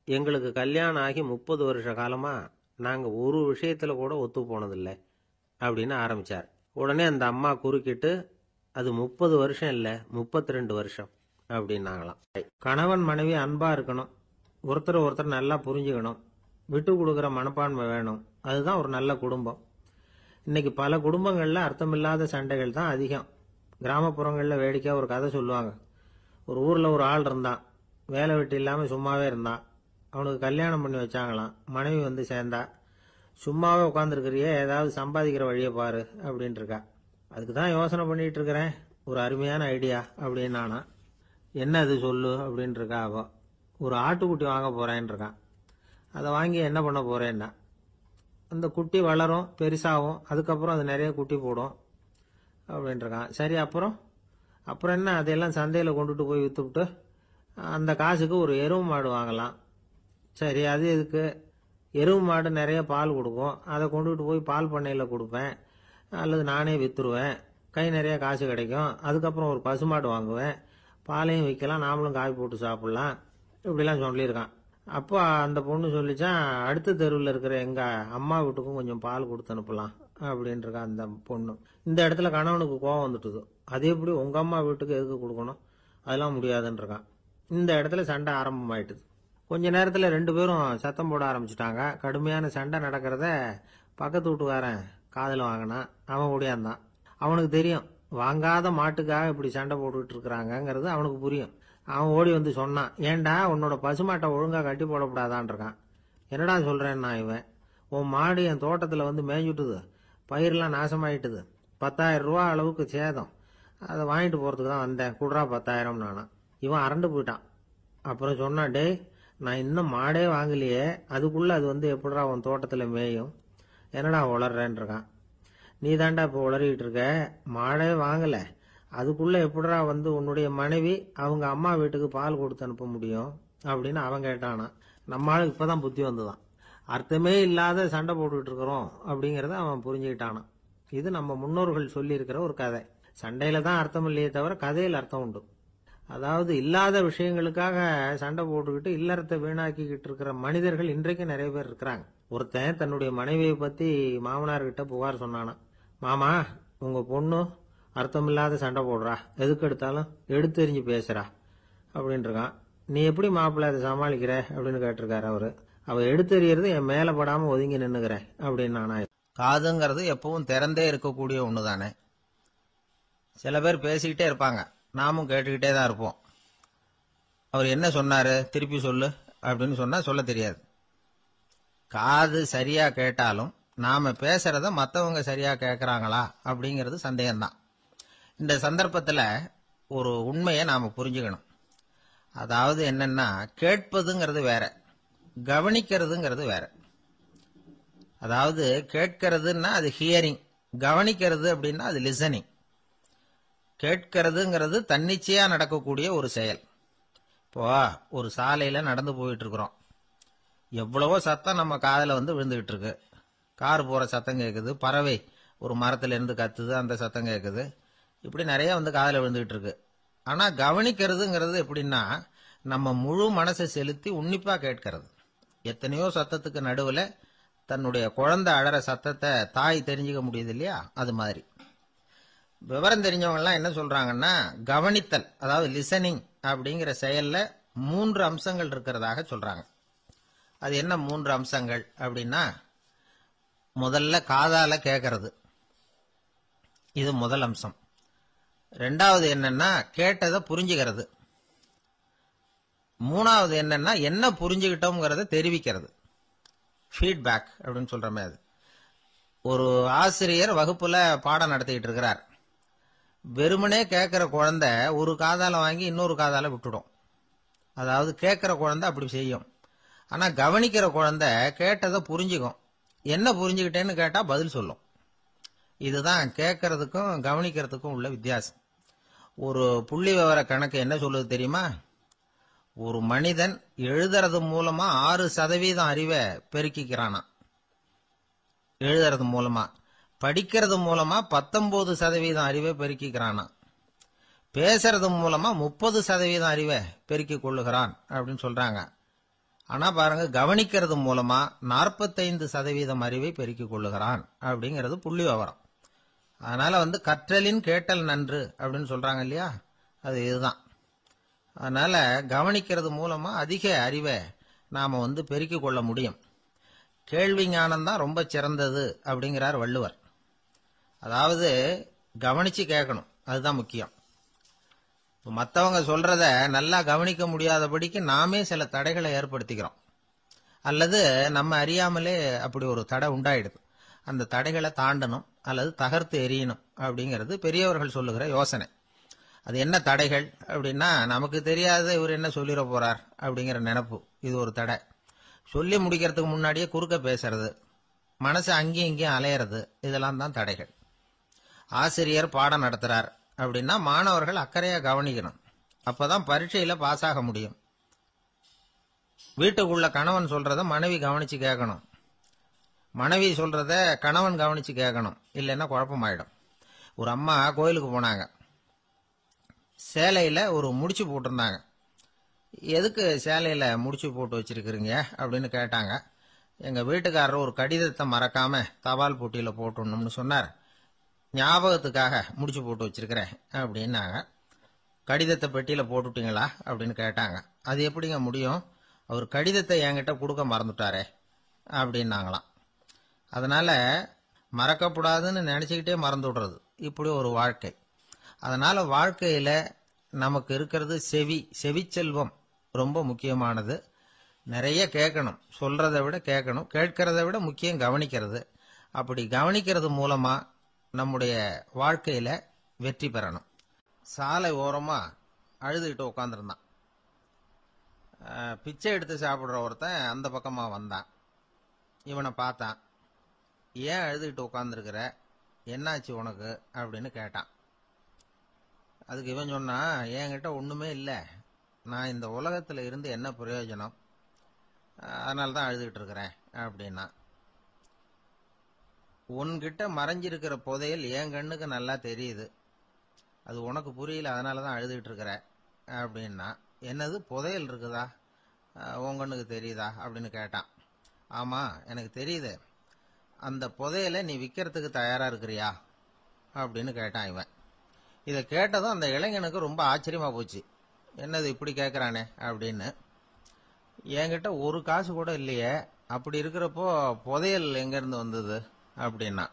எங்களுக்கு கல்யாணம் ஆகி 30 வருஷ காலமா நாங்கள் ஒரு விஷயத்துல கூட ஒத்து போனதில்லை அப்படின்னு ஆரம்பிச்சார். உடனே அந்த அம்மா குறுக்கிட்டு, அது 30 வருஷம் இல்லை, 32 வருஷம் அப்படின்னாங்களாம். கணவன் மனைவி அன்பா இருக்கணும், ஒருத்தர் ஒருத்தர் நல்லா புரிஞ்சுக்கணும், விட்டு கொடுக்குற மனப்பான்மை வேணும். அதுதான் ஒரு நல்ல குடும்பம். இன்னைக்கு பல குடும்பங்கள்ல அர்த்தமில்லாத சண்டைகள் தான் அதிகம். கிராமப்புறங்களில் வேடிக்கை ஒரு கதை சொல்லுவாங்க. ஒரு ஊரில் ஒரு ஆள் இருந்தான், வேலை வெட்டி இல்லாமல் சும்மாவே இருந்தான். அவனுக்கு கல்யாணம் பண்ணி வச்சாங்களாம். மனைவி வந்து சேர்ந்தா. சும்மாவே உட்காந்துருக்கிறியே, ஏதாவது சம்பாதிக்கிற வழியை பாரு அப்படின்னு இருக்கா. அதுக்கு தான் யோசனை பண்ணிட்டு இருக்கிறேன், ஒரு அருமையான ஐடியா அப்படின்னு நானா. என்ன அது சொல்லு அப்படின்னு இருக்கா. அவ ஒரு ஆட்டுக்குட்டி வாங்க போறேன்னு இருக்கான். அதை வாங்கி என்ன பண்ண போறேன்னா, அந்த குட்டி வளரும், பெருசாகும், அதுக்கப்புறம் அது நிறைய குட்டி போடும் அப்படின்னு இருக்கான். சரி, அப்புறம் என்ன, அதையெல்லாம் சந்தையில் கொண்டுட்டு போய் விற்றுவிட்டு அந்த காசுக்கு ஒரு எருவு மாடு வாங்கலாம். சரி, அது எதுக்கு? எருவு மாடு நிறைய பால் கொடுக்கும், அதை கொண்டுகிட்டு போய் பால் பண்ணையில் கொடுப்பேன், அல்லது நானே விற்றுருவேன், கை நிறைய காசு கிடைக்கும். அதுக்கப்புறம் ஒரு பசுமாடு வாங்குவேன், பாலையும் விற்கலாம், நாமளும் காய் போட்டு சாப்பிட்லாம், இப்படிலாம் சொல்லியிருக்கான். அப்போ அந்த பொண்ணு சொல்லிச்சான், அடுத்த தெருவில் இருக்கிற எங்கள் அம்மா வீட்டுக்கும் கொஞ்சம் பால் கொடுத்து அனுப்பலாம் அப்படின்ட்டுருக்கா அந்த பொண்ணு. இந்த இடத்துல கணவனுக்கு கோவம் வந்துட்டுது. அது எப்படி உங்கள் அம்மா வீட்டுக்கு எதுக்கு கொடுக்கணும், அதெல்லாம் முடியாதுன்றிருக்கான். இந்த இடத்துல சண்டை ஆரம்பமாயிட்டுது. கொஞ்ச நேரத்தில் 2 பேரும் சத்தம் போட ஆரம்பிச்சிட்டாங்க. கடுமையான சண்டை நடக்கிறத பக்கத்து வீட்டுக்காரன் காதில் வாங்கினான். அவன் ஓடியாந்தான். அவனுக்கு தெரியும், வாங்காத மாட்டுக்காக இப்படி சண்டை போட்டுக்கிட்டு இருக்கிறாங்கங்கிறது அவனுக்கு புரியும். அவன் ஓடி வந்து சொன்னான், ஏண்டா உன்னோட பசுமாட்டை ஒழுங்காக கட்டி போடக்கூடாதான் இருக்கான். என்னடா சொல்கிறேன்னா இவன், உன் மாடு என் தோட்டத்தில் வந்து மேய்ஞ்சுட்டுது, பயிரெலாம் நாசமாயிட்டுது, 10,000 ரூபா அளவுக்கு சேதம், அதை வாங்கிட்டு போகிறதுக்கு தான் வந்தேன், குடுறா 10,000 நானா. இவன் அரண்டு போயிட்டான். அப்புறம் சொன்னான், டேய் நான் இன்னும் மாடே வாங்கலையே, அதுக்குள்ளே அது வந்து எப்படிடா உன் தோட்டத்தில் மேயும், என்னடா உளர்றேன்னு இருக்கான். நீ தாண்டா இப்போ உளறிக்கிட்டு இருக்க, மாடே வாங்கலை, அதுக்குள்ளே எப்படிடா வந்து உன்னுடைய மனைவி அவங்க அம்மா வீட்டுக்கு பால் கொடுத்து அனுப்ப முடியும் அப்படின்னு அவன் கேட்டானா. நம்மளுக்கு இப்போ தான் புத்தி வந்துதான், அர்த்தமே இல்லாத சண்டை போட்டுக்கிட்டு இருக்கிறோம் அப்படிங்கிறத அவன் புரிஞ்சுக்கிட்டானான். இது நம்ம முன்னோர்கள் சொல்லியிருக்கிற ஒரு கதை. சண்டையில் தான் அர்த்தம் இல்லையே தவிர கதையில் அர்த்தம் உண்டு. அதாவது இல்லாத விஷயங்களுக்காக சண்டை போட்டுக்கிட்டு இல்லறத்தை வீணாக்கிக்கிட்டு இருக்கிற மனிதர்கள் இன்றைக்கு நிறைய பேர் இருக்கிறாங்க. ஒருத்தன் தன்னுடைய மனைவியை பற்றி மாமனார்கிட்ட புகார் சொன்னானா, மாமா உங்கள் பொண்ணு அர்த்தமில்லாத சண்டை போடுறா, எதுக்கு எடுத்தாலும் எடுத்தெறிஞ்சு பேசுறா அப்படின்னு இருக்கான். நீ எப்படி மாப்பிள்ளை அதை சமாளிக்கிற அப்படின்னு கேட்டிருக்காரு அவரு. அவ எடுத்தெறியறது என் மேலே படாமல் ஒதுங்கி நின்னுக்கிறேன் அப்படின்னு நானா. காதுங்கிறது எப்பவும் திறந்தே இருக்கக்கூடிய ஒன்று தானே. சில பேர் பேசிக்கிட்டே இருப்பாங்க, நாமும் கேட்டுக்கிட்டே தான் இருப்போம். அவர் என்ன சொன்னாரு திருப்பி சொல்லு அப்படின்னு சொன்னா சொல்ல தெரியாது. காது சரியா கேட்டாலும் நாம பேசுறத மற்றவங்க சரியா கேட்கறாங்களா அப்படிங்கிறது சந்தேகம்தான். இந்த சந்தர்ப்பத்தில் ஒரு உண்மையை நாம புரிஞ்சுக்கணும். அதாவது என்னன்னா, கேட்பதுங்கிறது வேற, கவனிக்கிறதுங்கிறது வேற. அதாவது கேட்கறதுன்னா அது ஹியரிங், கவனிக்கிறது அப்படின்னா அது லிசனிங். கேட்கறதுங்கிறது தன்னிச்சையா நடக்கக்கூடிய ஒரு செயல். இப்போ ஒரு சாலையில நடந்து போயிட்டு இருக்கிறோம், எவ்வளவோ சத்தம் நம்ம காதில் வந்து விழுந்துகிட்டு இருக்கு. கார் போற சத்தம் கேட்குது, பறவை ஒரு மரத்துல இருந்து கத்துது, அந்த சத்தம் கேட்குது, இப்படி நிறைய வந்து காதில் விழுந்துகிட்டு இருக்கு. ஆனா கவனிக்கிறதுங்கிறது எப்படின்னா, நம்ம முழு மனசை செலுத்தி உன்னிப்பா கேட்கறது. எத்தனையோ சத்தத்துக்கு நடுவில் தன்னுடைய குழந்தை அழற சத்தத்தை தாய் தெரிஞ்சுக்க முடியுது இல்லையா, அது மாதிரி. விவரம் தெரிஞ்சவங்கலாம் என்ன சொல்றாங்கன்னா, கவனித்தல் அதாவது லிசனிங் அப்படிங்கிற செயல்ல 3 அம்சங்கள் இருக்கிறதாக சொல்றாங்க. அது என்ன 3 அம்சங்கள் அப்படின்னா, முதல்ல காதால கேட்கறது, இது முதல் அம்சம். 2வது என்னன்னா கேட்டதை புரிஞ்சுக்கிறது. 3வது என்னன்னா என்ன புரிஞ்சுக்கிட்டோம்ங்கிறத தெரிவிக்கிறது, ஃபீட்பேக் அப்படின்னு சொல்ற மாதிரி. ஒரு ஆசிரியர் வகுப்புல பாடம் நடத்திக்கிட்டு இருக்கிறார். வெறுமனே கேட்கிற குழந்தை ஒரு காதால வாங்கி இன்னொரு காதால விட்டுடும். அதாவது கேட்கிற குழந்தை அப்படி செய்யும். ஆனா கவனிக்கிற குழந்தை கேட்டதை புரிஞ்சுக்கும். என்ன புரிஞ்சுக்கிட்டேன்னு கேட்டா பதில் சொல்லும். இதுதான் கேட்கறதுக்கும் கவனிக்கிறதுக்கும் உள்ள வித்தியாசம். ஒரு புள்ளி விவர கணக்கு என்ன சொல்லுது தெரியுமா? ஒரு மனிதன் எழுதுறது மூலமா 6% அறிவை பெருக்கிக்கிறானா, எழுதுறது மூலமா. படிக்கிறது மூலமா 19% அறிவை பெருக்கிக்கிறானா. பேசுறது மூலமா 30% அறிவை பெருக்கிக் கொள்ளுகிறான் அப்படின்னு சொல்றாங்க. ஆனா பாருங்க, கவனிக்கிறது மூலமா 45% அறிவை பெருக்கிக் கொள்ளுகிறான் அப்படிங்கிறது புள்ளி விவரம். அதனால வந்து கற்றலின் கேட்டல் நன்று அப்படின்னு சொல்றாங்க இல்லையா, அது இதுதான். அதனால கவனிக்கிறது மூலமா அதிக அறிவை நாம வந்து பெருக்கிக் கொள்ள முடியும். கேள்வி ஞானம் தான் ரொம்ப சிறந்தது அப்படிங்கிறார் வள்ளுவர். அதாவது கவனிச்சு கேட்கணும், அதுதான் முக்கியம். மற்றவங்க சொல்றத நல்லா கவனிக்க முடியாதபடிக்கு நாமே சில தடைகளை ஏற்படுத்திக்கிறோம். அல்லது நம்ம அறியாமலே அப்படி ஒரு தடை உண்டாயிடுது. அந்த தடைகளை தாண்டணும் அல்லது தகர்த்து எறியணும் அப்படிங்கிறது பெரியவர்கள் சொல்லுகிற யோசனை. அது என்ன தடைகள் அப்படின்னா, நமக்கு தெரியாத இவர் என்ன சொல்லிட போறார் அப்படிங்கிற நினைப்பு, இது ஒரு தடை. சொல்லி முடிக்கிறதுக்கு முன்னாடியே குறுக்க பேசுறது, மனசு அங்கேயும் இங்கேயும் அலையிறது, இதெல்லாம் தான் தடைகள். ஆசிரியர் பாடம் நடத்துறார் அப்படின்னா மாணவர்கள் அக்கறையா கவனிக்கணும். அப்பதான் பரீட்சையில பாஸ் ஆக முடியும். வீட்டுக்குள்ள கணவன் சொல்றத மனைவி கவனிச்சு கேட்கணும், மனைவி சொல்றத கணவன் கவனிச்சு கேட்கணும், இல்லைன்னா குழப்பமாயிடும். ஒரு அம்மா கோயிலுக்கு போனாங்க. சேலையில ஒரு முடிச்சு போட்டிருந்தாங்க. எதுக்கு சேலையில முடிச்சு போட்டு வச்சிருக்கிறீங்க அப்படின்னு கேட்டாங்க. எங்க வீட்டுக்காரர் ஒரு கடிதத்தை மறக்காம தபால் போட்டியில போட்டுடணும்னு சொன்னார். ஞாபகத்துக்காக முடிச்சு போட்டு வச்சிருக்கிறேன் அப்படின்னாங்க. கடிதத்தை பெட்டியில போட்டுட்டீங்களா அப்படின்னு கேட்டாங்க. அது எப்படிங்க முடியும், அவர் கடிதத்தை என்கிட்ட கொடுக்க மறந்துட்டாரே அப்படின்னாங்களாம். அதனால மறக்கப்படாதுன்னு நினைச்சுக்கிட்டே மறந்து விடுறது, இப்படி ஒரு வாழ்க்கை. அதனால வாழ்க்கையில நமக்கு இருக்கிறது செவிச்செல்வம் ரொம்ப முக்கியமானது. நிறைய கேட்கணும், சொல்றதை விட கேட்கணும், கேட்கறதை விட முக்கியம் கவனிக்கிறது. அப்படி கவனிக்கிறது மூலமா நம்முடைய வாழ்க்கையில வெற்றி பெறணும். சாலை ஓரமா அழுதுகிட்டு உட்காந்துருந்தான். பிச்சை எடுத்து சாப்பிடுற ஒருத்தன் அந்த பக்கமா வந்தான். இவனை பார்த்தான். ஏன் அழுதுகிட்டு உட்காந்துருக்கிற, என்னாச்சு உனக்கு அப்படின்னு கேட்டான். அதுக்கு இவன் சொன்னா, என்கிட்ட ஒண்ணுமே இல்லை, நான் இந்த உலகத்துல இருந்து என்ன பிரயோஜனம், அதனால தான் அழுதுகிட்டு இருக்கிறேன் அப்படின்னா. உன்கிட்ட மறைஞ்சிருக்கிற புதையல் என் கண்ணுக்கு நல்லா தெரியுது, அது உனக்கு புரியல, அதனாலதான் அழுதுகிட்டு இருக்கிற அப்படின்னா. என்னது, புதையல் இருக்குதா, உன் கண்ணுக்கு தெரியுதா அப்படின்னு கேட்டான். ஆமா எனக்கு தெரியுது, அந்த புதையலை நீ விற்கிறதுக்கு தயாரா இருக்கிறியா அப்படின்னு கேட்டான் இவன். இதை கேட்டதும் அந்த இளைஞனுக்கு ரொம்ப ஆச்சரியமா போச்சு. என்னது இப்படி கேட்கறானே அப்படின்னு. என்கிட்ட ஒரு காசு கூட இல்லையே, அப்படி இருக்கிறப்போ புதையல் எங்க இருந்து வந்தது அப்படின்னா.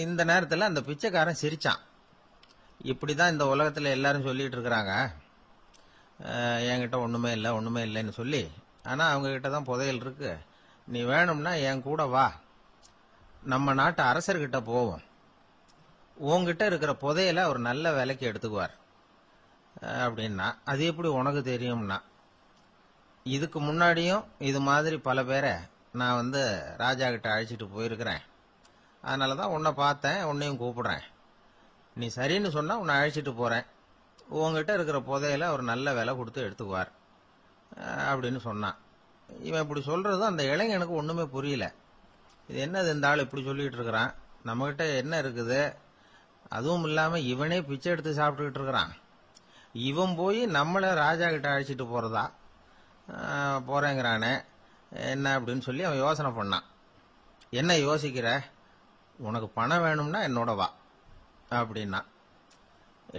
இந்த நேரத்தில் அந்த பிச்சைக்காரன் சிரிச்சான். இப்படிதான் இந்த உலகத்துல எல்லாரும் சொல்லிட்டு இருக்கிறாங்க, என்கிட்ட ஒண்ணுமே இல்லை ஒண்ணுமே இல்லைன்னு சொல்லி. ஆனா அவங்க கிட்ட தான் புதையல் இருக்கு. நீ வேணும்னா என் கூட வா, நம்ம நாட்டு அரசர்கிட்ட போவோம், உங்ககிட்ட இருக்கிற புதையலை அவர் நல்ல விலைக்கு எடுத்துக்குவார் அப்படின்னா. அது எப்படி உனக்கு தெரியும்னா, இதுக்கு முன்னாடியும் இது மாதிரி பல பேரை நான் ராஜா கிட்ட அழைச்சிட்டு போயிருக்கிறேன், அதனாலதான் உன்னை பார்த்தேன், உன்னையும் கூப்பிடுறேன், நீ சரின்னு சொன்னா உன்னை அழைச்சிட்டு போறேன், உங்ககிட்ட இருக்கிற புதையலை அவர் நல்ல விலை கொடுத்து எடுத்துக்குவார் அப்படின்னு சொன்னான். இவன் இப்படி சொல்றது அந்த இளைஞனுக்கு ஒண்ணுமே புரியல. இது என்னது இந்த ஆள் இப்படி சொல்லிட்டு இருக்கிறான், நம்மகிட்ட என்ன இருக்குது, அதுவும் இல்லாம இவனே பிச்சை எடுத்து சாப்பிட்டுக்கிட்டு இருக்கிறான், இவன் போய் நம்மள ராஜா கிட்ட அழைச்சிட்டு போறதா போறேங்கிறானே என்ன அப்படின்னு சொல்லி அவன் யோசனை பண்ணான். என்ன யோசிக்கிற, உனக்கு பணம் வேணும்னா என்னோட வா அப்படின்னா.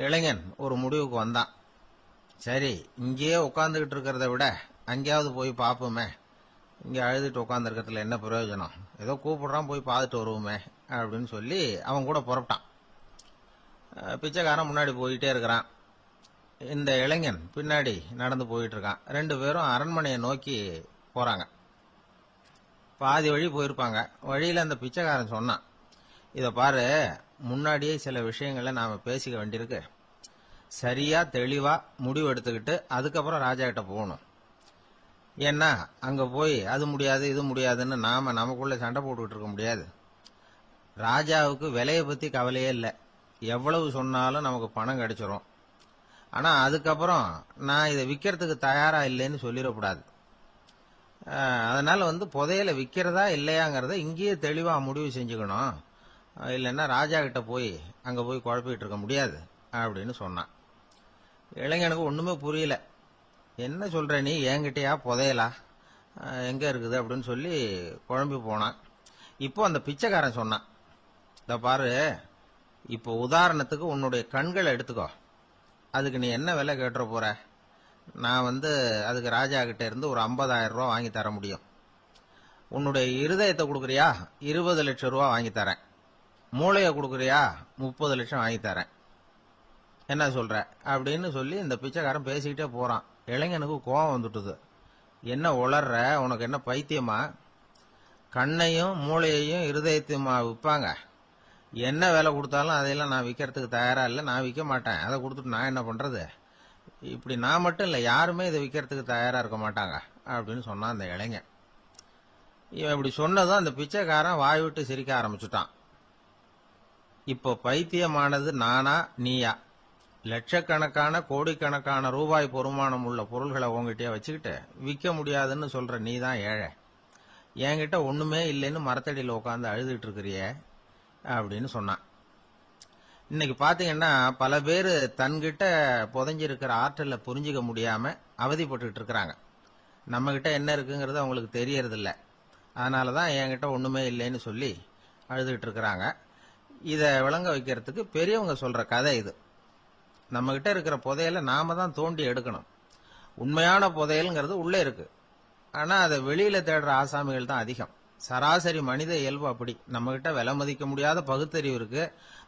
இளைஞன் ஒரு முடிவுக்கு வந்தான். சரி, இங்கேயே உட்காந்துக்கிட்டு இருக்கிறத விட அங்கேயாவது போய் பார்ப்போமே, இங்கே அழுதுட்டு உட்காந்துருக்கிறதுல என்ன பிரயோஜனம், ஏதோ கூப்பிடுறான் போய் பார்த்துட்டு வருவோமே அப்படின்னு சொல்லி அவன் கூட புறப்பட்டான். பிச்சைக்காரன் முன்னாடி போயிட்டே இருக்கிறான், இந்த இளைஞன் பின்னாடி நடந்து போயிட்டு இருக்கான். ரெண்டு பேரும் அரண்மனையை நோக்கி போறாங்க. பாதி வழி போயிருப்பாங்க. வழியில அந்த பிச்சைக்காரன் சொன்னான், இத பாரு, முன்னாடியே சில விஷயங்களை நாம பேசிக்க வேண்டியிருக்கு, சரியா தெளிவா முடிவு எடுத்துக்கிட்டு அதுக்கப்புறம் ராஜா கிட்ட போகணும். ஏன்னா அங்க போய் அது முடியாது இது முடியாதுன்னு நாம நமக்குள்ள சண்டை போட்டுக்கிட்டு இருக்க முடியாது. ராஜாவுக்கு விலையை பத்தி கவலையே இல்லை, எவ்வளவு சொன்னாலும் நமக்கு பணம் கிடைச்சிரும். ஆனா அதுக்கப்புறம் நான் இதை விற்கிறதுக்கு தயாரா இல்லைன்னு சொல்லிடக்கூடாது. அதனால புதையலை விற்கிறதா இல்லையாங்கிறத இங்கேயே தெளிவா முடிவு செஞ்சுக்கணும், இல்லைன்னா ராஜா கிட்ட போய் அங்க போய் குழப்பிட்டு இருக்க முடியாது அப்படின்னு சொன்னான். இளைஞனுக்கு ஒண்ணுமே புரியல. என்ன சொல்ற நீ, என்கிட்டயா புதையலா, எங்க இருக்குது அப்படின்னு சொல்லி குழம்பி போனான். இப்போ அந்த பிச்சைக்காரன் சொன்னான், இத பாரு, இப்போ உதாரணத்துக்கு உன்னுடைய கண்களை எடுத்துக்கோ, அதுக்கு நீ என்ன விலை கேட்டுற போற, நான் அதுக்கு ராஜா கிட்ட இருந்து ஒரு 50,000 ரூபா வாங்கி தர முடியும். உன்னுடைய இருதயத்தை கொடுக்குறியா, 20 லட்சம் ரூபா வாங்கி தரேன். மூளையை கொடுக்குறியா, 30 லட்சம் வாங்கி தரேன். என்ன சொல்ற அப்படின்னு சொல்லி இந்த பிச்சைக்காரன் பேசிக்கிட்டே போறான். இளைஞனுக்கு கோபம் வந்துட்டுது. என்ன உளர்ற, உனக்கு என்ன பைத்தியமா? கண்ணையும் மூளையையும் இருதயத்தையுமா விற்பாங்க? என்ன வேலை கொடுத்தாலும் அதையெல்லாம் நான் விற்கிறதுக்கு தயாரா இல்லை, நான் விற்க மாட்டேன். அதை கொடுத்துட்டு நான் என்ன பண்றது? இப்படி நான் மட்டும் இல்லை, யாருமே இதை விற்கிறதுக்கு தயாரா இருக்க மாட்டாங்க அப்படின்னு சொன்னான் அந்த இளைஞன். இவன் இப்படி சொன்னதும் அந்த பிச்சைக்காரன் வாய் விட்டு சிரிக்க ஆரம்பிச்சுட்டான். இப்போ பைத்தியமானது நானா நீயா? லட்சக்கணக்கான கோடிக்கணக்கான ரூபாய் பொறுமானம் உள்ள பொருள்களை உங்ககிட்டயே வச்சுக்கிட்டு விற்க முடியாதுன்னு சொல்ற நீ தான் ஏழை. என்கிட்ட ஒண்ணுமே இல்லைன்னு மரத்தடியில் உட்காந்து அழுதுட்டு இருக்கிறிய அப்படின்னு சொன்னான். இன்னைக்கு பாத்தீங்கன்னா பல பேர் தன்கிட்ட புதைஞ்சிருக்கிற ஆற்றலை புரிஞ்சிக்க முடியாம அவதிப்பட்டு இருக்கிறாங்க. நம்ம கிட்ட என்ன இருக்குங்கிறது அவங்களுக்கு தெரியறதில்ல. அதனாலதான் என்கிட்ட ஒண்ணுமே இல்லைன்னு சொல்லி அழுதுகிட்டு இருக்கிறாங்க. இத விளங்க வைக்கிறதுக்கு பெரியவங்க சொல்ற கதை இது. நம்ம கிட்ட இருக்கிற புதையலை நாம தான் தோண்டி எடுக்கணும். உண்மையான புதையல்ங்கிறது உள்ளே இருக்கு. ஆனா அதை வெளியில தேடுற ஆசாமிகள் தான் அதிகம். சராசரி மனித இயல்பு அப்படி. நம்ம கிட்ட விலை மதிக்க முடியாத பகுத்தறிவு இருக்கு.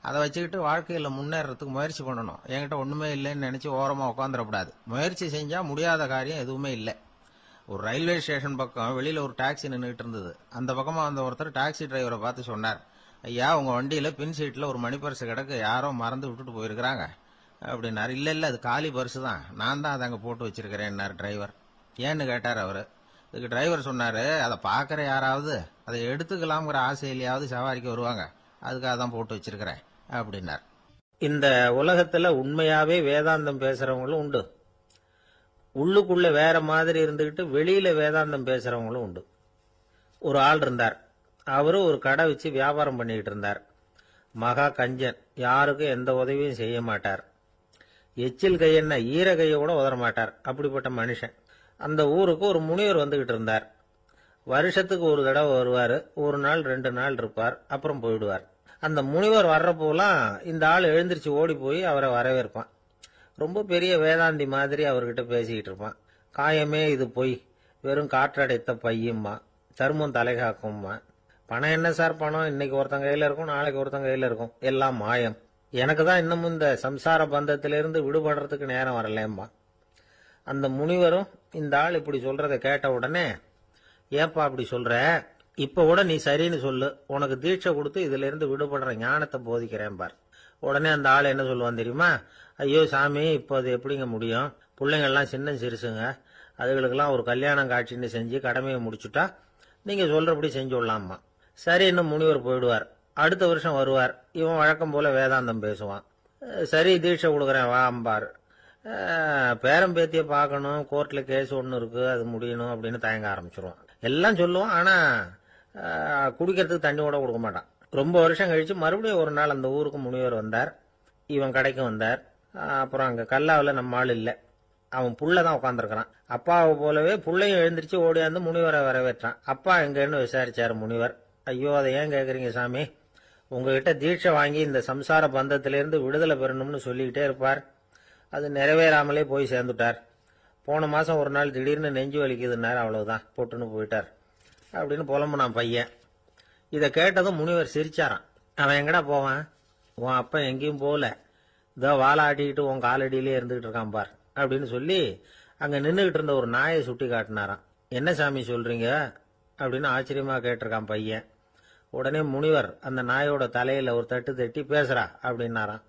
அதை வச்சுக்கிட்டு வாழ்க்கையில முன்னேறதுக்கு முயற்சி பண்ணணும். என்கிட்ட ஒண்ணுமே இல்லைன்னு நினைச்சு ஓரமா உட்காந்துடக்கூடாது. முயற்சி செஞ்சா முடியாத காரியம் எதுவுமே இல்லை. ஒரு ரயில்வே ஸ்டேஷன் பக்கம் வெளியில ஒரு டாக்ஸி நின்றுட்டு இருந்தது. அந்த பக்கமா வந்த ஒருத்தர் டாக்ஸி டிரைவரை பார்த்து சொன்னார், ஐயா, உங்க வண்டியில பின் சீட்ல ஒரு மணி பர்ஸ் கிடக்கு, யாரோ மறந்து விட்டுட்டு போயிருக்கிறாங்க அப்படின்னாரு. இல்ல அது காலி பர்ஸ் தான், நான் தான் அதை அங்க போட்டு வச்சிருக்கிறேன் டிரைவர். ஏன்னு கேட்டார் அவரு. இதுக்கு டிரைவர் சொன்னாரு, அதை பாக்குற யாராவது அதை எடுத்துக்கலாம்ங்கிற ஆசையிலேயாவது சவாரிக்கு வருவாங்க, அதுக்காக தான் போட்டு வச்சிருக்கிறேன் அப்படின்னார். இந்த உலகத்துல உண்மையாவே வேதாந்தம் பேசுறவங்களும் உண்டு. உள்ளுக்குள்ள வேற மாதிரி இருந்துகிட்டு வெளியில வேதாந்தம் பேசுறவங்களும் உண்டு. ஒரு ஆள் இருந்தார். அவரு ஒரு கடை வச்சு வியாபாரம் பண்ணிக்கிட்டு இருந்தார். மகா கஞ்சன், யாருக்கும் எந்த உதவியும் செய்ய மாட்டார். எச்சில் கையென்ன ஈர கையை கூட உதற மாட்டார். அப்படிப்பட்ட மனுஷன். அந்த ஊருக்கு ஒரு முனிவர் வந்துகிட்டு இருந்தார். வருஷத்துக்கு ஒரு தடவை வருவாரு. ஒரு நாள் 2 நாள் இருப்பார், அப்புறம் போயிடுவார். அந்த முனிவர் வர்றப்போலாம் இந்த ஆள் எழுந்திருச்சு ஓடி போய் அவரை வரவேற்பான். ரொம்ப பெரிய வேதாந்தி மாதிரி அவர்கிட்ட பேசிக்கிட்டு இருப்பான். காயமே இது பொய், வெறும் காற்றடைத்த பையும்மா, தர்மம் தலைகாக்கும்மா. பணம் என்ன சார் பணம், இன்னைக்கு ஒருத்தன் கையில இருக்கும், நாளைக்கு ஒருத்தன் கையில இருக்கும், எல்லாம் மாயம். எனக்கு தான் இன்னமும் இந்த சம்சார பந்தத்திலிருந்து விடுபடுறதுக்கு நேரம் வரலேம்பா. அந்த முனிவரும் இந்த ஆள் இப்படி சொல்றதை கேட்ட உடனே, ஏப்பா அப்படி சொல்ற, இப்ப கூட நீ சரின்னு சொல்லு, உனக்கு தீட்சை கொடுத்து இதுல இருந்து விடுபடுற ஞானத்தை போதிக்கிறேன் பார். உடனே அந்த ஆள் என்ன சொல்லுவான் தெரியுமா? ஐயோ சாமி, இப்போ அது எப்படிங்க முடியும்? பிள்ளைங்கள்லாம் சின்ன சிறுசுங்க, அதுகளுக்கெல்லாம் ஒரு கல்யாணம் காட்சின்னு செஞ்சு கடமையை முடிச்சுட்டா நீங்க சொல்றபடி செஞ்சு விடலாமா. சரி, இன்னும் முனிவர் போயிடுவார். அடுத்த வருஷம் வருவார். இவன் வழக்கம் போல வேதாந்தம் பேசுவான். சரி, தீட்சை கொடுக்குறேன் வா அம்பார். பேரம்பேத்திய பார்க்கணும், கோர்ட்ல கேஸ் ஒன்று இருக்கு, அது முடியணும் அப்படின்னு தயங்க ஆரம்பிச்சிருவான். எல்லாம் சொல்லுவான், ஆனா குடிக்கிறதுக்கு தண்ணி கூட கொடுக்க மாட்டான். ரொம்ப வருஷம் கழிச்சு மறுபடியும் ஒரு நாள் அந்த ஊருக்கு முனிவர் வந்தார். இவன் கடைக்கு வந்தார். அப்புறம் அங்க கல்லாவில் நம்ம ஆள் இல்லை, அவன் புள்ளதான் உட்காந்துருக்கிறான். அப்பாவை போலவே புள்ளையும் எழுந்திரிச்சு ஓடியாந்து முனிவரை வரவேற்றான். அப்பா எங்கன்னு விசாரிச்சாரு முனிவர். ஐயோ, அதை ஏன் கேக்குறீங்க சாமி, உங்ககிட்ட தீட்சை வாங்கி இந்த சம்சார பந்தத்திலிருந்து விடுதலை பெறணும்னு சொல்லிக்கிட்டே இருப்பார், அது நிறைவேறாமலே போய் சேர்ந்துட்டார். போன மாசம் ஒரு நாள் திடீர்னு நெஞ்சு வலிக்குதுன்னாரு, அவ்வளவுதான் போட்டுன்னு போயிட்டார் அப்படின்னு புலம்புனான் பையன். இதை கேட்டதும் முனிவர் சிரிச்சாரான். அவன் எங்கடா போவான், உன் அப்பன் எங்கேயும் போகல, இதோ வாழை ஆட்டிக்கிட்டு உன் காலடியிலே இருந்துகிட்டு இருக்கான் பார் அப்படின்னு சொல்லி அங்க நின்றுகிட்டு இருந்த ஒரு நாயை சுட்டி காட்டினாராம். என்ன சாமி சொல்றீங்க அப்படின்னு ஆச்சரியமா கேட்டிருக்கான் பையன். உடனே முனிவர் அந்த நாயோட தலையில ஒரு தட்டு தட்டி பேசுறா அப்படின்னாராம்.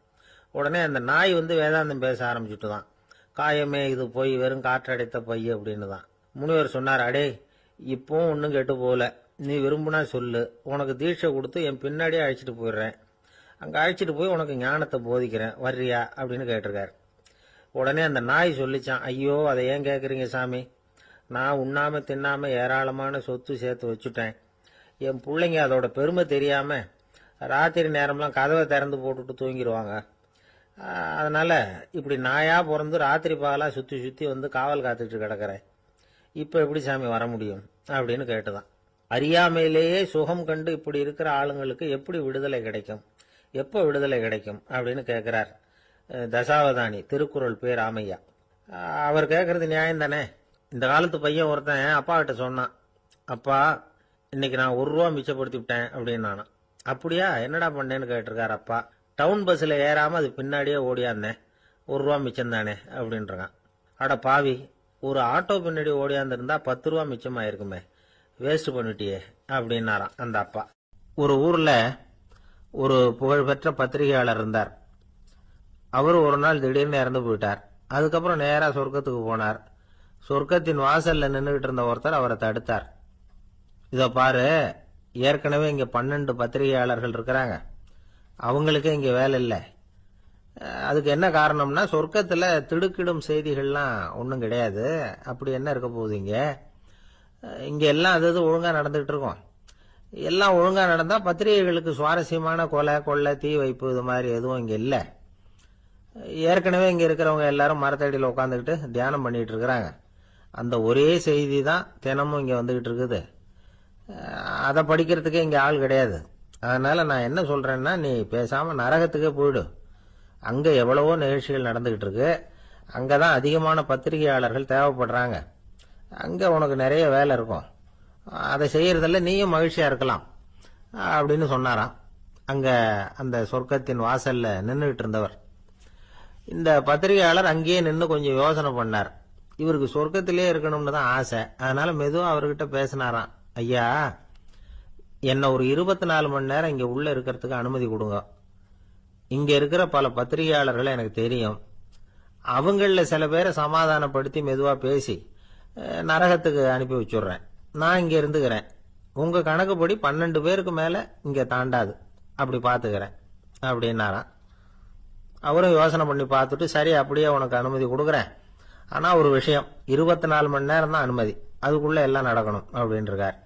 உடனே அந்த நாய் வேதாந்தம் பேச ஆரம்பிச்சுட்டுதான். காயமே இது போய் வெறும் காற்றடைத்த பைய அப்படின்னு தான். முனிவர் சொன்னார், அடே இப்பவும் ஒன்னும் கெட்டு போல, நீ விரும்புனா சொல்லு, உனக்கு தீட்சை கொடுத்து என் பின்னாடியே அழைச்சிட்டு போயிடுறேன், அங்க அழைச்சிட்டு போய் உனக்கு ஞானத்தை போதிக்கிறேன், வர்றியா அப்படின்னு கேட்டிருக்காரு. உடனே அந்த நாய் சொல்லிச்சான், ஐயோ அதை ஏன் கேக்குறீங்க சாமி, நான் உண்ணாம தின்னாம ஏராளமான சொத்து சேர்த்து வச்சுட்டேன். என் பிள்ளைங்க அதோட பெருமை தெரியாம ராத்திரி நேரம்லாம் கதவை திறந்து போட்டுட்டு தூங்கிடுவாங்க. அதனால இப்படி நாயா பிறந்து ராத்திரி பகலா சுத்தி சுத்தி காவல் காத்துட்டு கிடக்கிறேன். இப்ப எப்படி சாமி வர முடியும் அப்படின்னு கேட்டுதான். அறியாமையிலேயே சுகம் கண்டு இப்படி இருக்கிற ஆளுங்களுக்கு எப்படி விடுதலை கிடைக்கும், எப்ப விடுதலை கிடைக்கும் அப்படின்னு கேட்கிறார் தசாவதானி, திருக்குறள் பேர் ராமையா. அவர் கேட்கறது நியாயம் தானே. இந்த காலத்து பையன் ஒருத்தன் அப்பா கிட்ட சொன்னான், அப்பா இன்னைக்கு நான் 1 ரூபா மிச்சப்படுத்தி விட்டேன் அப்படின்னு. நானும் அப்படியா, என்னடா பண்ணேன்னு கேட்டிருக்காரு அப்பா. டவுன் பஸ்ல ஏறாம அது பின்னாடியே ஓடியாந்தேன், 1 ரூபா மிச்சம் தானே அப்படின்றான். அட பாவி, ஒரு ஆட்டோ பின்னாடி ஓடியாந்துருந்தா 10 ரூபா மிச்சமாயிருக்குமே, வேஸ்ட் பண்ணிட்டியே அப்படின்னாராம் அந்த அப்பா. ஒரு ஊர்ல ஒரு புகழ்பெற்ற பத்திரிகையாளர் இருந்தார். அவரு ஒரு நாள் திடீர்னு இறந்து போயிட்டார். அதுக்கப்புறம் நேரா சொர்க்கத்துக்கு போனார். சொர்க்கத்தின் வாசல்ல நின்றுகிட்டு இருந்த ஒருத்தர் அவரை தடுத்தார். இத பாரு, ஏற்கனவே இங்க 12 பத்திரிகையாளர்கள் இருக்கிறாங்க, அவங்களுக்கே இங்க வேலை இல்லை. அதுக்கு என்ன காரணம்னா, சொர்க்கத்துல திடுக்கிடும் செய்திகள்லாம் ஒன்றும் கிடையாது. அப்படி என்ன இருக்க போகுது இங்க எல்லாம் அது ஒழுங்கா நடந்துகிட்டு இருக்கும். எல்லாம் ஒழுங்கா நடந்தா பத்திரிகைகளுக்கு சுவாரஸ்யமான கொலை கொள்ளை தீ வைப்பு இது மாதிரி எதுவும் இங்க இல்லை. ஏற்கனவே இங்க இருக்கிறவங்க எல்லாரும் மரத்தடியில் உட்காந்துக்கிட்டு தியானம் பண்ணிட்டு இருக்கிறாங்க. அந்த ஒரே செய்தி தான் தினமும் இங்க வந்துகிட்டு இருக்குது. அதை படிக்கிறதுக்கே இங்க ஆள் கிடையாது. அதனால நான் என்ன சொல்றேன்னா, நீ பேசாம நரகத்துக்கே போயிடு. அங்க எவ்வளவோ நிகழ்ச்சிகள் நடந்துகிட்டு இருக்கு. அங்கதான் அதிகமான பத்திரிகையாளர்கள் தேவைப்படுறாங்க. அங்க உனக்கு நிறைய வேலை இருக்கும். அதை செய்யறதில்ல, நீயும் மகிழ்ச்சியா இருக்கலாம் அப்படின்னு சொன்னாராம் அங்க அந்த சொர்க்கத்தின் வாசல்ல நின்றுகிட்டு இருந்தவர். இந்த பத்திரிகையாளர் அங்கேயே நின்று கொஞ்சம் யோசனை பண்ணார். இவருக்கு சொர்க்கத்திலே இருக்கணும்னு தான் ஆசை. அதனால மெதுவா அவர்கிட்ட பேசினாராம். ஐயா, என்ன ஒரு 24 மணி நேரம் இங்க உள்ள இருக்கிறதுக்கு அனுமதி கொடுங்க. இங்க இருக்கிற பல பத்திரிகையாளர்களை எனக்கு தெரியும். அவங்கள சில பேரை சமாதானப்படுத்தி மெதுவா பேசி நரகத்துக்கு அனுப்பி வச்சுடுறேன். நான் இங்க இருந்துக்கிறேன். உங்க கணக்குப்படி 12 பேருக்கு மேல இங்க தாண்டாது, அப்படி பாத்துக்கிறேன் அப்படின்னாராம். அவரும் யோசனை பண்ணி பார்த்துட்டு, சரி அப்படியே உனக்கு அனுமதி கொடுக்குறேன், ஆனா ஒரு விஷயம், 24 மணி நேரம் தான் அனுமதி, அதுக்குள்ள எல்லாம் நடக்கணும் அப்படின்னு இருக்கார்.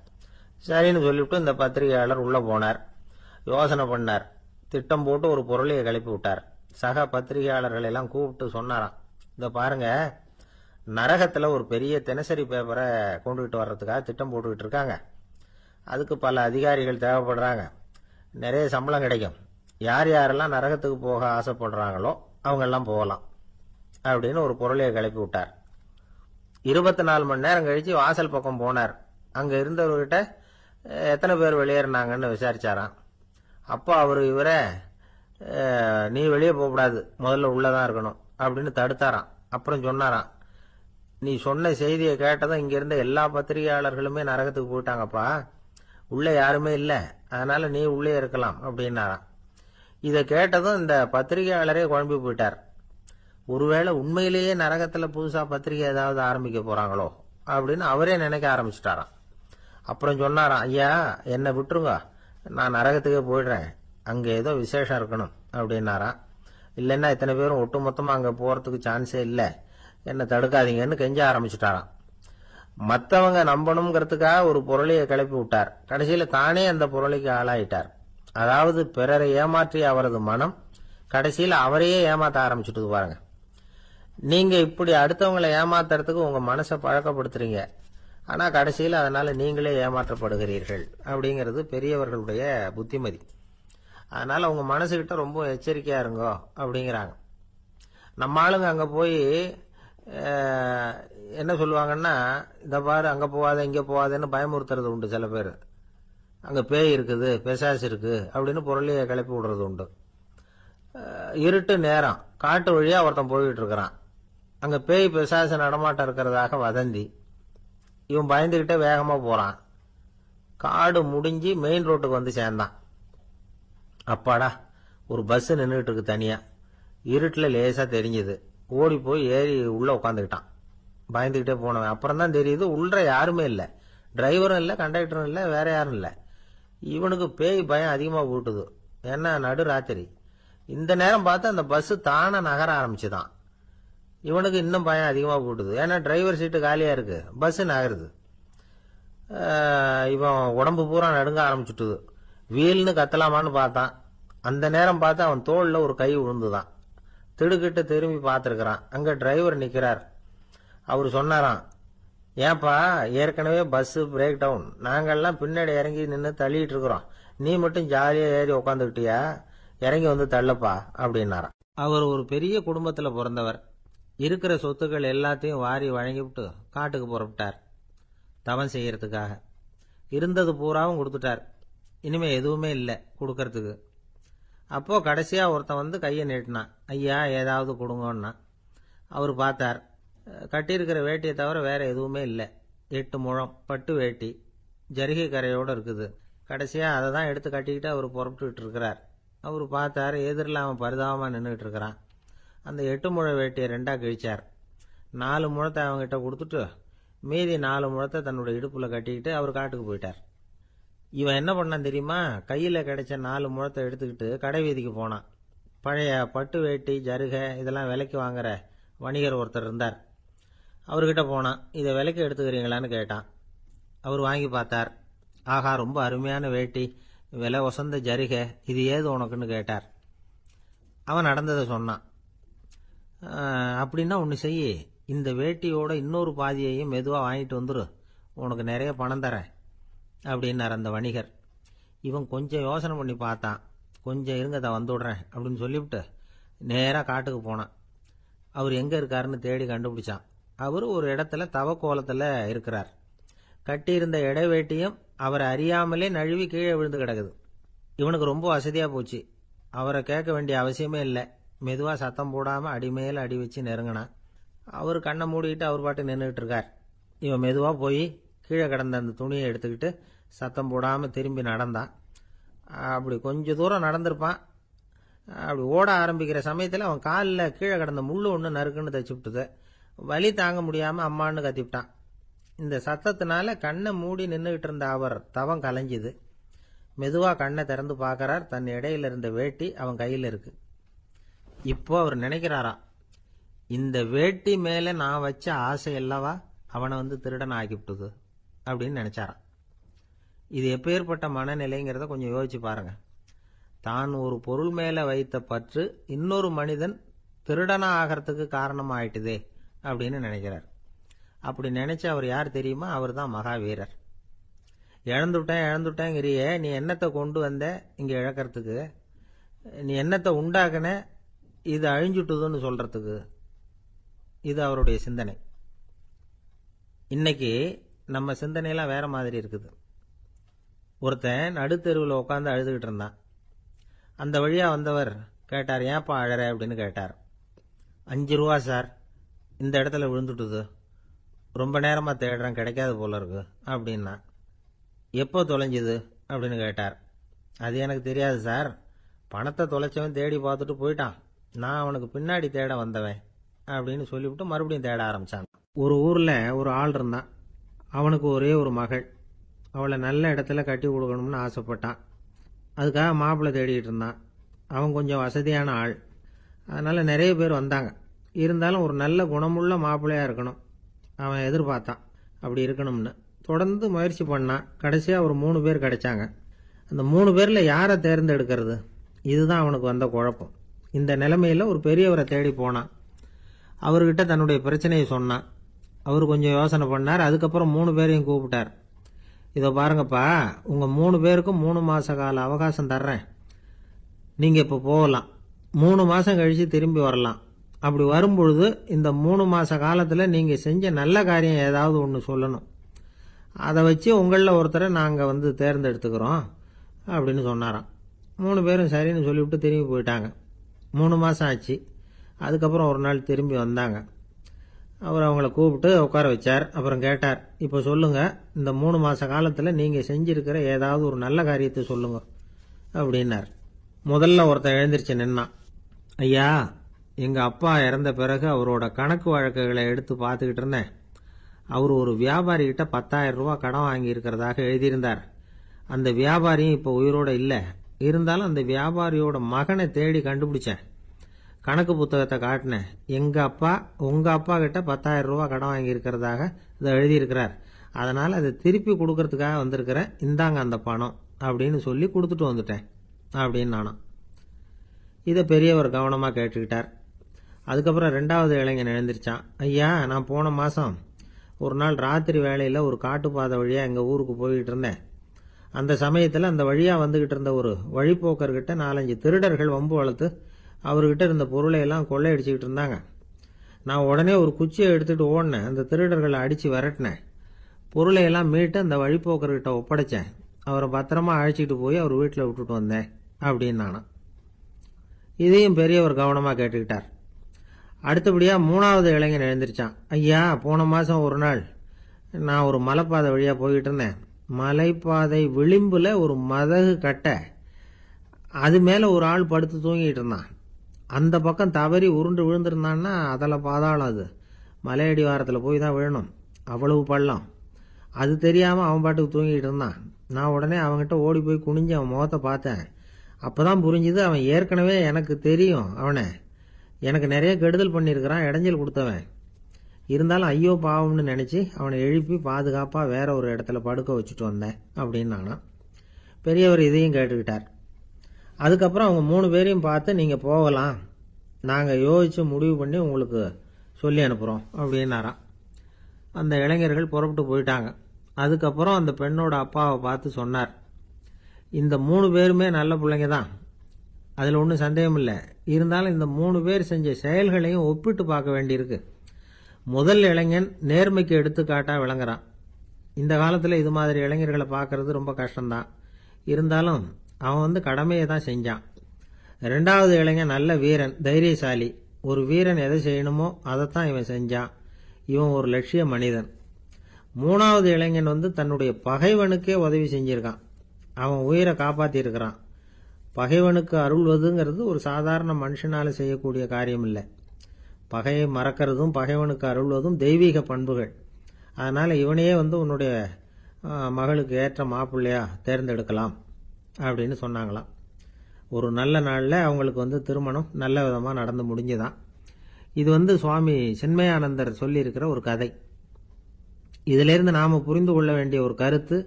சரின்னு சொல்லிவிட்டு இந்த பத்திரிகையாளர் உள்ள போனார். யோசனை பண்ணார். திட்டம் போட்டு ஒரு பொருளையை கிளப்பி விட்டார். சக பத்திரிகையாளர்கள் எல்லாம் கூப்பிட்டு சொன்னாராம், இத பாருங்க, நரகத்துல ஒரு பெரிய தினசரி பேப்பரை கொண்டுகிட்டு வர்றதுக்காக திட்டம் போட்டுக்கிட்டு இருக்காங்க. அதுக்கு பல அதிகாரிகள் தேவைப்படுறாங்க. நிறைய சம்பளம் கிடைக்கும். யார் யாரெல்லாம் நரகத்துக்கு போக ஆசைப்படுறாங்களோ அவங்க எல்லாம் போகலாம் அப்படின்னு ஒரு பொருளையை கிளப்பி விட்டார். 24 மணி நேரம் கழிச்சு வாசல் பக்கம் போனார். அங்க இருந்தவர்கிட்ட எத்தனை பேர் வெளியேறினாங்கன்னு விசாரிச்சாராம். அப்போ அவரு இவரை, நீ வெளியே போகக்கூடாது, முதல்ல உள்ளதான் இருக்கணும் அப்படின்னு தடுத்தாராம். அப்புறம் சொன்னாராம், நீ சொன்ன செய்தியை கேட்டதும் இங்க இருந்த எல்லா பத்திரிகையாளர்களுமே நரகத்துக்கு போயிட்டாங்கப்பா, உள்ள யாருமே இல்லை, அதனால நீ உள்ளே இருக்கலாம் அப்படின்னாராம். இதை கேட்டதும் இந்த பத்திரிகையாளரே குழம்பி போயிட்டார். ஒருவேளை உண்மையிலேயே நரகத்துல புதுசா பத்திரிகை ஏதாவது ஆரம்பிக்க போறாங்களோ அப்படின்னு அவரே நினைக்க ஆரம்பிச்சுட்டாராம். அப்புறம் சொன்னாராம், ஐயா என்னை விட்டுருங்க, நான் நரகத்துக்கே போயிடுறேன், அங்க ஏதோ விசேஷம் இருக்கணும் அப்படின்னாராம். இல்லைன்னா இத்தனை பேரும் ஒட்டுமொத்தமா அங்க போறதுக்கு சான்ஸே இல்லை, என்ன தடுக்காதீங்கன்னு கெஞ்ச ஆரம்பிச்சுட்டாராம். மற்றவங்க நம்பணுங்கிறதுக்காக ஒரு பொருளையை கிளப்பி விட்டார். கடைசியில தானே அந்த பொருளைக்கு ஆளாயிட்டார். அதாவது பிறரை ஏமாற்றிய அவரது மனம் கடைசியில் அவரையே ஏமாத்த ஆரம்பிச்சுட்டு பாருங்க. நீங்க இப்படி அடுத்தவங்களை ஏமாத்துறதுக்கு உங்க மனசை பழக்கப்படுத்துறீங்க, ஆனா கடைசியில் அதனால நீங்களே ஏமாற்றப்படுகிறீர்கள் அப்படிங்கிறது பெரியவர்களுடைய புத்திமதி. அதனால உங்க மனசுகிட்ட ரொம்ப எச்சரிக்கையா இருங்கோ அப்படிங்கிறாங்க. நம்ம ஆளுங்க அங்க போய் என்ன சொல்லுவாங்கன்னா, இத பாரு அங்க போவாத இங்க போவாதன்னு பயமுறுத்துறது உண்டு. சில பேர் அங்க பேய் இருக்குது, பிசாசு இருக்கு அப்படின்னு பொருளையை கிளப்பி விடுறது உண்டு. இருட்டு நேரம், காட்டு வழியா ஒருத்தன் போயிட்டு இருக்கிறான். அங்க பேய் பிசாசு நடமாட்டம் இருக்கிறதாக வதந்தி. இவன் பயந்துகிட்டே வேகமா போறான். காடு முடிஞ்சு மெயின் ரோட்டுக்கு வந்து சேர்ந்தான். அப்பாடா, ஒரு பஸ் நின்றுட்டு இருக்கு தனியா. இருட்டுல லேசா தெரிஞ்சது. ஓடி போய் ஏறி உள்ள உட்காந்துக்கிட்டான். பயந்துகிட்டே போனவன் அப்புறம் தான் தெரியுது உள்ள யாருமே இல்லை, டிரைவரும் இல்லை, கண்டக்டரும் இல்லை, வேற யாரும் இல்லை. இவனுக்கு பேய் பயம் அதிகமா போட்டுது. ஏன்னா நடு ராத்திரி. இந்த நேரம் பார்த்து அந்த பஸ் தானே நகர ஆரம்பிச்சுதான். இவனுக்கு இன்னும் பயம் அதிகமா போட்டுது. ஏன்னா டிரைவர் சீட்டு காலியா இருக்கு, பஸ் நகருது. இவன் உடம்பு பூரா நடுங்க ஆரம்பிச்சுட்டுது. வீல்னு கத்தலாமான்னு பார்த்தான். அந்த நேரம் பார்த்து அவன் தோல்ல ஒரு கை விழுந்துதான். திடுக்கிட்டு திரும்பி பார்த்திருக்கிறான். அங்க டிரைவர் நிக்கிறார். அவரு சொன்னாராம், ஏன்பா ஏற்கனவே பஸ் பிரேக் டவுன், நாங்கெல்லாம் பின்னாடி இறங்கி நின்று தள்ளிட்டு இருக்கிறோம், நீ மட்டும் ஜாலியா ஏறி உக்காந்துக்கிட்டியா, இறங்கி வந்து தள்ளப்பா அப்படின்னாராம். அவர் ஒரு பெரிய குடும்பத்துல பிறந்தவர். இருக்கிற சொத்துக்கள் எல்லாத்தையும் வாரி வழங்கிவிட்டு காட்டுக்கு புறப்பட்டார் தவம் செய்யறதுக்காக. இருந்தது பூராவும் கொடுத்துட்டார். இனிமே எதுவுமே இல்லை கொடுக்கறதுக்கு. அப்போ கடைசியா ஒருத்தன் வந்து கையை நீட்டினான். ஐயா ஏதாவது கொடுங்கன்னா. அவர் பார்த்தார். கட்டியிருக்கிற வேட்டியை தவிர வேற எதுவுமே இல்லை. 8 முழம் பட்டு வேட்டி, ஜரிகை கரையோடு இருக்குது. கடைசியாக அதை தான் எடுத்து கட்டிக்கிட்டு அவர் புறப்பட்டுக்கிட்டு இருக்கிறார். அவர் பார்த்தாரு, எதிரில் அவன் பரிதாபமாக நின்றுக்கிட்டு இருக்கிறான். அந்த 8 முழ வேட்டியை 2ஆக கிழிச்சார். 4 முழத்தை அவங்ககிட்ட கொடுத்துட்டு மீதி 4 முழத்தை தன்னுடைய இடுப்பில் கட்டிக்கிட்டு அவர் காட்டுக்கு போயிட்டார். இவன் என்ன பண்ணான் தெரியுமா? கையில் கிடைச்ச 4 முழத்தை எடுத்துக்கிட்டு கடை வீதிக்கு போனான். பழைய பட்டு வேட்டி ஜருகை இதெல்லாம் விலைக்கு வாங்குற வணிகர் ஒருத்தர் இருந்தார். அவர்கிட்ட போனான். இதை விலைக்கு எடுத்துக்கிறீங்களான்னு கேட்டான். அவர் வாங்கி பார்த்தார். ஆகா, ரொம்ப அருமையான வேட்டி, விலை வசந்த ஜருகை, இது ஏது உனக்குன்னு கேட்டார். அவன் நடந்ததை சொன்னான். அப்படின்னா ஒன்று செய்ய, இந்த வேட்டியோட இன்னொரு பாதியையும் மெதுவாக வாங்கிட்டு வந்துரு, உனக்கு நிறைய பணம் தரேன் அப்படின்னார் அந்த வணிகர். இவன் கொஞ்சம் யோசனை பண்ணி பார்த்தான். கொஞ்சம் இருங்க, அதை வந்துவிடுறேன் அப்படின்னு சொல்லிவிட்டு நேராக காட்டுக்கு போனான். அவர் எங்கே இருக்காருன்னு தேடி கண்டுபிடிச்சான். அவர் ஒரு இடத்துல தவக்கோலத்தில் இருக்கிறார். கட்டியிருந்த இடைவேட்டியும் அவரை அறியாமலே நழுவி கீழே விழுந்து கிடக்குது. இவனுக்கு ரொம்ப வசதியாக போச்சு. அவரை கேட்க வேண்டிய அவசியமே இல்லை. மெதுவாக சத்தம் போடாமல் அடிமேல அடி வச்சு நெருங்கினான். அவர் கண்ணை மூடிக்கிட்டு அவர் பாட்டு நின்றுக்கிட்டு இருக்கார். இவன் மெதுவாக போய் கீழே கிடந்த அந்த துணியை எடுத்துக்கிட்டு சத்தம் போடாமல் திரும்பி நடந்தான். அப்படி கொஞ்சம் தூரம் நடந்திருப்பான். அப்படி ஓட ஆரம்பிக்கிற சமயத்தில் அவன் காலில் கீழே கிடந்த முள்ளு ஒன்று நறுக்குன்னு தச்சு விட்டுது. வலி தாங்க முடியாமல் அம்மான்னு கத்திவிட்டான். இந்த சத்தத்தினால கண்ணை மூடி நின்றுக்கிட்டு இருந்த அவர் தவம் கலைஞ்சுது. மெதுவாக கண்ணை திறந்து பார்க்கறார். தன் இடையில இருந்த வேட்டி அவன் கையில் இருக்கு. இப்போ அவர் நினைக்கிறாராம், இந்த வேட்டி மேலே நான் வச்ச ஆசை அல்லவா அவனை திருடன் ஆக்கிவிட்டுது அப்படின்னு நினைச்சாராம். இது எப்பேற்பட்ட மனநிலைங்கிறத கொஞ்சம் யோசிச்சு பாருங்க. தான் ஒரு பொருள் மேலே வைத்த பற்று இன்னொரு மனிதன் திருடனா ஆகிறதுக்கு காரணமாயிட்டுதே அப்படின்னு நினைக்கிறார். அப்படி நினைச்ச அவர் யார் தெரியுமா? அவர் தான் மகாவீரர். இழந்துட்டேங்கிறியே, நீ என்னத்தை கொண்டு வந்த இங்கே இழக்கிறதுக்கு? நீ என்னத்தை உண்டாக்குன இது அழிஞ்சுட்டுதுன்னு சொல்றதுக்கு? இது அவருடைய சிந்தனை. இன்னைக்கு நம்ம சிந்தனையெல்லாம் வேற மாதிரி இருக்குது. ஒருத்தன் நடுத்தெருவில் உட்காந்து அழுதுகிட்டு இருந்தான். அந்த வழியா வந்தவர் கேட்டார், ஏன்ப்பா அழற அப்படின்னு கேட்டார். 5 ரூபா சார், இந்த இடத்துல விழுந்துட்டுது, ரொம்ப நேரமாக தேடுறேன், கிடைக்காது போல இருக்கு அப்படின்னா. எப்போ தொலைஞ்சுது அப்படின்னு கேட்டார். அது எனக்கு தெரியாது சார், பணத்தை தொலைச்சவன் தேடி பார்த்துட்டு போயிட்டான், நான் அவனுக்கு பின்னாடி தேட வந்தவன் அப்படின்னு சொல்லிவிட்டு மறுபடியும் தேட ஆரம்பிச்சான். ஒரு ஊரில் ஒரு ஆள் இருந்தான். அவனுக்கு ஒரே ஒரு மகள். அவளை நல்ல இடத்துல கட்டி கொடுக்கணும்னு ஆசைப்பட்டான். அதுக்காக மாப்பிள்ளை தேடிக்கிட்டு இருந்தான். அவன் கொஞ்சம் வசதியான ஆள், அதனால் நிறைய பேர் வந்தாங்க. இருந்தாலும் ஒரு நல்ல குணமுள்ள மாப்பிள்ளையாக இருக்கணும் அவன் எதிர்பார்த்தான். அப்படி இருக்கணும்னு தொடர்ந்து முயற்சி பண்ணான். கடைசியாக ஒரு 3 பேர் கிடைச்சாங்க. அந்த 3 பேரில் யாரை தேர்ந்தெடுக்கிறது, இதுதான் அவனுக்கு வந்த குழப்பம். இந்த நிலைமையில் ஒரு பெரியவரை தேடி போனான். அவர்கிட்ட தன்னுடைய பிரச்சனையை சொன்னான். அவர் கொஞ்சம் யோசனை பண்ணார். அதுக்கப்புறம் 3 பேரையும் கூப்பிட்டார். இதோ பாருங்கப்பா, உங்கள் 3 பேருக்கும் 3 மாத கால அவகாசம் தர்றேன். நீங்கள் இப்போ போகலாம். 3 மாதம் கழித்து திரும்பி வரலாம். அப்படி வரும்பொழுது இந்த 3 மாத காலத்தில் நீங்கள் செஞ்ச நல்ல காரியம் ஏதாவது ஒன்று சொல்லணும். அதை வச்சு உங்களில் ஒருத்தரை நாங்கள் தேர்ந்தெடுத்துக்கிறோம் அப்படின்னு சொன்னாராம். 3 பேரும் சரின்னு சொல்லிவிட்டு திரும்பி போயிட்டாங்க. 3 மாதம் ஆச்சு. அதுக்கப்புறம் ஒரு நாள் திரும்பி வந்தாங்க. அவர் அவங்கள கூப்பிட்டு உட்கார வச்சார். அப்புறம் கேட்டார், இப்போ சொல்லுங்க, இந்த 3 மாத காலத்தில் நீங்கள் செஞ்சிருக்கிற ஏதாவது ஒரு நல்ல காரியத்தை சொல்லுங்க அப்படின்னார். முதல்ல ஒருத்தன் எழுந்திருச்சு நின்னான். ஐயா, எங்கள் அப்பா இறந்த பிறகு அவரோட கணக்கு வழக்குகளை எடுத்து பார்த்துக்கிட்டு இருந்தேன். அவர் ஒரு வியாபாரிகிட்ட 10,000 ரூபா கடன் வாங்கியிருக்கிறதாக எழுதியிருந்தார். அந்த வியாபாரியும் இப்போ உயிரோடு இல்லை. இருந்தாலும் அந்த வியாபாரியோட மகனை தேடி கண்டுபிடிச்சேன். கணக்கு புத்தகத்தை காட்டினேன். எங்கள் அப்பா உங்கள் அப்பா கிட்ட 10,000 ரூபா கடன் வாங்கியிருக்கிறதாக இதை எழுதியிருக்கிறார். அதனால் அதை திருப்பி கொடுக்கறதுக்காக வந்திருக்கிறேன், இந்தாங்க அந்த பணம் அப்படின்னு சொல்லி கொடுத்துட்டு வந்துட்டேன் அப்படின்னு நானும். இதை பெரியவர் கவனமாக கேட்டுக்கிட்டார். அதுக்கப்புறம் 2வது இளைஞன் எழுந்திருச்சான். ஐயா, நான் போன மாதம் ஒரு நாள் ராத்திரி வேளையில் ஒரு காட்டுப்பாதை வழியாக எங்கள் ஊருக்கு போய்கிட்டு இருந்தேன். அந்த சமயத்தில் அந்த வழியாக வந்துக்கிட்டு இருந்த ஒரு வழிப்போக்கர்கிட்ட 4-5 திருடர்கள் வம்பு வளர்த்து அவர்கிட்ட இருந்த பொருளை எல்லாம் கொள்ளையடிச்சிக்கிட்டு இருந்தாங்க. நான் உடனே ஒரு குச்சியை எடுத்துகிட்டு ஓடினேன். அந்த திருடர்களை அடித்து விரட்டினேன். பொருளை எல்லாம் மீட்டு அந்த வழிப்போக்கர்கிட்ட ஒப்படைச்சேன். அவரை பத்திரமா அழைச்சிட்டு போய் அவர் வீட்டில் விட்டுட்டு வந்தேன் அப்படின்னு நானும். இதையும் பெரியவர் கவனமாக கேட்டுக்கிட்டார். அடுத்தபடியா 3வது இளைஞன் எழுந்திருச்சான். ஐயா, போன மாசம் ஒரு நாள் நான் ஒரு மலைப்பாதை வழியா போய்கிட்டு இருந்தேன். மலைப்பாதை விளிம்புல ஒரு மதகு கட்ட, அது மேல ஒரு ஆள் படுத்து தூங்கிட்டு இருந்தான். அந்த பக்கம் தவறி உருண்டு விழுந்திருந்தான்னா அதில் பாதாளம். அது மலையடி வாரத்தில் போய் தான் விழணும், அவ்வளவு பள்ளம். அது தெரியாமல் அவன் பாட்டுக்கு தூங்கிட்டு இருந்தான். நான் உடனே அவன்கிட்ட ஓடி போய் குனிஞ்சு அவன் முகத்தை பார்த்தேன். அப்போதான் புரிஞ்சுது, அவன் ஏற்கனவே எனக்கு தெரியும். அவனை எனக்கு நிறைய கெடுதல் பண்ணியிருக்கிறான், இடைஞ்சல் கொடுத்தவன். இருந்தாலும் ஐயோ பாவம்னு நினச்சி அவனை எழுப்பி பாதுகாப்பாக வேற ஒரு இடத்துல படுக்க வச்சுட்டு வந்தேன் அப்படின்னு நானா. பெரியவர் இதையும் கேட்டுக்கிட்டார். அதுக்கப்புறம் அவங்க 3 பேரையும் பார்த்து, நீங்கள் போகலாம், நாங்கள் யோசித்து முடிவு பண்ணி உங்களுக்கு சொல்லி அனுப்புகிறோம் அப்படின்னாராம். அந்த இளைஞர்கள் புறப்பட்டு போயிட்டாங்க. அதுக்கப்புறம் அந்த பெண்ணோட அப்பாவை பார்த்து சொன்னார், இந்த 3 பேருமே நல்ல பிள்ளைங்க தான், அதில் ஒன்றும் சந்தேகம் இல்லை. இருந்தாலும் இந்த 3 பேர் செஞ்ச செயல்களையும் ஒப்பிட்டு பார்க்க வேண்டியிருக்கு. முதல் இளைஞன் நேர்மைக்கு எடுத்துக்காட்டாக விளங்குறான். இந்த காலத்தில் இது மாதிரி இளைஞர்களை பார்க்கறது ரொம்ப கஷ்டம்தான். இருந்தாலும் அவன் கடமையை தான் செஞ்சான். 2வது இளைஞன் நல்ல வீரன், தைரியசாலி. ஒரு வீரன் எதை செய்யணுமோ அதைத்தான் இவன் செஞ்சான். இவன் ஒரு லட்சிய மனிதன். 3வது இளைஞன் தன்னுடைய பகைவனுக்கே உதவி செஞ்சிருக்கான். அவன் உயிரை காப்பாற்றி இருக்கிறான். பகைவனுக்கு அருள்வதுங்கிறது ஒரு சாதாரண மனுஷனால செய்யக்கூடிய காரியம் இல்லை. பகையை மறக்கிறதும் பகைவனுக்கு அருள்வதும் தெய்வீக பண்புகள். அதனால இவனையே உன்னுடைய மகளுக்கு ஏற்ற மாப்பிள்ளையா தேர்ந்தெடுக்கலாம் அப்படின்னு சொன்னாங்களாம். ஒரு நல்ல நாளில் அவங்களுக்கு திருமணம் நல்ல விதமாக நடந்து முடிஞ்சுதான். இது சுவாமி சின்மயானந்தர் சொல்லியிருக்கிற ஒரு கதை. இதிலிருந்து நாம் புரிந்து கொள்ள வேண்டிய ஒரு கருத்து,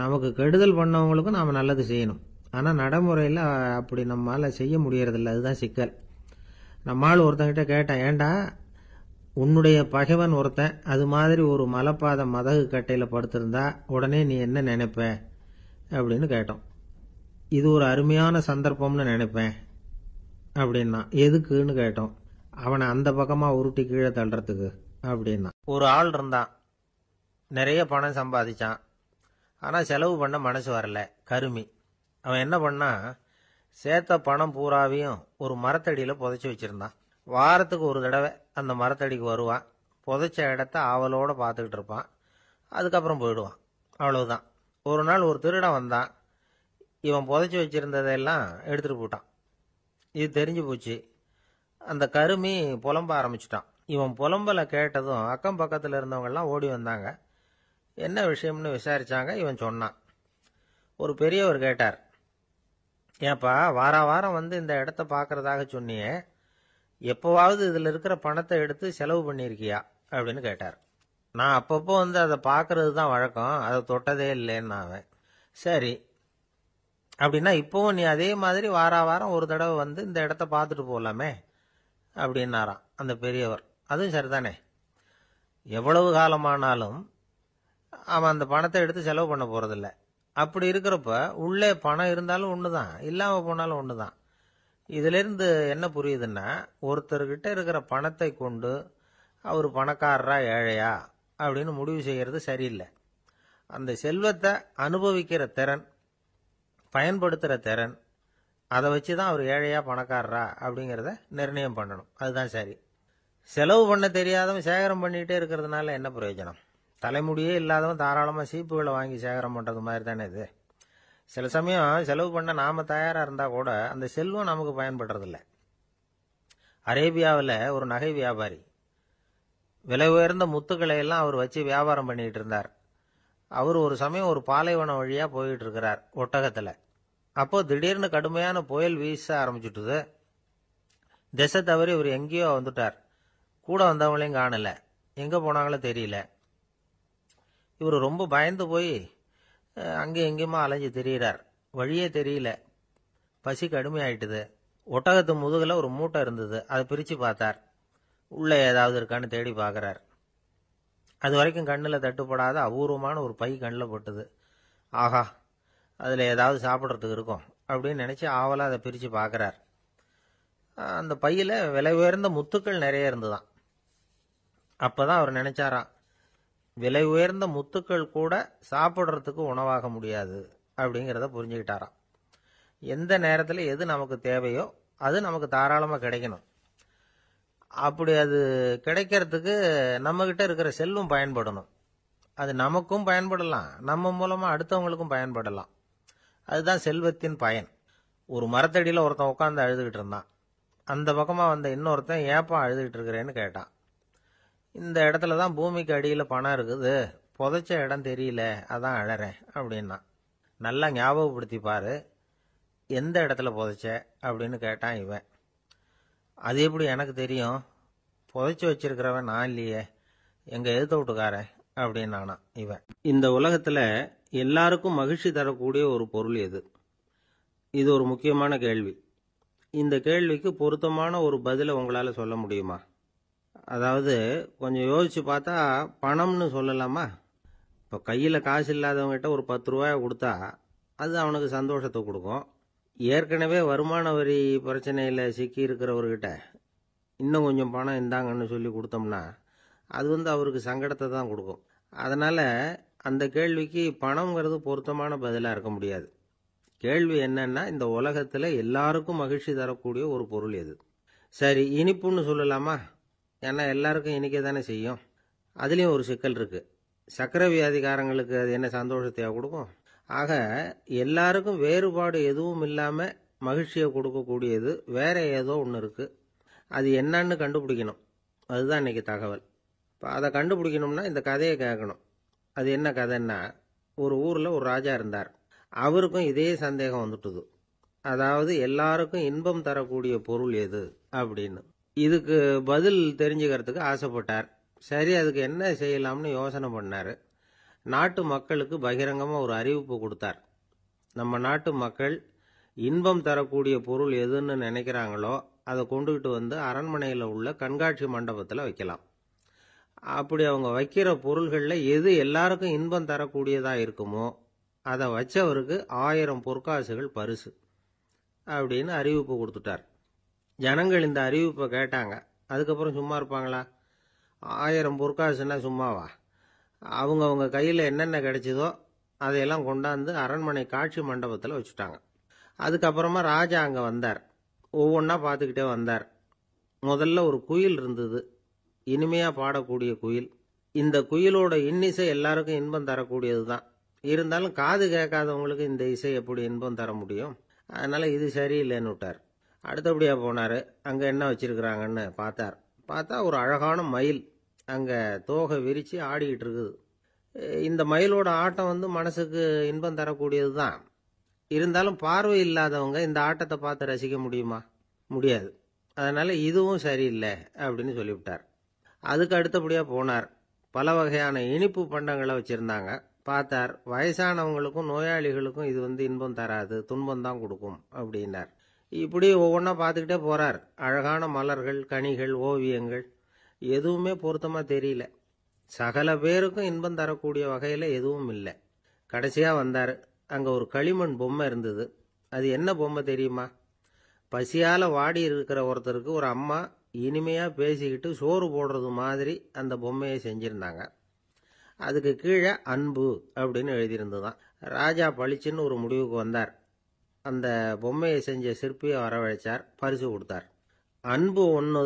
நமக்கு கெடுதல் பண்ணவங்களுக்கும் நாம் நல்லது செய்யணும். ஆனால் நடைமுறையில் அப்படி நம்மளால் செய்ய முடியறதில்ல. அதுதான் சிக்கல். நம்மால் ஒருத்தங்கிட்ட கேட்டேன், ஏண்டா உன்னுடைய பகைவன் ஒருத்தன் அது மாதிரி ஒரு மலைப்பாதை மதகு கட்டையில் படுத்திருந்தா உடனே நீ என்ன நினைப்ப அப்படின்னு கேட்டோம். இது ஒரு அருமையான சந்தர்ப்பம்னு நினைப்பேன் அப்படின்னா. எதுக்குன்னு கேட்டோம். அவனை அந்த பக்கமாக உருட்டி கீழே தள்ளுறதுக்கு அப்படின்னா. ஒரு ஆள் இருந்தான், நிறைய பணம் சம்பாதிச்சான். ஆனால் செலவு பண்ண மனசு வரல, கருமி. அவன் என்ன பண்ணா, சேர்த்த பணம் பூராவையும் ஒரு மரத்தடியில் புதைச்சி வச்சிருந்தான். வாரத்துக்கு ஒரு தடவை அந்த மரத்தடிக்கு வருவான். புதைச்ச இடத்த ஆவலோடு பார்த்துக்கிட்டு இருப்பான். அதுக்கப்புறம் போயிடுவான். அவ்வளவுதான். ஒரு நாள் ஒரு திருடன் வந்தான். இவன் புதைச்சி வச்சிருந்ததெல்லாம் எடுத்துகிட்டு போட்டான். இது தெரிஞ்சு போச்சு. அந்த கருமி புலம்ப ஆரம்பிச்சிட்டான். இவன் புலம்பலை கேட்டதும் அக்கம் பக்கத்தில் இருந்தவங்கெல்லாம் ஓடி வந்தாங்க. என்ன விஷயம்னு விசாரிச்சாங்க. இவன் சொன்னான். ஒரு பெரியவர் கேட்டார், ஏப்பா வாரம் இந்த இடத்த பார்க்கறதாக சொன்னியே, எப்போவாவது இதில் இருக்கிற பணத்தை எடுத்து செலவு பண்ணியிருக்கியா அப்படின்னு கேட்டார். நான் அப்பப்போ அதை பார்க்கறது தான் வழக்கம், அதை தொட்டதே இல்லைன்னு அவன். சரி, அப்படின்னா இப்போவும் நீ அதே மாதிரி வாரம் ஒரு தடவை இந்த இடத்த பார்த்துட்டு போகலாமே அப்படின்னாராம் அந்த பெரியவர். அதுவும் சரிதானே, எவ்வளவு காலமானாலும் அவன் அந்த பணத்தை எடுத்து செலவு பண்ண போறதில்ல. அப்படி இருக்கிறப்ப உள்ளே பணம் இருந்தாலும் ஒன்று தான், இல்லாமல் போனாலும் ஒன்று தான். இதிலிருந்து என்ன புரியுதுன்னா, ஒருத்தர்கிட்ட இருக்கிற பணத்தை கொண்டு அவர் பணக்காரரா ஏழையா அப்படின்னு முடிவு செய்கிறது சரியில்லை. அந்த செல்வத்தை அனுபவிக்கிற திறன், பயன்படுத்துகிற திறன், அதை வச்சு தான் அவர் ஏழையா பணக்காரரா அப்படிங்கிறத நிர்ணயம் பண்ணணும். அதுதான் சரி. செலவு பண்ண தெரியாதவன் சேகரம் பண்ணிகிட்டே இருக்கிறதுனால என்ன பிரயோஜனம்? தலைமுடியே இல்லாதவன் தாராளமாக சீப்புகளை வாங்கி சேகரம் பண்ணுறது மாதிரி தானே இது. சில சமயம் செலவு பண்ண நாம் தயாராக இருந்தால் கூட அந்த செல்வம் நமக்கு பயன்படுறதில்ல. அரேபியாவில் ஒரு நகை வியாபாரி விலை உயர்ந்த முத்துக்களை எல்லாம் அவர் வச்சு வியாபாரம் பண்ணிட்டு இருந்தார். அவர் ஒரு சமயம் ஒரு பாலைவனம் வழியாக போயிட்டு இருக்கிறார் ஒட்டகத்தில். அப்போ திடீர்னு கடுமையான புயல் வீச ஆரம்பிச்சுட்டுது. திசை தவறி இவர் எங்கேயோ வந்துட்டார். கூட வந்தவங்களையும் காணல, எங்கே போனாங்களோ தெரியல. இவர் ரொம்ப பயந்து போய் அங்கேயும் எங்கேயுமா அலைஞ்சு திரியிறார். வழியே தெரியல. பசி கடுமையாயிட்டுது. ஒட்டகத்து முதுகில் ஒரு மூட்டை இருந்தது. அதை பிரித்து பார்த்தார். உள்ளே ஏதாவது இருக்கான்னு தேடி பார்க்குறார். அது வரைக்கும் கண்ணில் தட்டுப்படாத அபூர்வமான ஒரு பை கண்ணில் பட்டுது. ஆஹா, அதில் ஏதாவது சாப்பிட்றதுக்கு இருக்கும் அப்படின்னு நினச்சி ஆவலாக அதை பிரித்து பார்க்குறார். அந்த பையில் விலை உயர்ந்த முத்துக்கள் நிறைய இருந்துதான். அப்போ தான் அவர் நினைச்சாராம், விலை உயர்ந்த முத்துக்கள் கூட சாப்பிட்றதுக்கு உணவாக முடியாது அப்படிங்கிறத புரிஞ்சுக்கிட்டாராம். எந்த நேரத்தில் எது நமக்கு தேவையோ அது நமக்கு தாராளமாக கிடைக்கணும். அப்படி அது கிடைக்கிறதுக்கு நம்மகிட்ட இருக்கிற செல்வம் பயன்படணும். அது நமக்கும் பயன்படலாம், நம்ம மூலமா அடுத்தவங்களுக்கும் பயன்படலாம். அதுதான் செல்வத்தின் பயன். ஒரு மரத்தடியில் ஒருத்தன் உட்காந்து அழுதுகிட்டு இருந்தான். அந்த பக்கமா வந்த இன்னொருத்தன் ஏப்பா அழுதுகிட்டு இருக்கிறேன்னு கேட்டான். இந்த இடத்துல தான் பூமிக்கு அடியில் பணம் இருக்குது, புதைச்ச இடம் தெரியல, அதான் அழறேன் அப்படின்னா. நல்லா ஞாபகப்படுத்தி பாரு, எந்த இடத்துல புதைச்ச அப்படின்னு கேட்டான் இவன். அது எப்படி எனக்கு தெரியும், புதைச்சி வச்சிருக்கிறவன் நான் இல்லையே, எங்க எதிர்த்த வீட்டுக்காரன் அப்படின்னானா இவன். இந்த உலகத்துல எல்லாருக்கும் மகிழ்ச்சி தரக்கூடிய ஒரு பொருள் எது? இது ஒரு முக்கியமான கேள்வி. இந்த கேள்விக்கு பொருத்தமான ஒரு பதிலை உங்களால சொல்ல முடியுமா? அதாவது கொஞ்சம் யோசிச்சு பார்த்தா பணம்னு சொல்லலாமா? இப்போ கையில் காசு இல்லாதவங்ககிட்ட ஒரு 10 ரூபாயை கொடுத்தா அது அவனுக்கு சந்தோஷத்தை கொடுக்கும். ஏற்கனவே வருமான வரி பிரச்சனையில் சிக்கி இருக்கிறவர்கிட்ட இன்னும் கொஞ்சம் பணம் இந்தாங்கன்னு சொல்லி கொடுத்தோம்னா அது அவருக்கு சங்கடத்தை தான் கொடுக்கும். அதனால அந்த கேள்விக்கு பணம்ங்கிறது பொருத்தமான பதிலாக இருக்க முடியாது. கேள்வி என்னன்னா, இந்த உலகத்தில் எல்லாருக்கும் மகிழ்ச்சி தரக்கூடிய ஒரு பொருள் எது? சரி, இனிப்புன்னு சொல்லலாமா? ஏன்னா எல்லாருக்கும் இனிக்க தானே செய்யும். அதுலேயும் ஒரு சிக்கல் இருக்கு. சர்க்கரை வியாதிக்காரங்களுக்கு அது என்ன சந்தோஷத்தையா கொடுக்கும்? ஆக எல்லாருக்கும் வேறுபாடு எதுவும் இல்லாமல் மகிழ்ச்சியை கொடுக்கக்கூடியது வேற ஏதோ ஒன்று இருக்கு. அது என்னன்னு கண்டுபிடிக்கணும். அதுதான் இன்னைக்கு தகவல். இப்போ அதை கண்டுபிடிக்கணும்னா இந்த கதையை கேட்கணும். அது என்ன கதைன்னா, ஒரு ஊரில் ஒரு ராஜா இருந்தார். அவருக்கும் இதே சந்தேகம் வந்துட்டுது. அதாவது எல்லாருக்கும் இன்பம் தரக்கூடிய பொருள் எது அப்படின்னு. இதுக்கு பதில் தெரிஞ்சுக்கிறதுக்கு ஆசைப்பட்டார். சரி, அதுக்கு என்ன செய்யலாம்னு யோசனை பண்ணார். நாட்டு மக்களுக்கு பகிரங்கமாக ஒரு அறிவிப்பு கொடுத்தார். நம்ம நாட்டு மக்கள் இன்பம் தரக்கூடிய பொருள் எதுன்னு நினைக்கிறாங்களோ அதை கொண்டுகிட்டு வந்து அரண்மனையில் உள்ள கண்காட்சி மண்டபத்தில் வைக்கலாம். அப்படி அவங்க வைக்கிற பொருள்களில் எது எல்லாருக்கும் இன்பம் தரக்கூடியதாக இருக்குமோ அதை வச்சவருக்கு 1000 பொற்காசுகள் பரிசு அப்படின்னு அறிவிப்பு கொடுத்துட்டார். ஜனங்கள் இந்த அறிவிப்பை கேட்டாங்க. அதுக்கப்புறம் சும்மா இருப்பாங்களா? 1000 பொற்காசுன்னா சும்மாவா? அவங்க கையில் என்னென்ன கிடைச்சதோ அதையெல்லாம் கொண்டாந்து அரண்மனை காட்சி மண்டபத்தில் வச்சுட்டாங்க. அதுக்கப்புறமா ராஜா அங்கே வந்தார். ஒவ்வொன்றா பார்த்துக்கிட்டே வந்தார். முதல்ல ஒரு குயில் இருந்தது, இனிமையாக பாடக்கூடிய குயில். இந்த குயிலோட இன்னிசை எல்லாருக்கும் இன்பம் தரக்கூடியது தான். இருந்தாலும் காது கேட்காதவங்களுக்கு இந்த இசை எப்படி இன்பம் தர முடியும்? அதனால இது சரியில்லைன்னு விட்டார். அடுத்தபடியாக போனார். அங்கே என்ன வச்சிருக்கிறாங்கன்னு பார்த்தா ஒரு அழகான மயில் அங்கே தோகை விரித்து ஆடிக்கிட்டு இருக்குது. இந்த மயிலோட ஆட்டம் மனசுக்கு இன்பம் தரக்கூடியது தான். இருந்தாலும் பார்வை இல்லாதவங்க இந்த ஆட்டத்தை பார்த்து ரசிக்க முடியுமா? முடியாது. அதனால இதுவும் சரியில்லை அப்படின்னு சொல்லிவிட்டார். அதுக்கு அடுத்தபடியாக போனார். பல வகையான இனிப்பு பண்டங்களை வச்சுருந்தாங்க. பார்த்தார், வயசானவங்களுக்கும் நோயாளிகளுக்கும் இது இன்பம் தராது, துன்பம் தான் கொடுக்கும் அப்படின்னார். இப்படி ஒவ்வொன்றா பார்த்துக்கிட்டே போகிறார். அழகான மலர்கள், கனிகள், ஓவியங்கள் எதுவுமே பொருத்தமாக தெரியல. சகல பேருக்கும் இன்பம் தரக்கூடிய வகையில் எதுவும் இல்லை. கடைசியாக வந்தார். அங்கே ஒரு களிமண் பொம்மை இருந்தது. அது என்ன பொம்மை தெரியுமா? பசியால் வாடி இருக்கிற ஒருத்தருக்கு ஒரு அம்மா இனிமையாக பேசிக்கிட்டு சோறு போடுறது மாதிரி அந்த பொம்மையை செஞ்சுருந்தாங்க. அதுக்கு கீழே அன்பு அப்படின்னு எழுதியிருந்துதான். ராஜா பளிச்சுன்னு ஒரு முடிவுக்கு வந்தார். அந்த பொம்மையை செஞ்ச சிற்பியை வரவழைச்சார், பரிசு கொடுத்தார். அன்பு ஒன்று